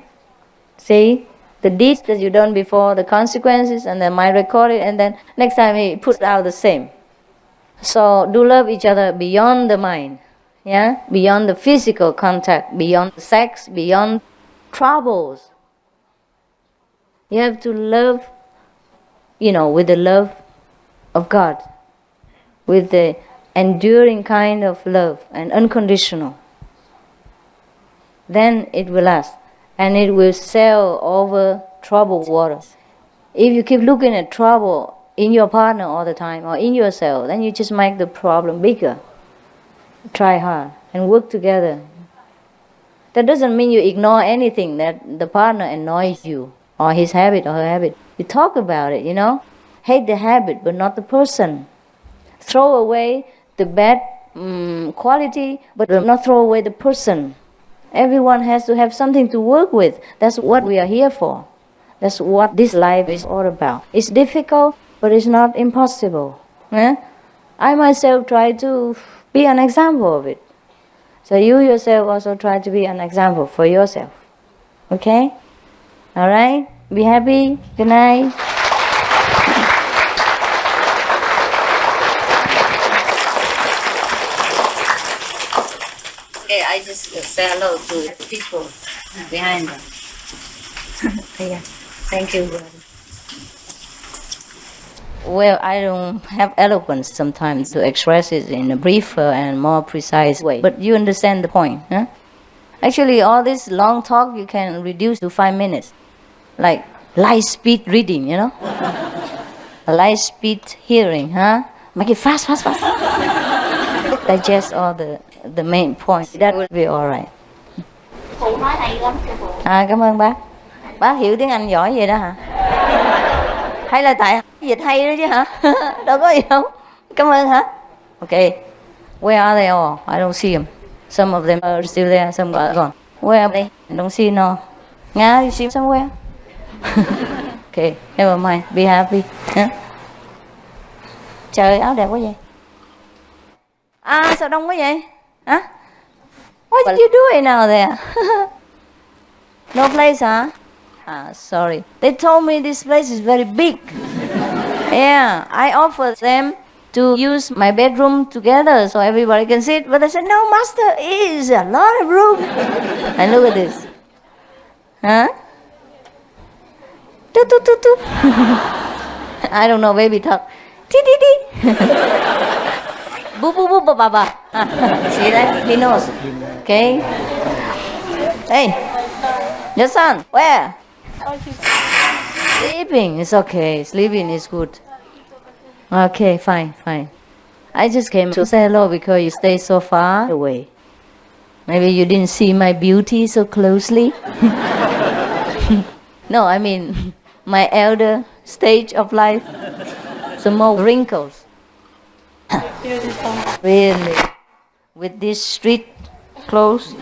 Speaker 1: See? The deeds that you done before, the consequences, and then mind record it, and then next time he puts out the same. So do love each other beyond the mind, beyond the physical contact, beyond sex, beyond troubles. You have to love, with the love of God, with the enduring kind of love and unconditional. Then it will last, and it will sail over troubled waters. If you keep looking at trouble in your partner all the time or in yourself, then you just make the problem bigger. Try hard and work together. That doesn't mean you ignore anything that the partner annoys you, or his habit or her habit. You talk about it, Hate the habit, but not the person. Throw away the bad quality, but not throw away the person. Everyone has to have something to work with. That's what we are here for. That's what this life is all about. It's difficult, but it's not impossible. I myself try to be an example of it. So you yourself also try to be an example for yourself. Okay? All right? Be happy. Good night. Okay, I just say hello to the people behind them. Yeah. Thank you. Well, I don't have eloquence sometimes to express it in a briefer and more precise way. But you understand the point, huh? Actually, all this long talk you can reduce to 5 minutes. Like light speed reading, light speed hearing, huh? Make it fast. Digest all the main points. That will be all right.
Speaker 13: Phụ nói hay lắm sư phụ.
Speaker 1: Cảm ơn bác. Bác hiểu tiếng Anh giỏi vậy đó hả? Hay là tại dịch hay đó chứ hả? Đâu có gì đâu. Cảm ơn hả? Okay. Where are they all? I don't see them. Some of them are still there, some are gone. Where are they? I don't see no. Nga, you see somewhere? Okay, never mind. Be happy. Trời, áo đẹp quá vậy. Sao đông quá vậy? Hả? What did you doing now there? No place, huh? Sorry. They told me this place is very big. Yeah, I offered them to use my bedroom together so everybody can sit. But I said, no, master, it is a lot of room. And look at this. Huh? I don't know, baby talk. Boo boo boo ba ba ba. See that? He knows. Okay. Hey, your son, where? Sleeping. It's okay. Sleeping is good. Okay, fine. I just came to say hello because you stay so far away. Maybe you didn't see my beauty so closely. No, I mean my elder stage of life. Some more wrinkles. Really? With this street clothes?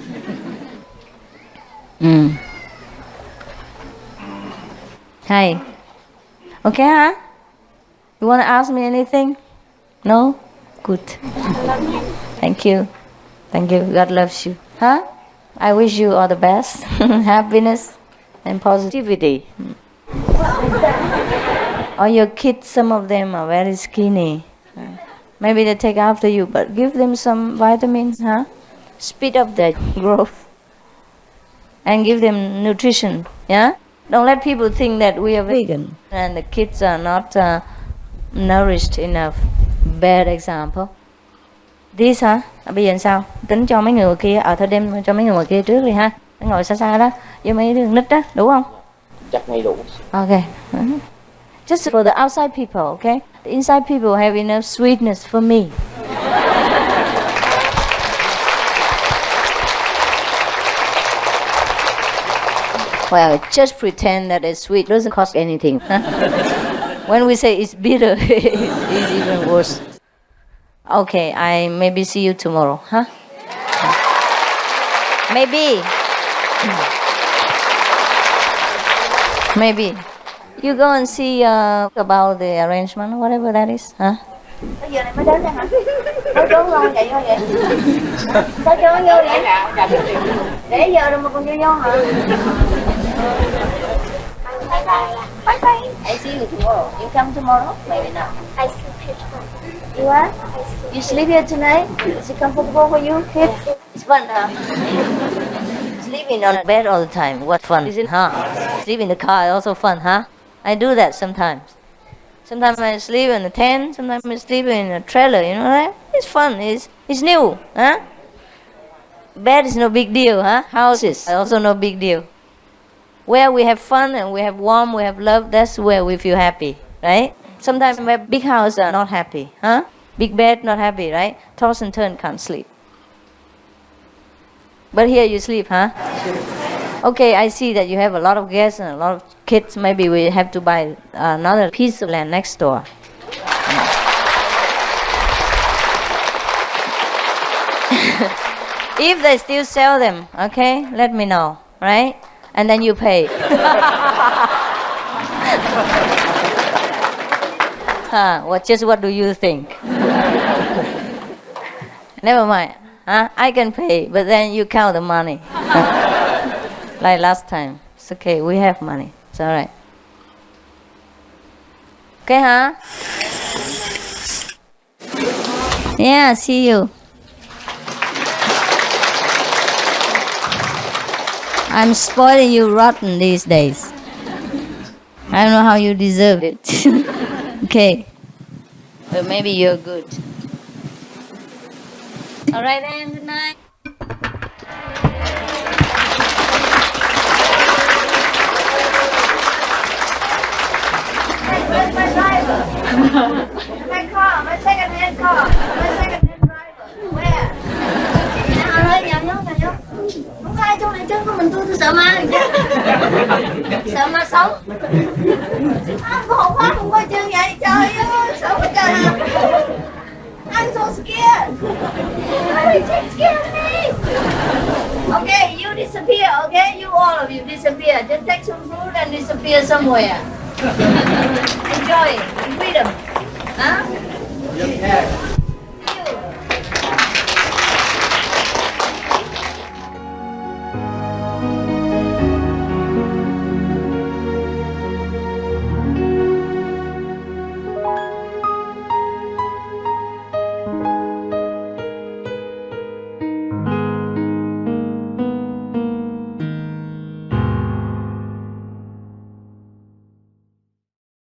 Speaker 1: Hi. Okay, huh? You want to ask me anything? No? Good.
Speaker 13: I love you.
Speaker 1: Thank you. God loves you. Huh? I wish you all the best. Happiness and positivity. All your kids, some of them are very skinny. Maybe they take after you, but give them some vitamins, huh? Speed up their growth. And give them nutrition, yeah? Don't let people think that we are vegan and the kids are not nourished enough. Bad example. This hả? Bây giờ sao? Tính cho mấy người kia, thôi đem cho mấy người kia trước đi ha. Ngồi xa xa đó, với mấy đứa nít đó, đủ không?
Speaker 14: Chắc ngay đủ.
Speaker 1: Okay. Just for the outside people, okay? The inside people have enough sweetness for me. Well, just pretend that it's sweet. It doesn't cost anything. When we say it's bitter, it's even worse. Okay, I maybe see you tomorrow, huh? Maybe. Maybe. You go and see about the arrangement, whatever that is, huh?
Speaker 13: Bây giờ này mới đến đây hả? Mới trốn ngon vậy thôi vậy? Sao cho nó vô vậy? Để giờ rồi mà còn vô hả? Bye bye. Bye bye.
Speaker 1: I see you tomorrow. You come tomorrow? Maybe not.
Speaker 13: I sleep here.
Speaker 1: You are? You sleep here tonight? Is it comfortable for you, kid? It's fun, huh? Sleeping on bed all the time. What fun is it, huh? Sleep in the car is also fun, huh? I do that sometimes. Sometimes I sleep in a tent, sometimes I sleep in a trailer, you know that? It's fun, it's new, huh? Bed is no big deal, huh? Houses are also no big deal. Where we have fun and we have warmth, we have love, that's where we feel happy, right? Sometimes where big houses are not happy, huh? Big bed, not happy, right? Toss and turn, can't sleep. But here you sleep, huh? Okay, I see that you have a lot of guests and a lot of kids. Maybe we have to buy another piece of land next door. If they still sell them, okay, let me know, right? And then you pay. What do you think? Never mind. Huh? I can pay, but then you count the money. Like last time. It's okay, we have money. It's alright. Okay, huh? Yeah, see you. I'm spoiling you rotten these days. I don't know how you deserved it. Okay. But maybe you're good. Alright then, good night.
Speaker 13: Where's my driver? My car, my second-hand car. My second-hand driver. Where? Nhà nhớ. Không có ai trong này chứ, có mình tôi sợ ma. Sợ ma sống. Có hộp hóa không coi chân vậy, trời ơi, sợ quá trời à. I'm so scared. Why are you scared me? Okay, you disappear, okay? You all of you disappear. Just take some food and disappear somewhere.